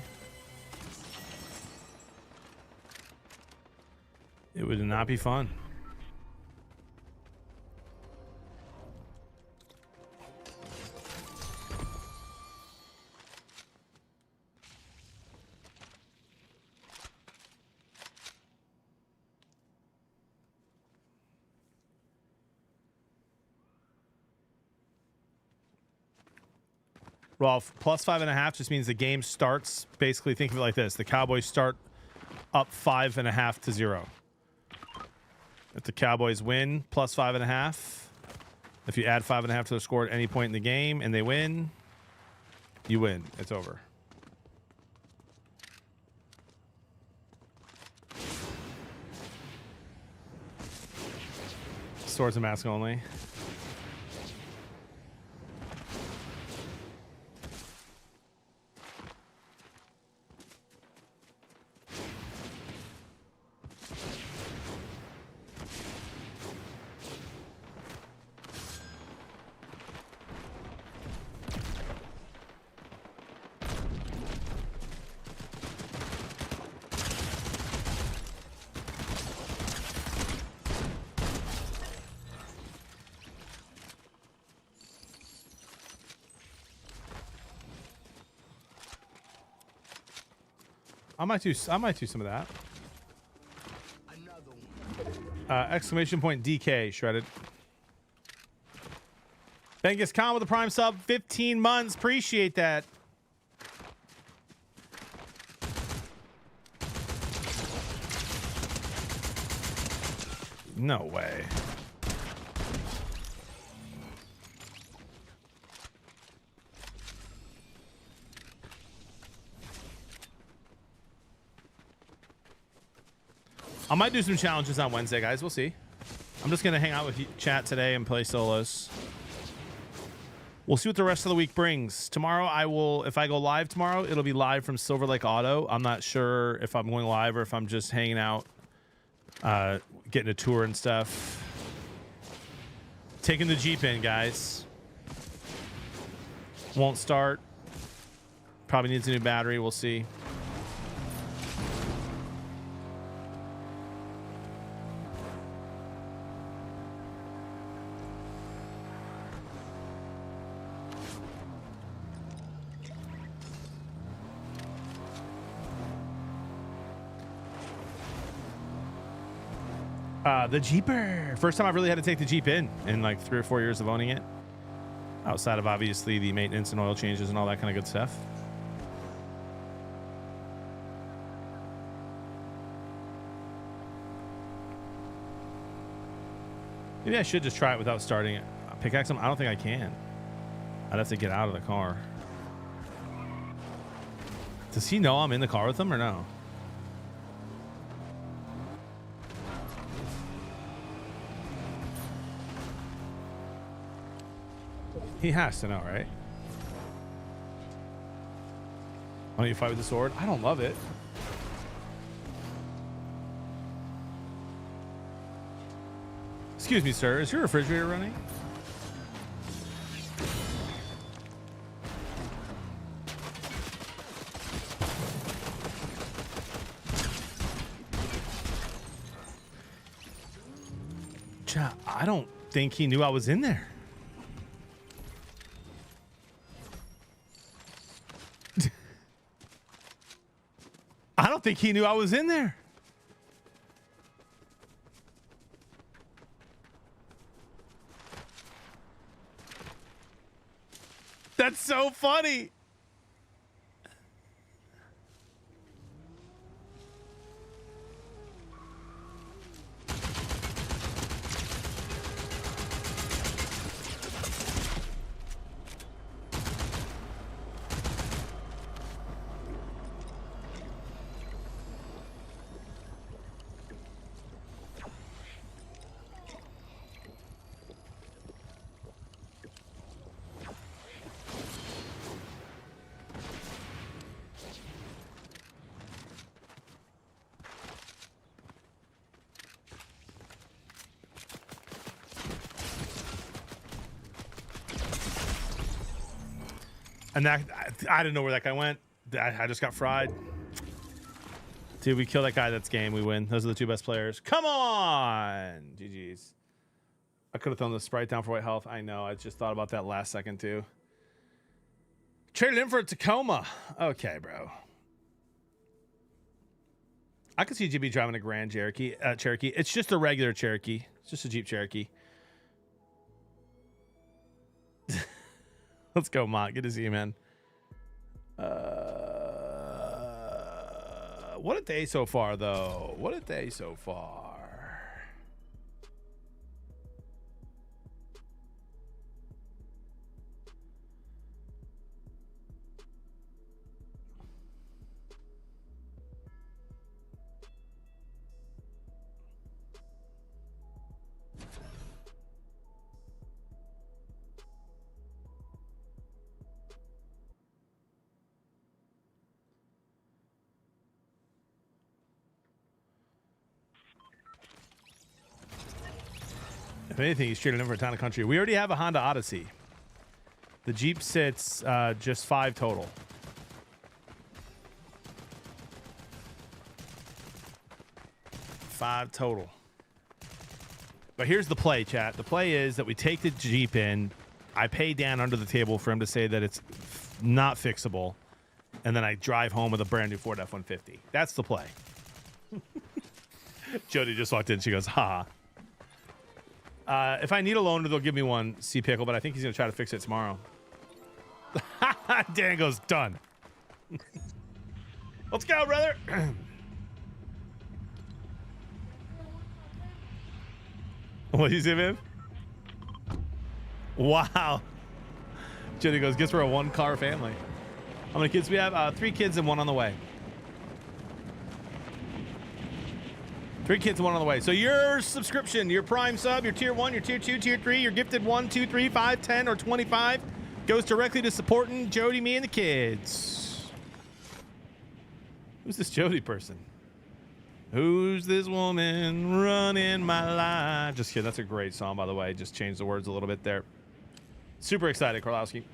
A: It would not be fun. Rolf, plus 5.5 just means the game starts. Basically, think of it like this: the Cowboys start up 5.5 to 0. If the Cowboys win, plus 5.5. If you add 5.5 to the score at any point in the game and they win, you win. It's over. Swords and mask only. I might do some of that. Exclamation point DK shredded. Bengus Khan with the prime sub, 15 months. Appreciate that. No way. I might do some challenges on Wednesday, guys. We'll see. I'm just going to hang out with you, chat today and play solos. We'll see what the rest of the week brings. Tomorrow, I will, if I go live tomorrow, it'll be live from Silver Lake Auto. I'm not sure if I'm going live or if I'm just hanging out, getting a tour and stuff. Taking the Jeep in, guys. Won't start. Probably needs a new battery. We'll see. The Jeeper. First time I've really had to take the Jeep in like 3 or 4 years of owning it. Outside of obviously the maintenance and oil changes and all that kind of good stuff. Maybe I should just try it without starting it. Pickaxe them? I don't think I can. I'd have to get out of the car. Does he know I'm in the car with him or no? He has to know, right? Why don't you fight with the sword? I don't love it. Excuse me, sir. Is your refrigerator running? I don't think he knew I was in there. I don't think he knew I was in there. That's so funny. And that I didn't know where that guy went. I just got fried. Dude, we kill that guy. That's game. We win. Those are the two best players. Come on. GG's. I could have thrown the Sprite down for white health. I know. I just thought about that last second, too. Traded in for a Tacoma. Okay, bro. I could see GB driving a Grand Cherokee. It's just a regular Cherokee. It's just a Jeep Cherokee. Let's go, Mott. Good to see you, man. What a day so far, though. What a day so far. If anything, he's traded in for a ton of country. We already have a Honda Odyssey. The Jeep sits just 5 total. Five total. But here's the play, chat. The play is that we take the Jeep in. I pay Dan under the table for him to say that it's not fixable. And then I drive home with a brand new Ford F-150. That's the play. Jody just walked in. She goes, ha. If I need a loaner, they'll give me one, C-Pickle, but I think he's going to try to fix it tomorrow. Dan goes, done. Let's go, brother. What do you say, man? Wow. Jenny goes, guess we're a 1-car family. How many kids we have? 3 kids and 1 on the way. 3 kids and 1 on the way. So your subscription, your Prime sub, your Tier 1, your Tier 2, Tier 3, your gifted 1, 2, 3, 5, 10, or 25 goes directly to supporting Jody, me, and the kids. Who's this Jody person? Who's this woman running my life? Just kidding. That's a great song, by the way. Just changed the words a little bit there. Super excited, Karlowski.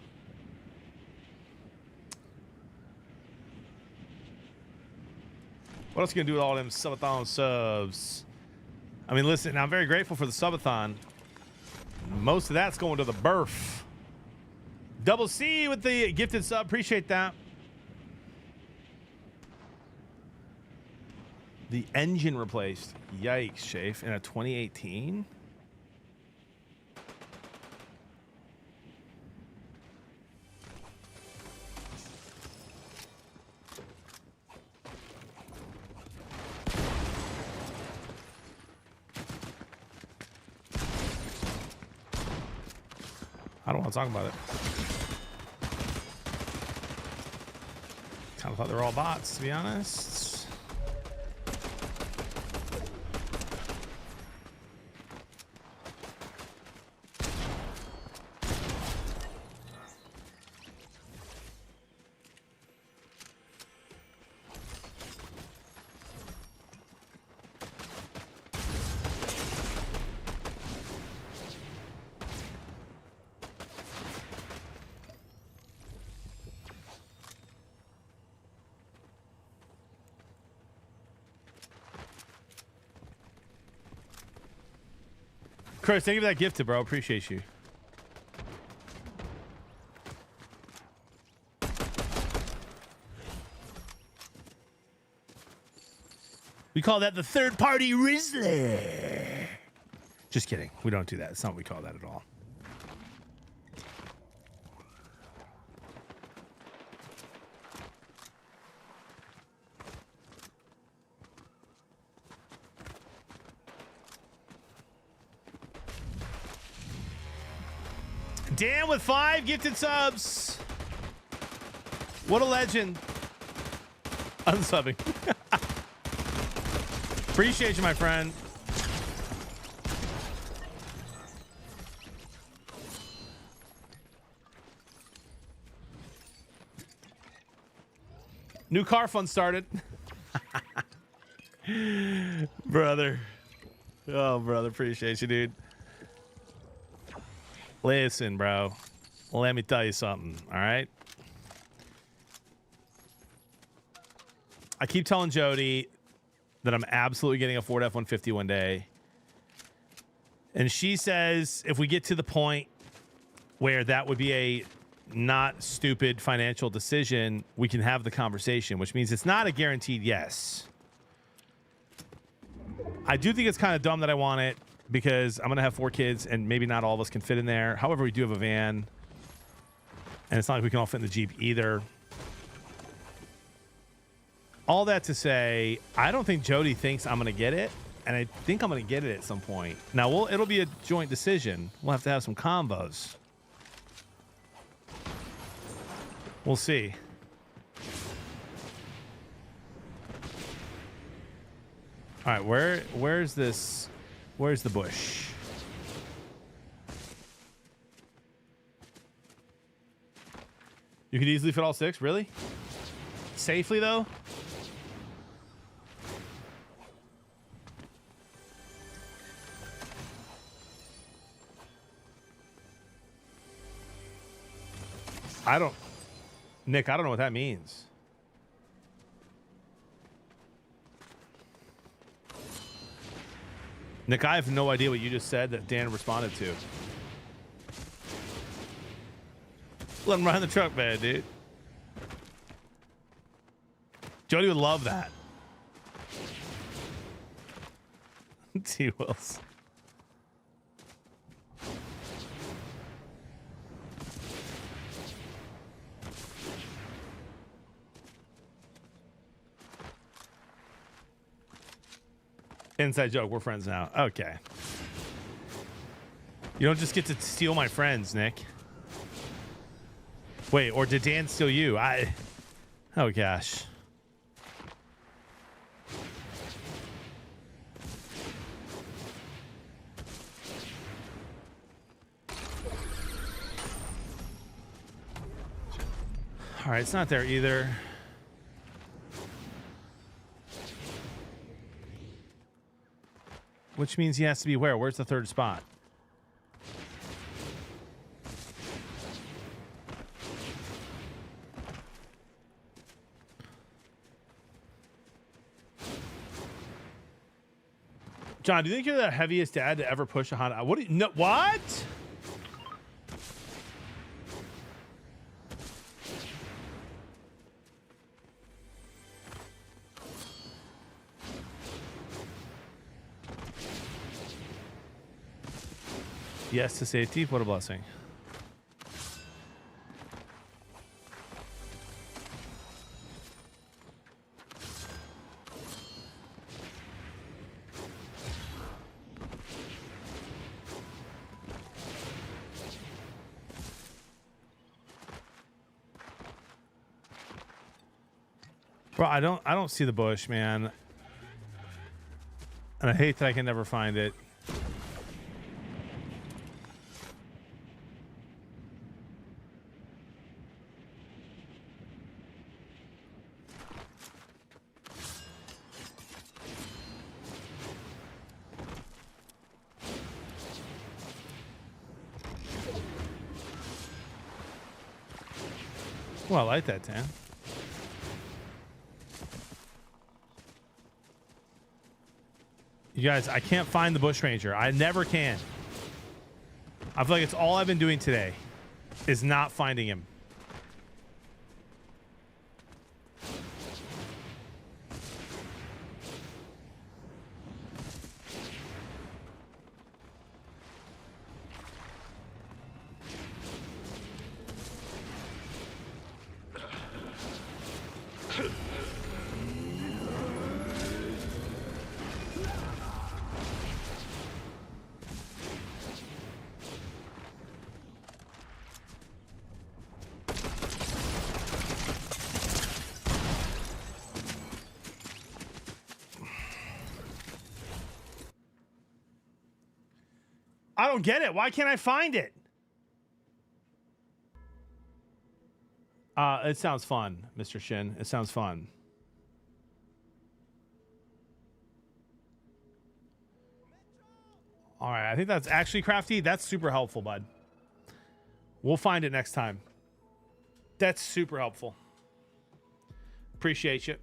A: What else are you going to do with all them subathon subs? I mean, listen, I'm very grateful for the subathon. Most of that's going to the birth. Double C with the gifted sub. Appreciate that. The engine replaced. Yikes, Shafe. In a 2018? I don't want to talk about it. Kind of thought they were all bots, to be honest. Chris, thank you for that gift, bro. Appreciate you. We call that the third-party Rizzler. Just kidding. We don't do that. It's not what we call that at all. Dan with 5 gifted subs. What a legend. Unsubbing. Appreciate you, my friend. New car fund started. Brother. Oh, brother. Appreciate you, dude. Listen, bro. Let me tell you something, all right? I keep telling Jody that I'm absolutely getting a Ford F-150 one day. And she says if we get to the point where that would be a not stupid financial decision, we can have the conversation, which means it's not a guaranteed yes. I do think it's kind of dumb that I want it because I'm going to have 4 kids and maybe not all of us can fit in there. However, we do have a van. And it's not like we can all fit in the Jeep either. All that to say, I don't think Jody thinks I'm going to get it. And I think I'm going to get it at some point. Now, it'll be a joint decision. We'll have to have some combos. We'll see. All right, where's this? Where's the bush? You could easily fit all 6, really? Safely, though? Nick, I don't know what that means. Nick, I have no idea what you just said that Dan responded to. Let him ride in the truck bed, dude. Jody would love that. T. Wills. Inside joke. We're friends now. Okay. You don't just get to steal my friends, Nick. Wait, or did Dan steal you? Oh gosh. All right, it's not there either. Which means he has to be where? Where's the 3rd spot? John, do you think you're the heaviest dad to ever push a Honda? What? No, what? Yes to safety. What a blessing. Bro, I don't see the bush, man. And I hate that I can never find it. Well, I like that, Dan. You guys, I can't find the bush ranger. I never can. I feel like it's all I've been doing today is not finding him. I don't get it. Why can't I find it? It sounds fun, Mr. Shin. It sounds fun. All right, I think that's actually crafty. That's super helpful, bud. We'll find it next time. That's super helpful. Appreciate you.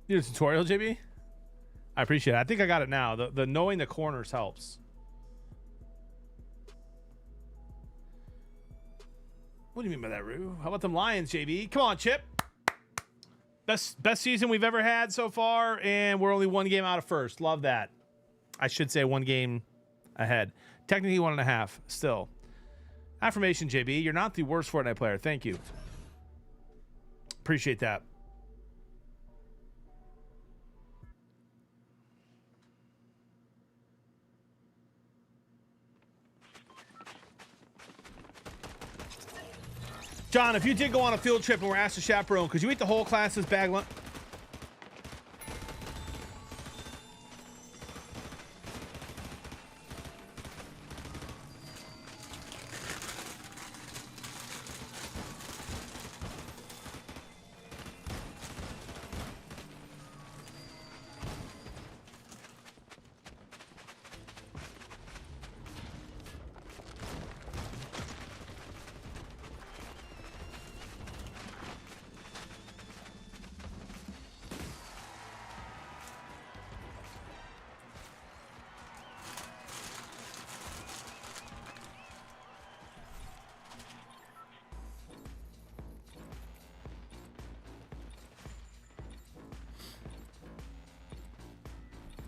A: You did a tutorial, JB? I appreciate it. I think I got it now. The knowing the corners helps. What do you mean by that, Rue? How about them Lions, JB? Come on, Chip. Best season we've ever had so far, and we're only 1 game out of first. Love that. I should say 1 game ahead. Technically 1.5. Still. Affirmation, JB. You're not the worst Fortnite player. Thank you. Appreciate that. John, if you did go on a field trip and were asked to chaperone, could you eat the whole class's bag lunch?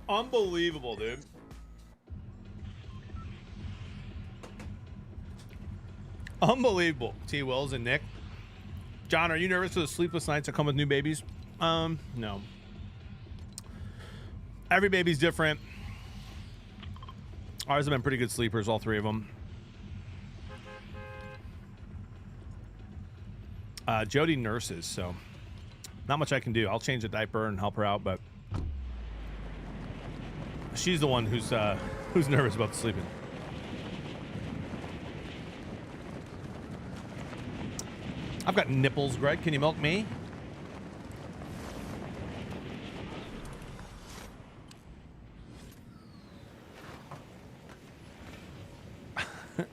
A: Unbelievable, dude. Unbelievable. T. Wills and Nick. John, are you nervous for the sleepless nights that come with new babies? No. Every baby's different. Ours have been pretty good sleepers, all 3 of them. Jody nurses, so not much I can do. I'll change the diaper and help her out, but she's the one who's nervous about sleeping. I've got nipples, Greg. Can you milk me?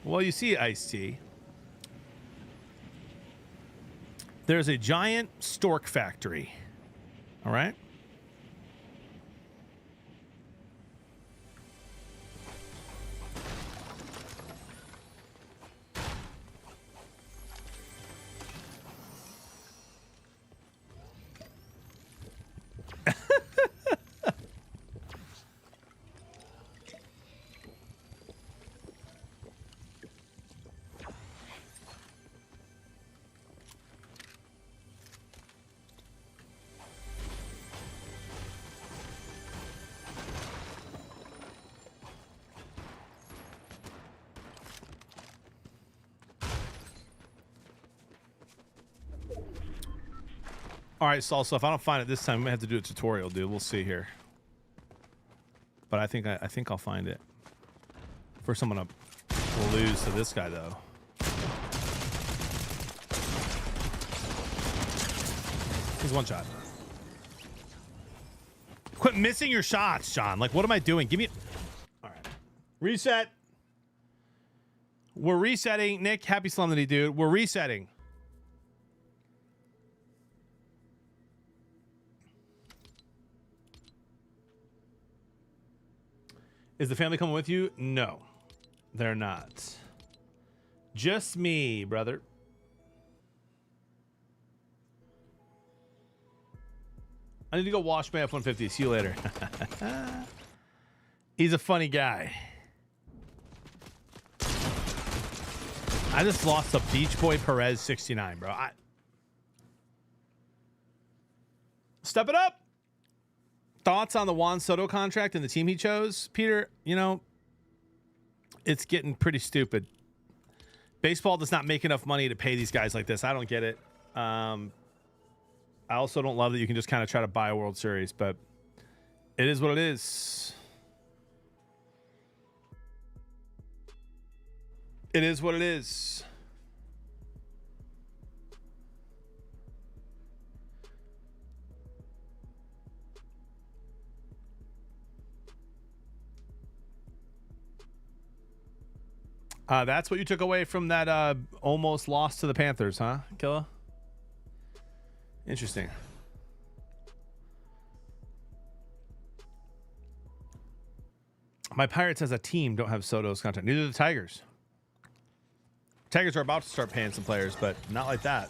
A: Well, you see, Ice-T. There's a giant stork factory. All right? All right, Salsa, if I don't find it this time, we may have to do a tutorial, dude. We'll see here. But I think I'll find it. First, I'm gonna lose to this guy, though. He's 1 shot. Quit missing your shots, John. Like, what am I doing? Give me... All right. Reset. We're resetting. Nick, happy Solemnity, dude. We're resetting. Is the family coming with you? No, they're not. Just me, brother. I need to go wash my F-150. See you later. He's a funny guy. I just lost to Beach Boy Perez 69, bro. Step it up. Thoughts on the Juan Soto contract and the team he chose? Peter, you know, it's getting pretty stupid. Baseball does not make enough money to pay these guys like this. I don't get it. I also don't love that you can just kind of try to buy a World Series, but it is what it is. It is what it is. That's what you took away from that almost loss to the Panthers, huh, Killa? Interesting. My Pirates as a team don't have Soto's contract. Neither do the Tigers. Tigers are about to start paying some players, but not like that.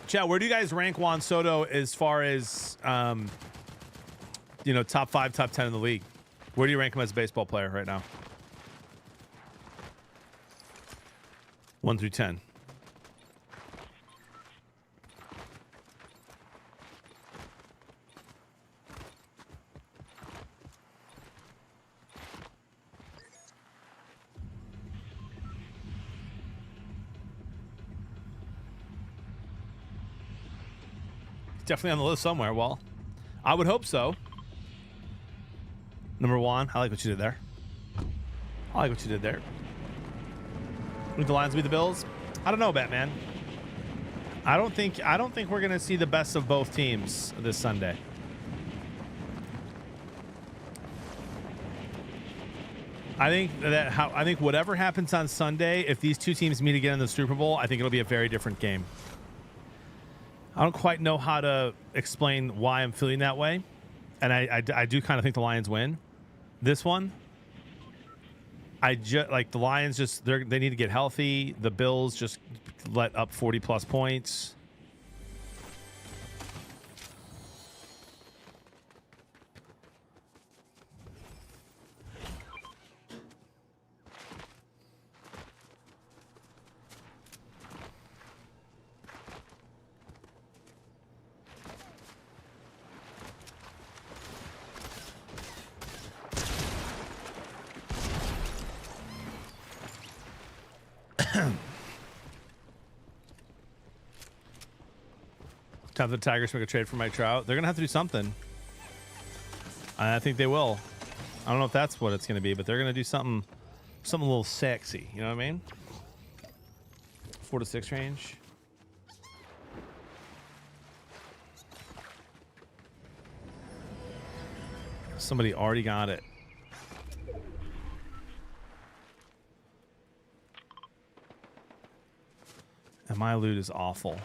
A: Chat, where do you guys rank Juan Soto as far as, top 5, top 10 in the league? Where do you rank him as a baseball player right now? 1 through 10. Definitely on the list somewhere. Well, I would hope so. Number 1, I like what you did there. I like what you did there. Would the Lions beat the Bills? I don't know, Batman. I don't think we're gonna see the best of both teams this Sunday. I think whatever happens on Sunday, if these two teams meet again in the Super Bowl, I think it'll be a very different game. I don't quite know how to explain why I'm feeling that way, and I do kind of think the Lions win this one. I just like the Lions. They need to get healthy. The Bills just let up 40+ points. Time for the Tigers to make a trade for Mike Trout. They're going to have to do something. I think they will. I don't know if that's what it's going to be, but they're going to do something a little sexy. You know what I mean? 4 to 6 range. Somebody already got it. And my loot is awful.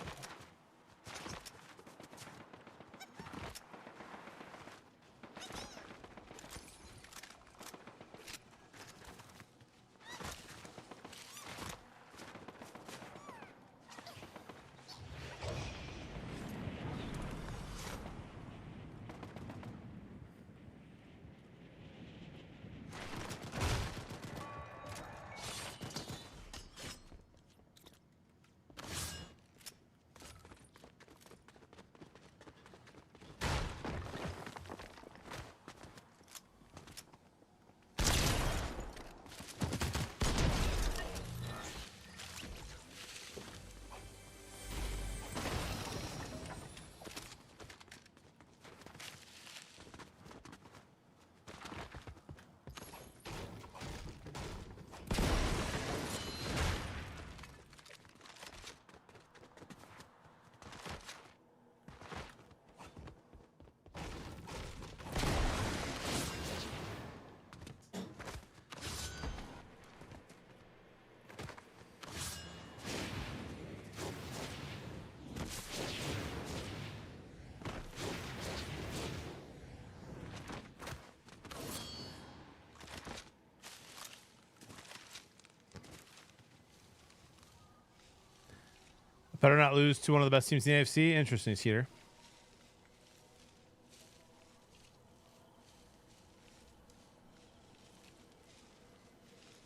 A: Better not lose to one of the best teams in the AFC. Interesting, Skeeter.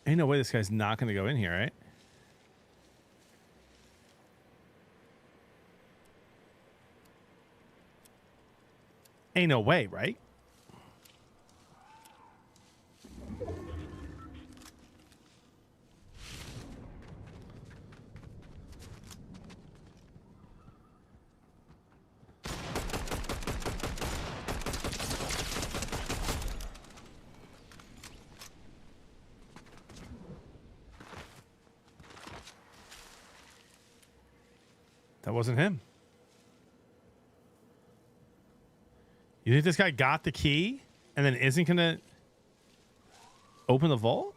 A: Ain't no way this guy's not going to go in here, right? Ain't no way, right? That wasn't him. You think this guy got the key and then isn't going to open the vault?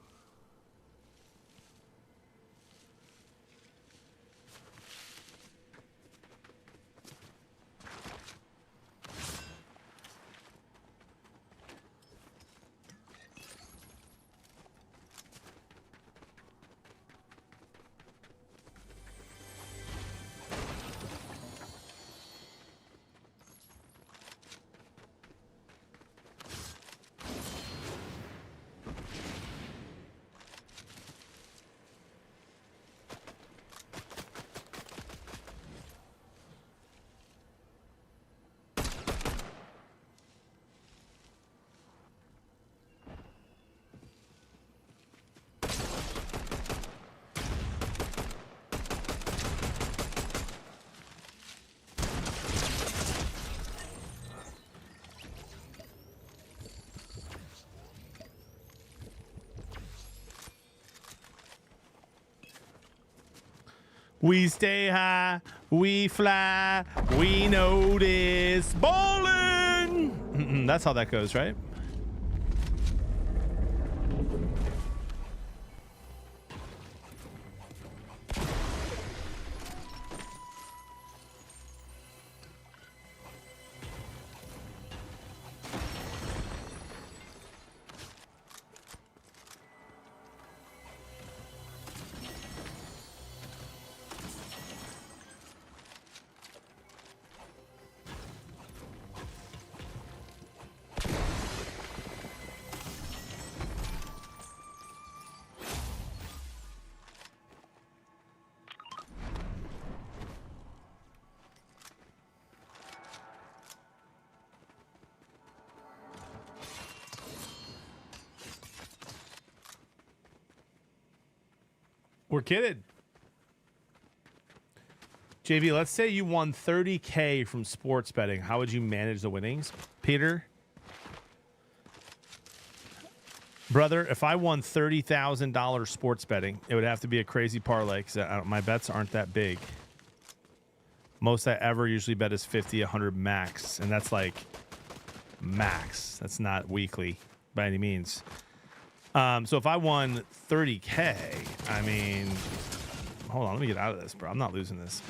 A: We stay high, we fly, we notice ballin'. That's how that goes, right? We're kidding. JB, let's say you won $30K from sports betting. How would you manage the winnings? Peter? Brother, if I won $30,000 sports betting, it would have to be a crazy parlay because my bets aren't that big. Most I ever usually bet is 50, 100 max. And that's like max. That's not weekly by any means. So if I won 30K, I mean, hold on, let me get out of this, bro. I'm not losing this.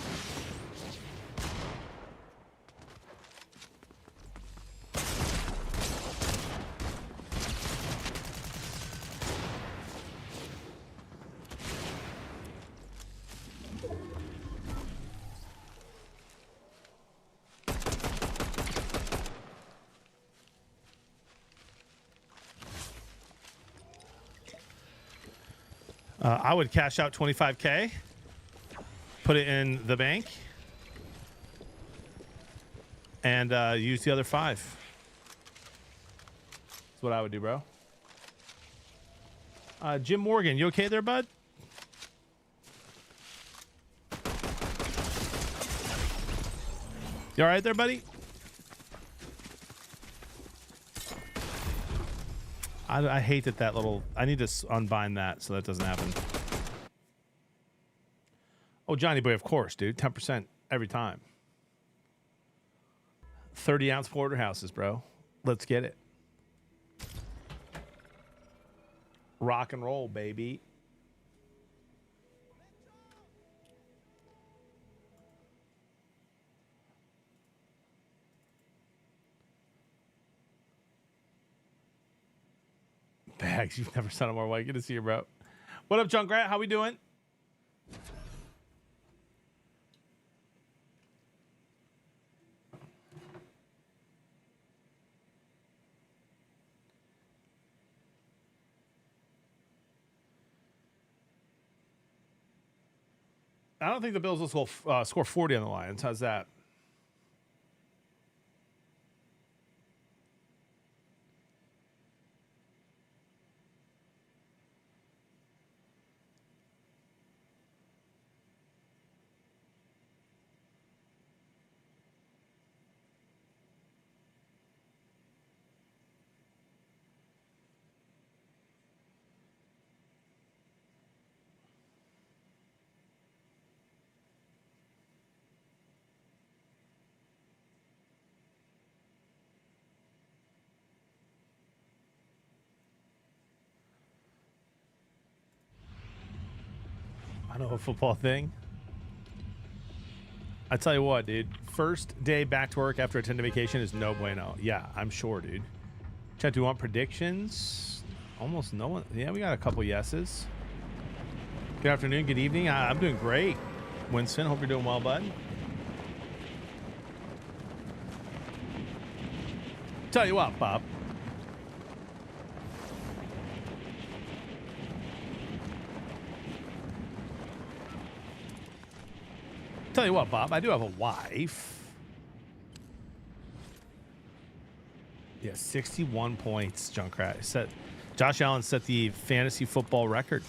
A: I would cash out 25K, put it in the bank, and use the other 5. That's what I would do, bro. Jim Morgan, you okay there, bud? You all right there, buddy? I hate that little... I need to unbind that so that doesn't happen. Oh, Johnny Boy, of course, dude. 10% every time. 30-ounce porterhouses, bro. Let's get it. Rock and roll, baby. Bags, you've never sent them our way. Good to see you, bro. What up, Junkrat? How we doing? I don't think the Bills will score 40 on the Lions. How's that? I know a football thing. I tell you what, dude. First day back to work after a 10-day vacation is no bueno. Yeah, I'm sure, dude. Chat, do you want predictions? Almost no one. Yeah, we got a couple yeses. Good afternoon, good evening. I'm doing great. Winston, hope you're doing well, bud. Tell you what, Bob. Tell you what, Bob, I do have a wife. Yeah, 61 points, Junkrat. Josh Allen set the fantasy football record.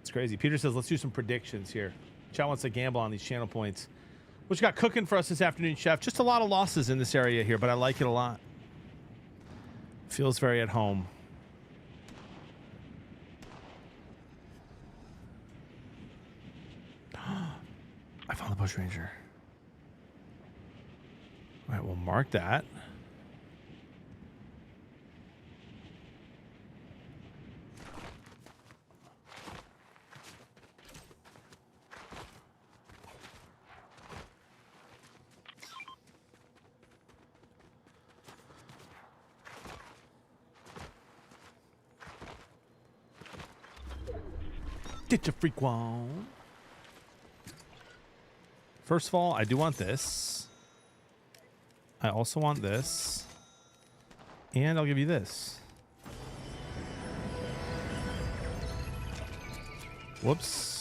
A: It's crazy. Peter says, let's do some predictions here. Chat wants to gamble on these channel points. What you got cooking for us this afternoon, Chef? Just a lot of losses in this area here, but I like it a lot. Feels very at home. found the Bush Ranger. All right, we'll mark that. Get your freak on. First of all, I do want this. I also want this. And I'll give you this. Whoops.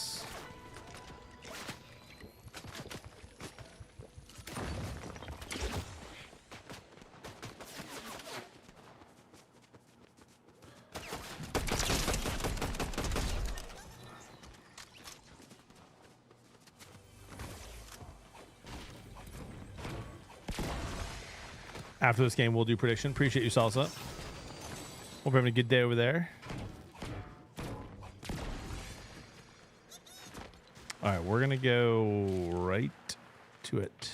A: After this game, we'll do prediction. Appreciate you, Salsa. Hope you're having a good day over there. All right, we're going to go right to it.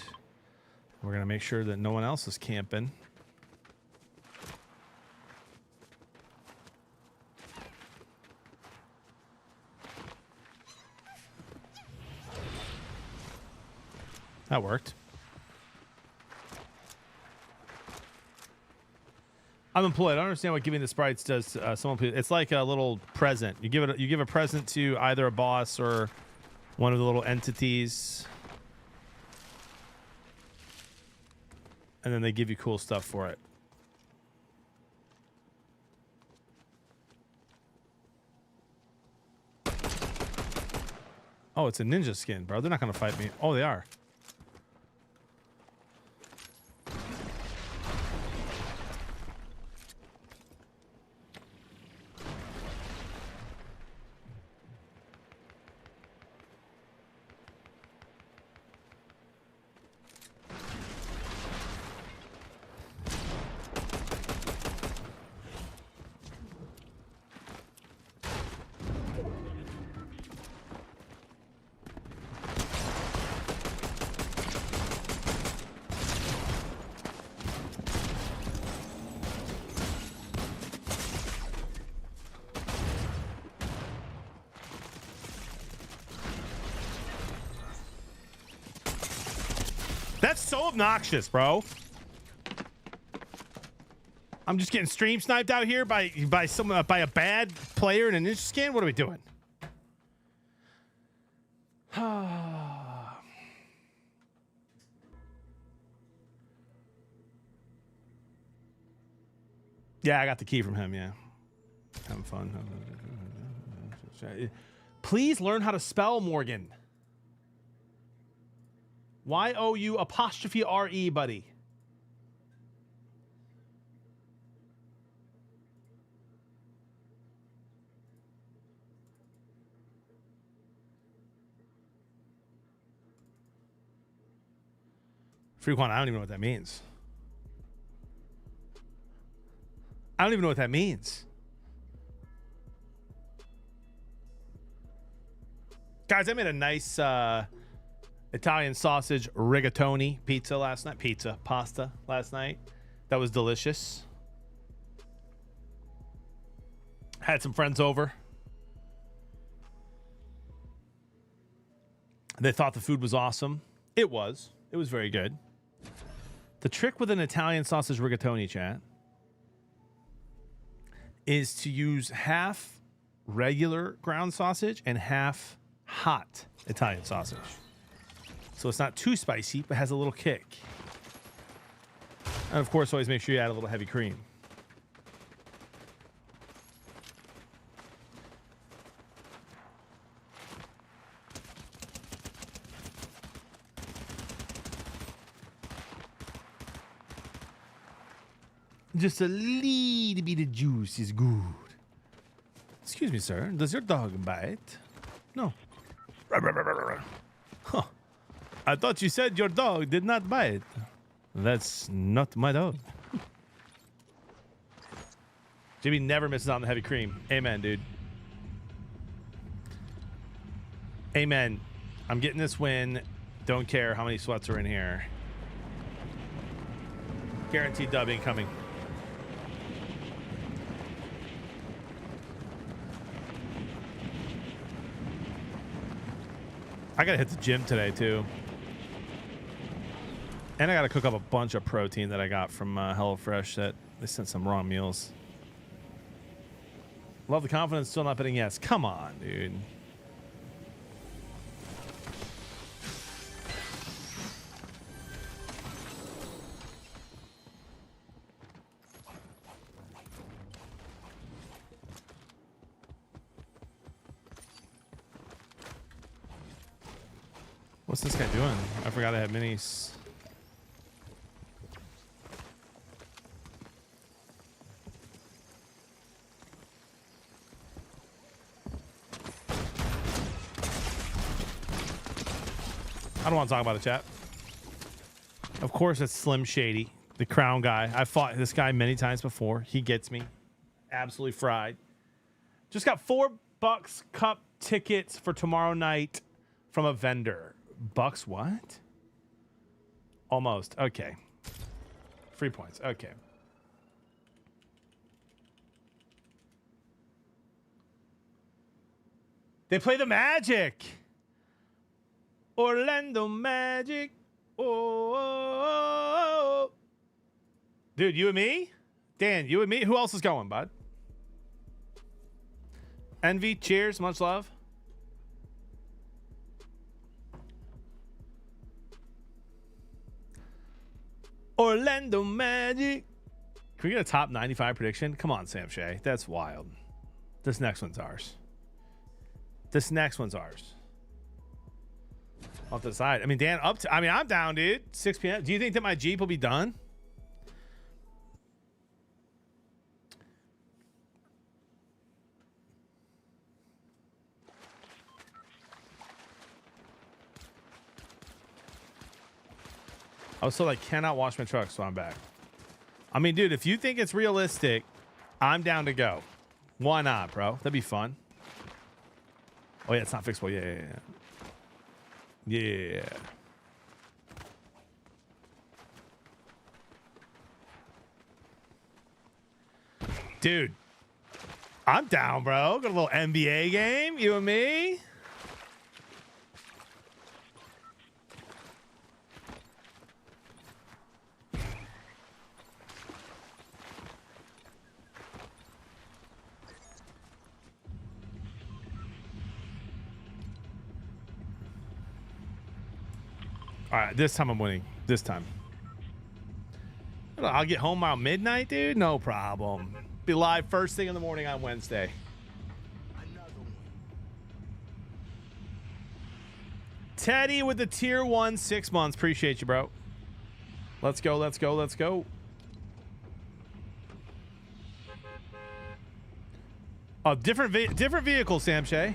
A: We're going to make sure that no one else is camping. That worked. I'm employed. I don't understand what giving the sprites does to someone. It's like a little present. You give a present to either a boss or one of the little entities, and then they give you cool stuff for it. Oh, it's a ninja skin, bro. They're not gonna fight me. Oh, they are. That's so obnoxious, bro. I'm just getting stream sniped out here by a bad player in a ninja skin. What are we doing? Yeah, I got the key from him. Yeah, having fun. Please learn how to spell, Morgan. Y-O-U''RE, buddy. Frequent, I don't even know what that means. I don't even know what that means. Guys, I made a nice Italian sausage rigatoni pasta last night. That was delicious. Had some friends over. They thought the food was awesome. It was. It was very good. The trick with an Italian sausage rigatoni, chat, is to use half regular ground sausage and half hot Italian sausage. So it's not too spicy, but has a little kick. And of course, always make sure you add a little heavy cream. Just a little bit of juice is good. Excuse me, sir. Does your dog bite? No. Huh. I thought you said your dog did not bite. That's not my dog. JB never misses out on the heavy cream. Amen, dude. Amen. I'm getting this win Don't care how many sweats are in here. Guaranteed dub incoming. I gotta hit the gym today too. And I gotta cook up a bunch of protein that I got from HelloFresh that they sent some wrong meals. Love the confidence, still not betting yes. Come on, dude. What's this guy doing? I forgot I had minis. I don't want to talk about the chat. Of course, it's Slim Shady, the crown guy. I've fought this guy many times before. He gets me. Absolutely fried. Just got $4 cup tickets for tomorrow night from a vendor. Bucks what? Almost. Okay. Free points. Okay. They play the Magic. Orlando Magic. Oh. Dude, you and me? Dan, you and me? Who else is going, bud? Envy, cheers, much love. Orlando Magic. Can we get a top 95 prediction? Come on, Sam Shea. That's wild. This next one's ours. This next one's ours. Off to the side. I mean, Dan, I'm down, dude. 6 p.m. Do you think that my Jeep will be done? I was told I cannot wash my truck, so I'm back. I mean, dude, if you think it's realistic, I'm down to go. Why not, bro? That'd be fun. Oh, yeah, it's not fixable. Yeah. Dude, I'm down, bro. Got a little NBA game, you and me. All right, this time I'm winning. This time. I'll get home around midnight, dude. No problem. Be live first thing in the morning on Wednesday. Teddy with the tier 1 6 months. Appreciate you, bro. Let's go. Oh, different vehicle, Sam Shea.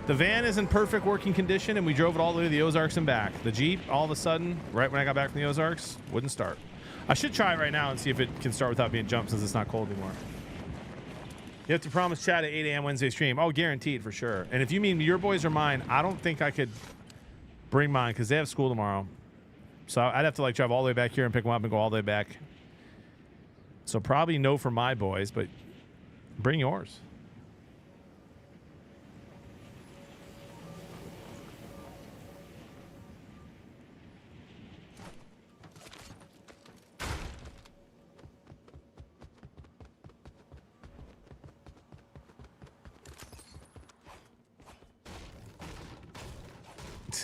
A: The van is in perfect working condition, and we drove it all the way to the Ozarks and back. The Jeep, all of a sudden, right when I got back from the Ozarks, wouldn't start. I should try it right now and see if it can start without being jumped since it's not cold anymore. You have to promise chat at 8 a.m. Wednesday stream. Oh, guaranteed for sure. And if you mean your boys or mine, I don't think I could bring mine because they have school tomorrow. So I'd have to like drive all the way back here and pick them up and go all the way back. So probably no for my boys, but bring yours.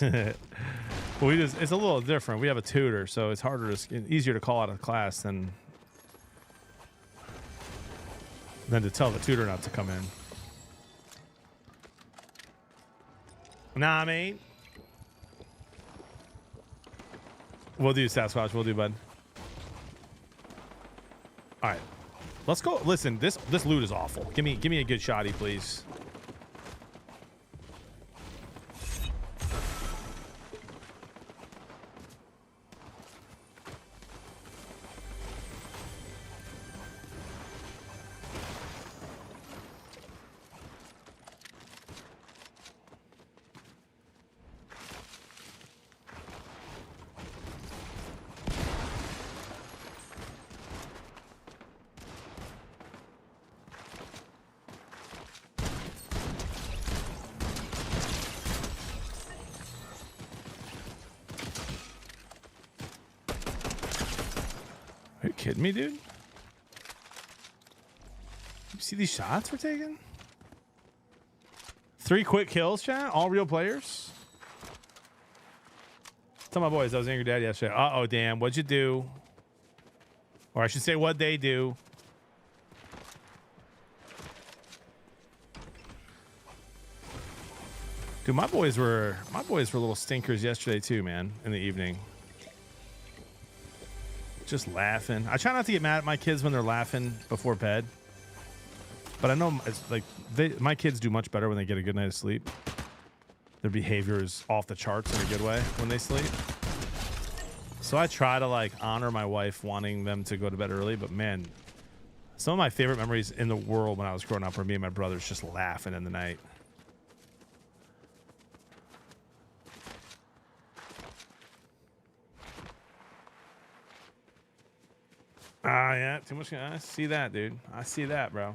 A: Well, it's a little different. We have a tutor, so it's harder easier to call out of class than to tell the tutor not to come in. Nah, I mean, we'll do Sasquatch. We'll do, bud. All right, let's go. Listen, this loot is awful. Give me a good shotty, please. Are you kidding me, dude? You see these shots we're taking? 3 quick kills, chat. All real players. Tell my boys I was angry dad yesterday. Uh-oh, damn. What'd you do? Or I should say, what'd they do? Dude, my boys were little stinkers yesterday too, man, in the evening. Just laughing. I try not to get mad at my kids when they're laughing before bed. But I know it's like my kids do much better when they get a good night of sleep. Their behavior is off the charts in a good way when they sleep. So I try to like honor my wife wanting them to go to bed early, but man, some of my favorite memories in the world when I was growing up were me and my brothers just laughing in the night. Ah, yeah, too much. I see that, dude. I see that, bro.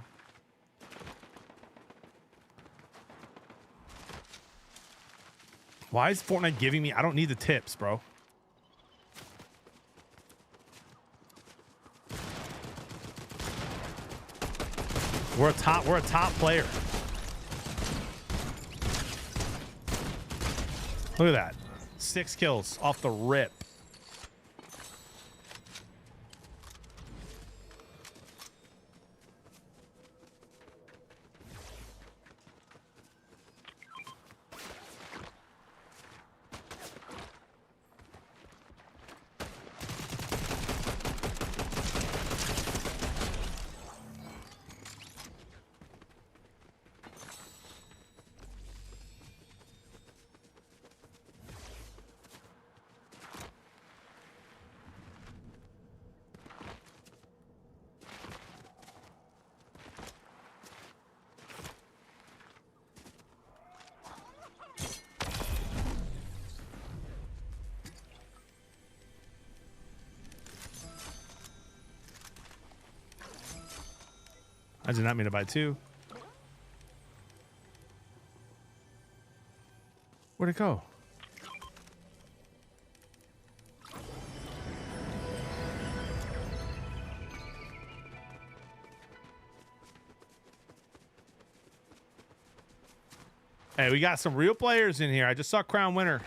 A: Why is Fortnite giving me? I don't need the tips, bro. We're a top player. Look at that. 6 kills off the rip. I did not mean to buy 2. Where'd it go? Hey, we got some real players in here. I just saw Crown Winner.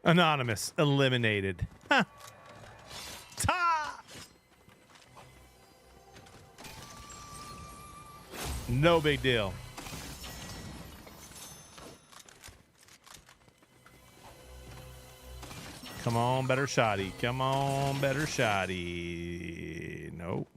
A: Anonymous eliminated. Huh. Ta! No big deal. Come on, better shotty. Come on, better shotty. Nope.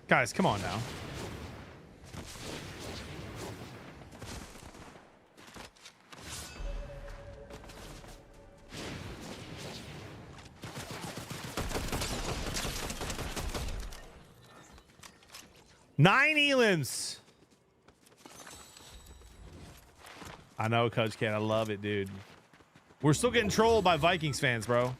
A: Guys, come on now. Nine elims. I know, Coach Cat. I love it, dude. We're still getting trolled by Vikings fans, bro.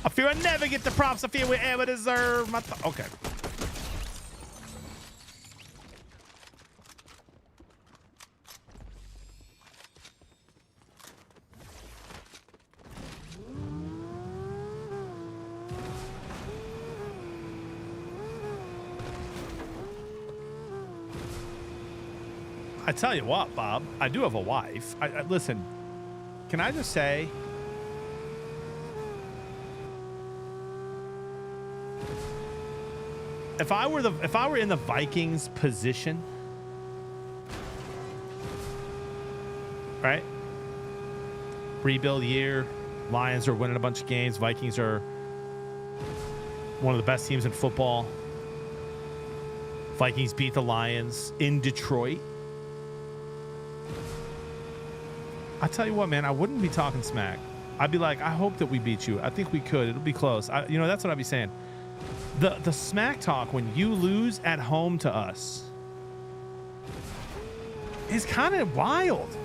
A: I feel I never get the props I feel we ever deserve. Okay. I tell you what, Bob, I do have a wife. Listen, can I just say, if I were in the Vikings position, right? Rebuild year, Lions are winning a bunch of games. Vikings are one of the best teams in football. Vikings beat the Lions in Detroit. I tell you what, man, I wouldn't be talking smack. I'd be like, I hope that we beat you. I think we could. It'll be close. That's what I'd be saying. The smack talk when you lose at home to us is kind of wild.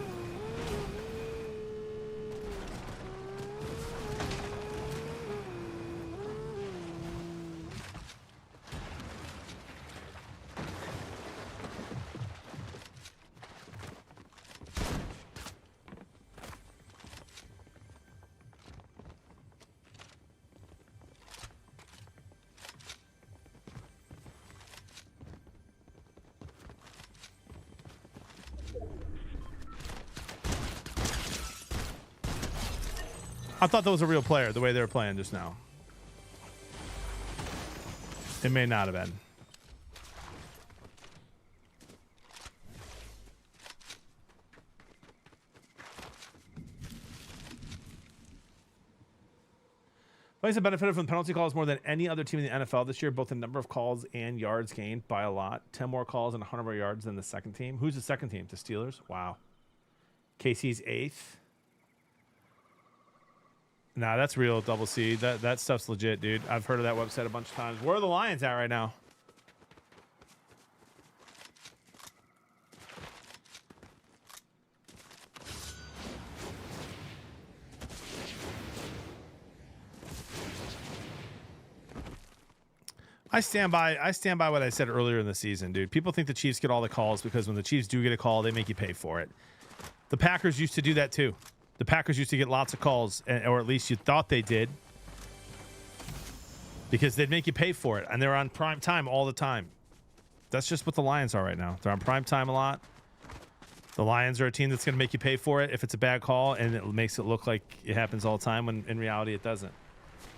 A: I thought that was a real player, the way they were playing just now. It may not have been. Vikings have benefited from penalty calls more than any other team in the NFL this year, both in number of calls and yards gained by a lot. 10 more calls and 100 more yards than the second team. Who's the second team? The Steelers? Wow. KC's 8th. Nah, that's real, Double C. That stuff's legit, dude. I've heard of that website a bunch of times. Where are the Lions at right now? I stand by what I said earlier in the season, dude. People think the Chiefs get all the calls because when the Chiefs do get a call, they make you pay for it. The Packers used to do that too. The Packers used to get lots of calls, or at least you thought they did, because they'd make you pay for it, and they're on prime time all the time. That's just what the Lions are right now. They're on prime time a lot. The Lions are a team that's going to make you pay for it if it's a bad call, and it makes it look like it happens all the time when in reality it doesn't.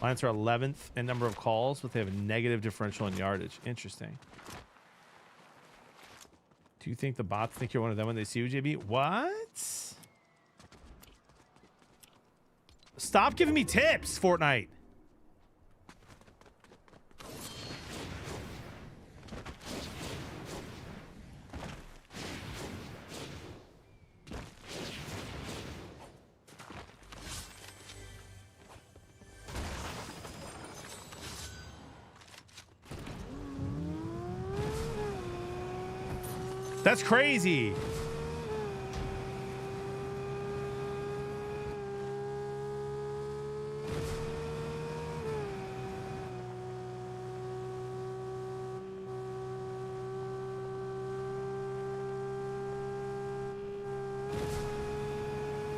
A: Lions are 11th in number of calls, but they have a negative differential in yardage. Interesting. Do you think the bots think you're one of them when they see you, JB? What? Stop giving me tips, Fortnite. That's crazy.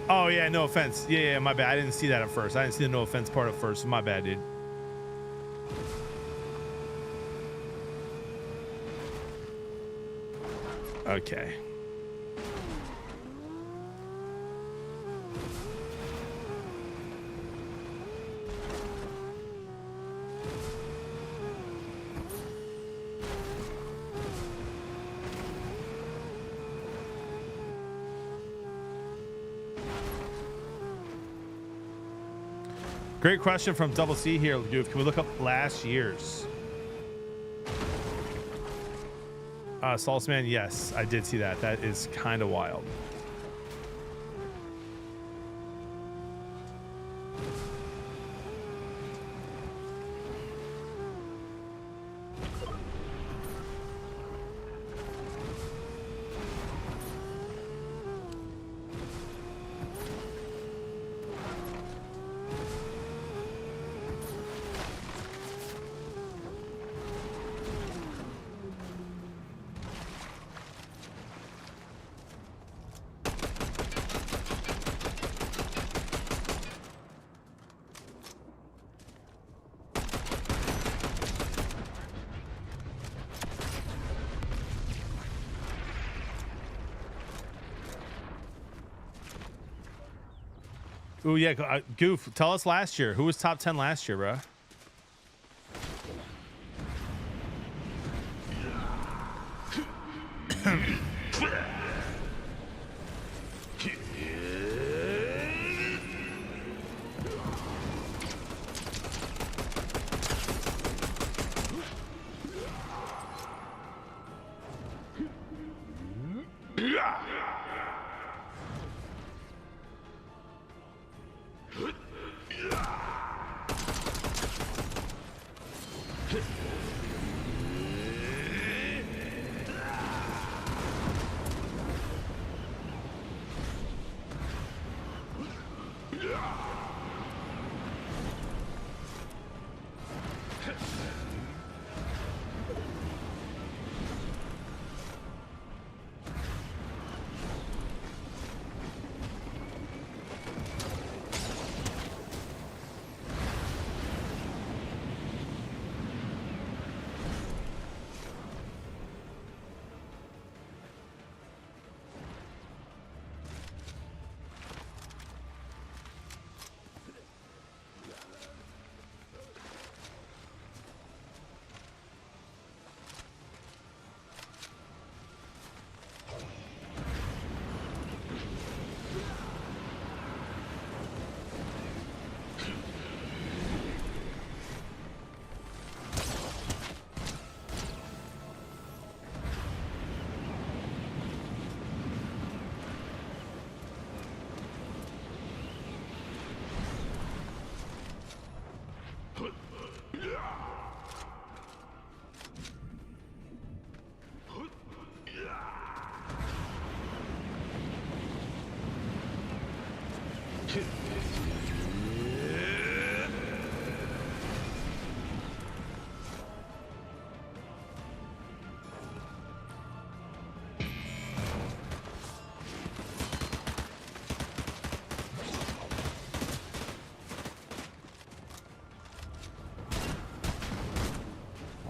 A: Oh, yeah, no offense. Yeah, my bad. I didn't see that at first. I didn't see the no offense part at first. My bad, dude. Okay. Great question from Double C here, Goof. Can we look up last year's? Saltzman, yes, I did see that. That is kind of wild. Oh yeah, Goof. Tell us last year. Who was top 10 last year, bro?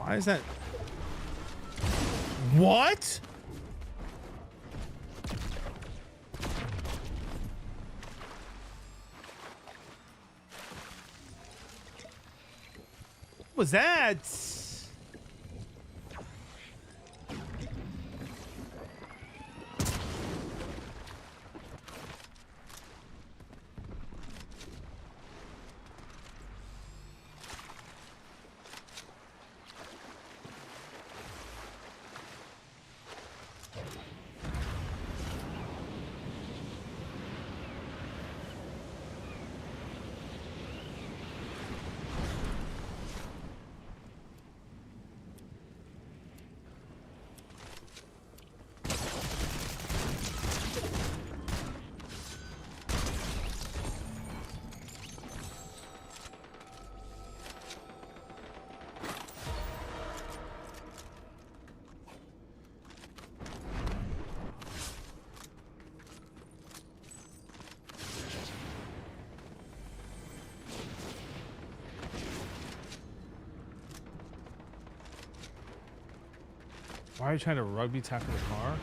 A: Why is that? What? What was that? Why are you trying to rugby tackle the car?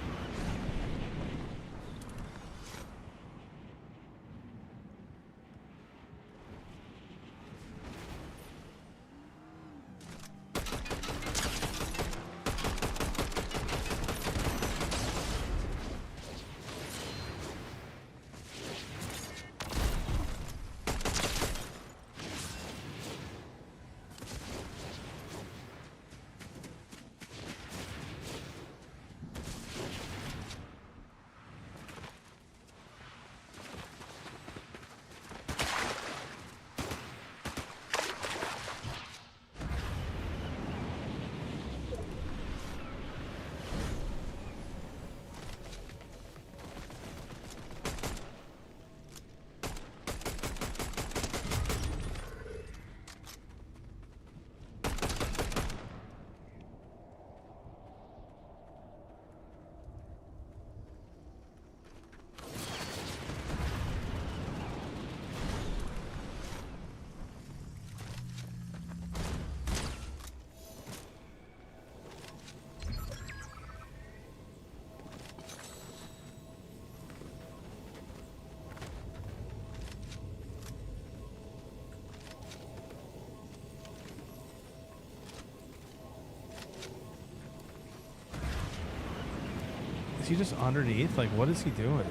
A: Is he just underneath? Like, what is he doing?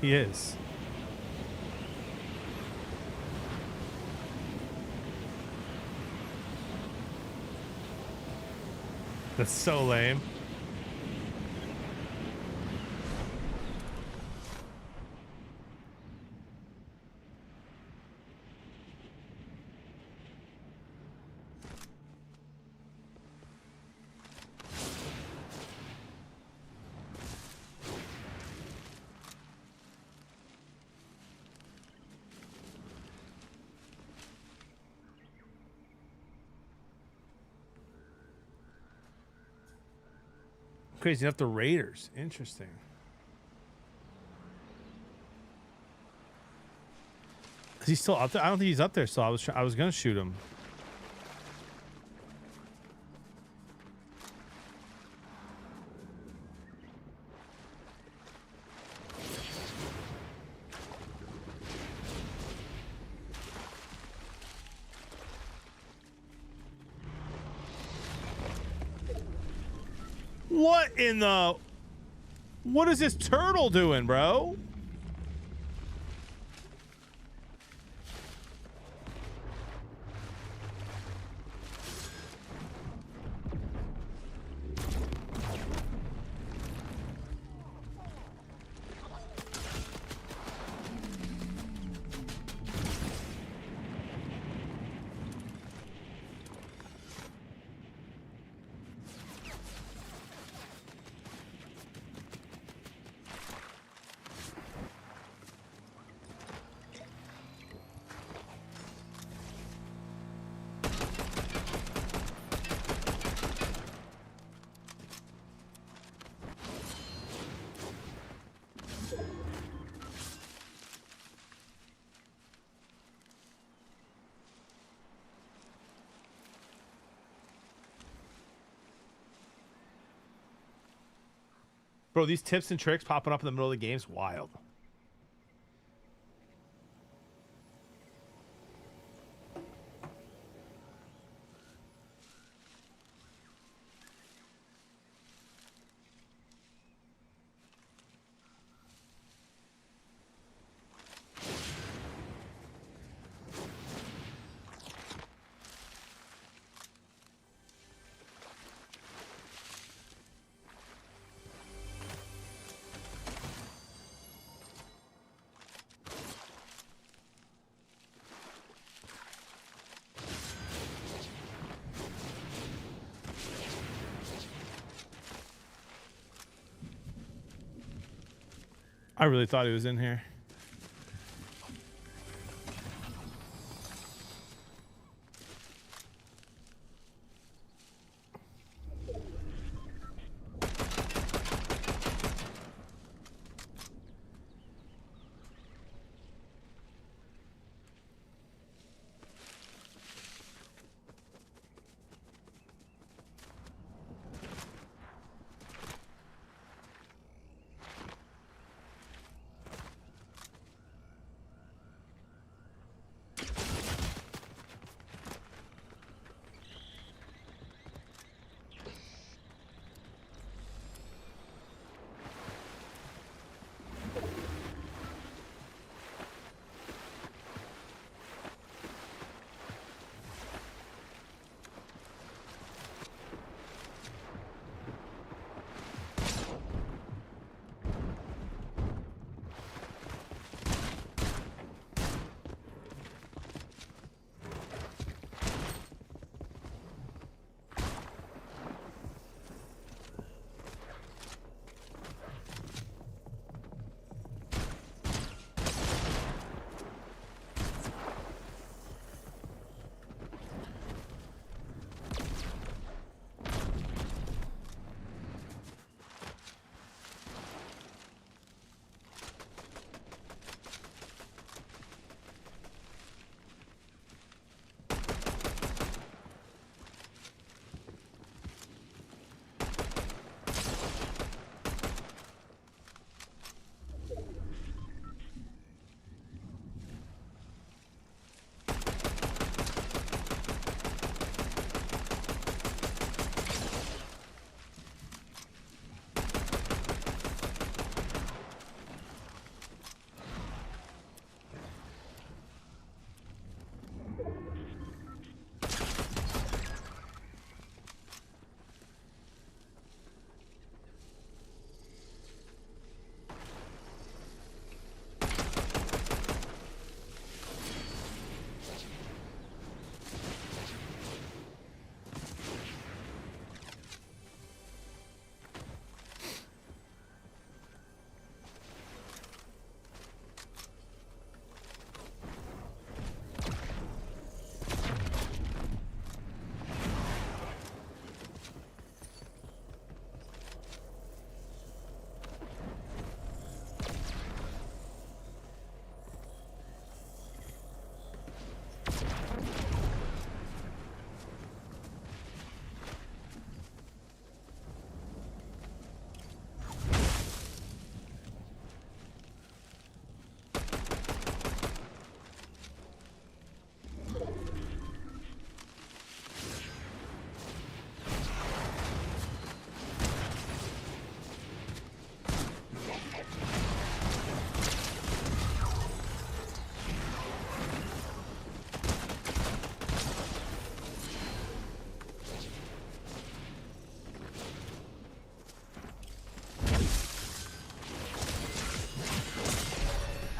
A: He is. That's so lame. Crazy enough, the Raiders. Interesting. Is he still up there? I don't think he's up there. So I was gonna shoot him. What in the... What is this turtle doing, bro? Bro, these tips and tricks popping up in the middle of the game is wild. I really thought he was in here.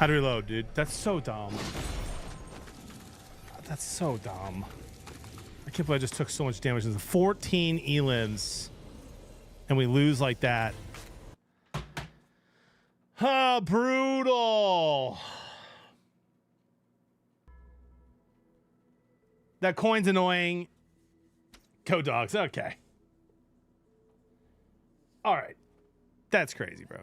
A: How to reload, dude? That's so dumb. That's so dumb. I can't believe I just took so much damage. There's 14 elims, and we lose like that. Ah, brutal. That coin's annoying. Go Dogs. Okay. All right. That's crazy, bro.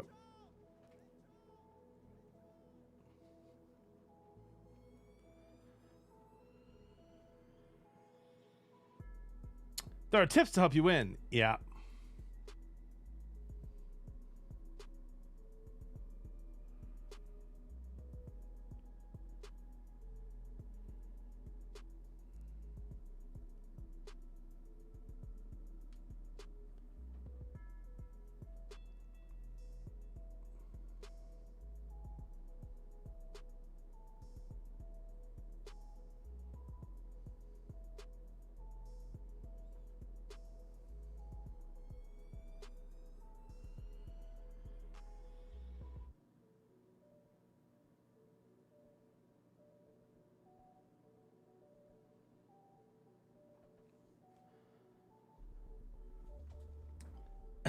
A: There are tips to help you win. Yeah.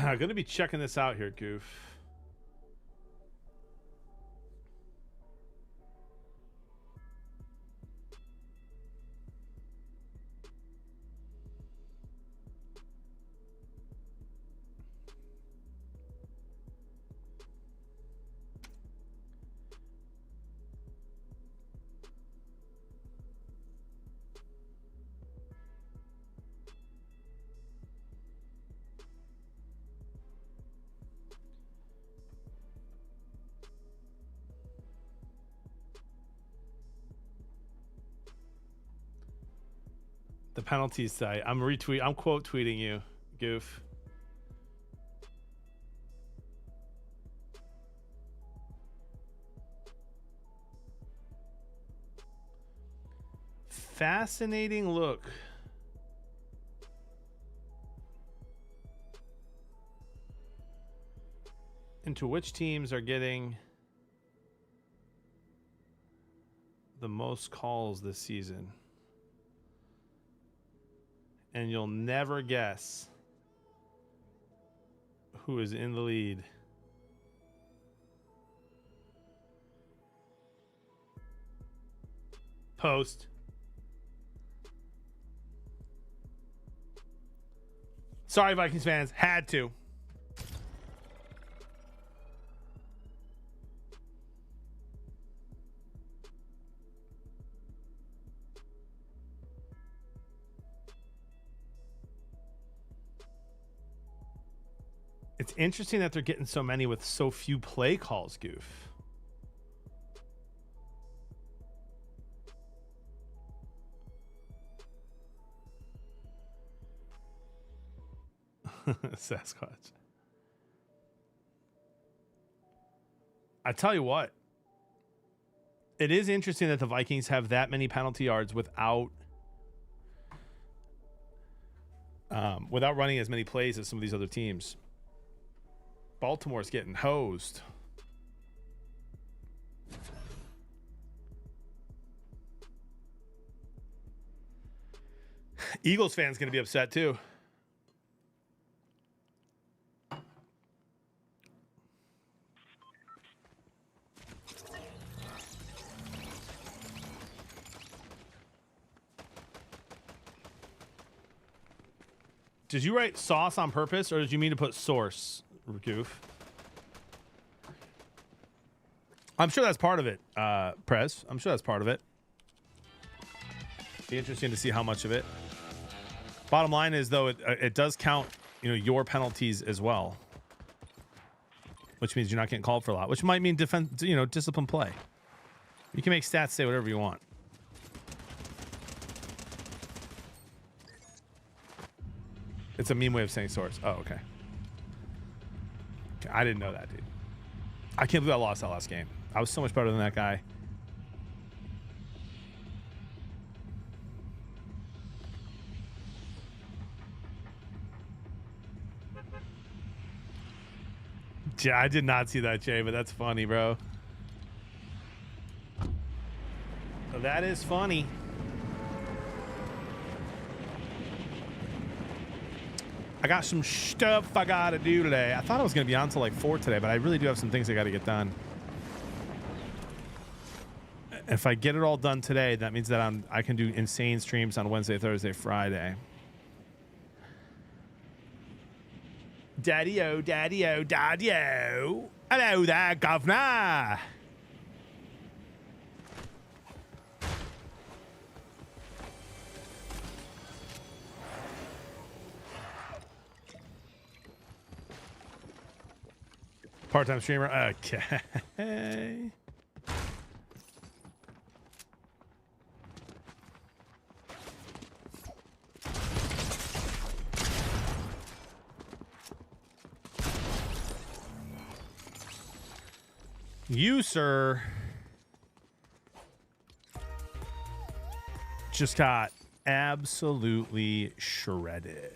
A: I'm going to be checking this out here, Goof. The penalties site. I'm quote tweeting you, Goof. Fascinating look. Into which teams are getting the most calls this season. And you'll never guess who is in the lead. Post. Sorry, Vikings fans. Had to. It's interesting that they're getting so many with so few play calls, Goof. Sasquatch. I tell you what, it is interesting that the Vikings have that many penalty yards without running as many plays as some of these other teams. Baltimore's getting hosed. Eagles fans going to be upset too. Did you write sauce on purpose, or did you mean to put source, Goof? I'm sure that's part of it, Prez. I'm sure that's part of it. Be interesting to see how much of it. Bottom line is, though, it does count, your penalties as well, which means you're not getting called for a lot, which might mean discipline play. You can make stats say whatever you want. It's a meme way of saying source. Oh, okay. I didn't know that, dude. I can't believe I lost that last game. I was so much better than that guy. Yeah, I did not see that, Jay, but that's funny, bro. That is funny. I got some stuff I got to do today. I thought I was going to be on till like 4 today, but I really do have some things I got to get done. If I get it all done today, that means that I can do insane streams on Wednesday, Thursday, Friday. Daddy-o, daddy-o, daddy-o. Hello there, governor. Part-time streamer. Okay. You, sir, just got absolutely shredded.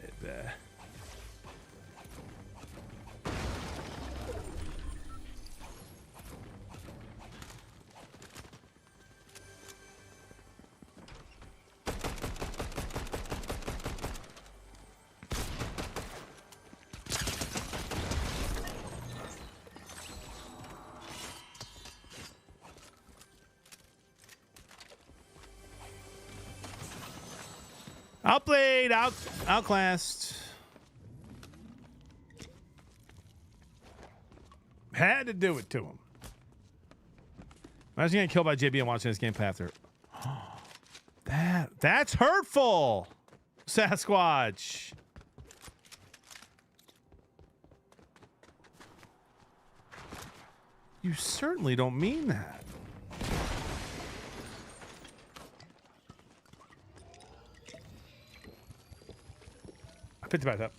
A: Outplayed, outclassed. Had to do it to him. Imagine getting killed by JB and watching this gameplay after. That's hurtful, Sasquatch. You certainly don't mean that. I picked it back up.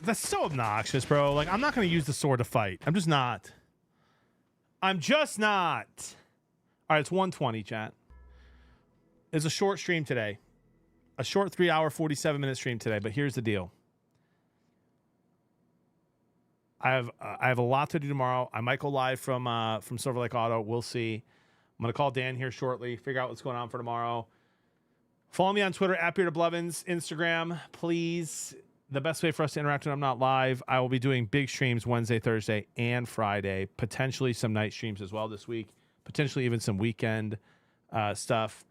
A: That's so obnoxious, bro. Like, I'm not going to use the sword to fight. I'm just not. I'm just not. All right, it's 1:20, chat. It's a short stream today. A short 3-hour, 47-minute stream today, but here's the deal. I have a lot to do tomorrow. I might go live from Silver Lake Auto. We'll see. I'm going to call Dan here shortly, figure out what's going on for tomorrow. Follow me on Twitter, @BeardedBlevins, Instagram, please. The best way for us to interact when I'm not live, I will be doing big streams Wednesday, Thursday, and Friday. Potentially some night streams as well this week. Potentially even some weekend stuff.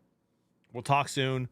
A: We'll talk soon.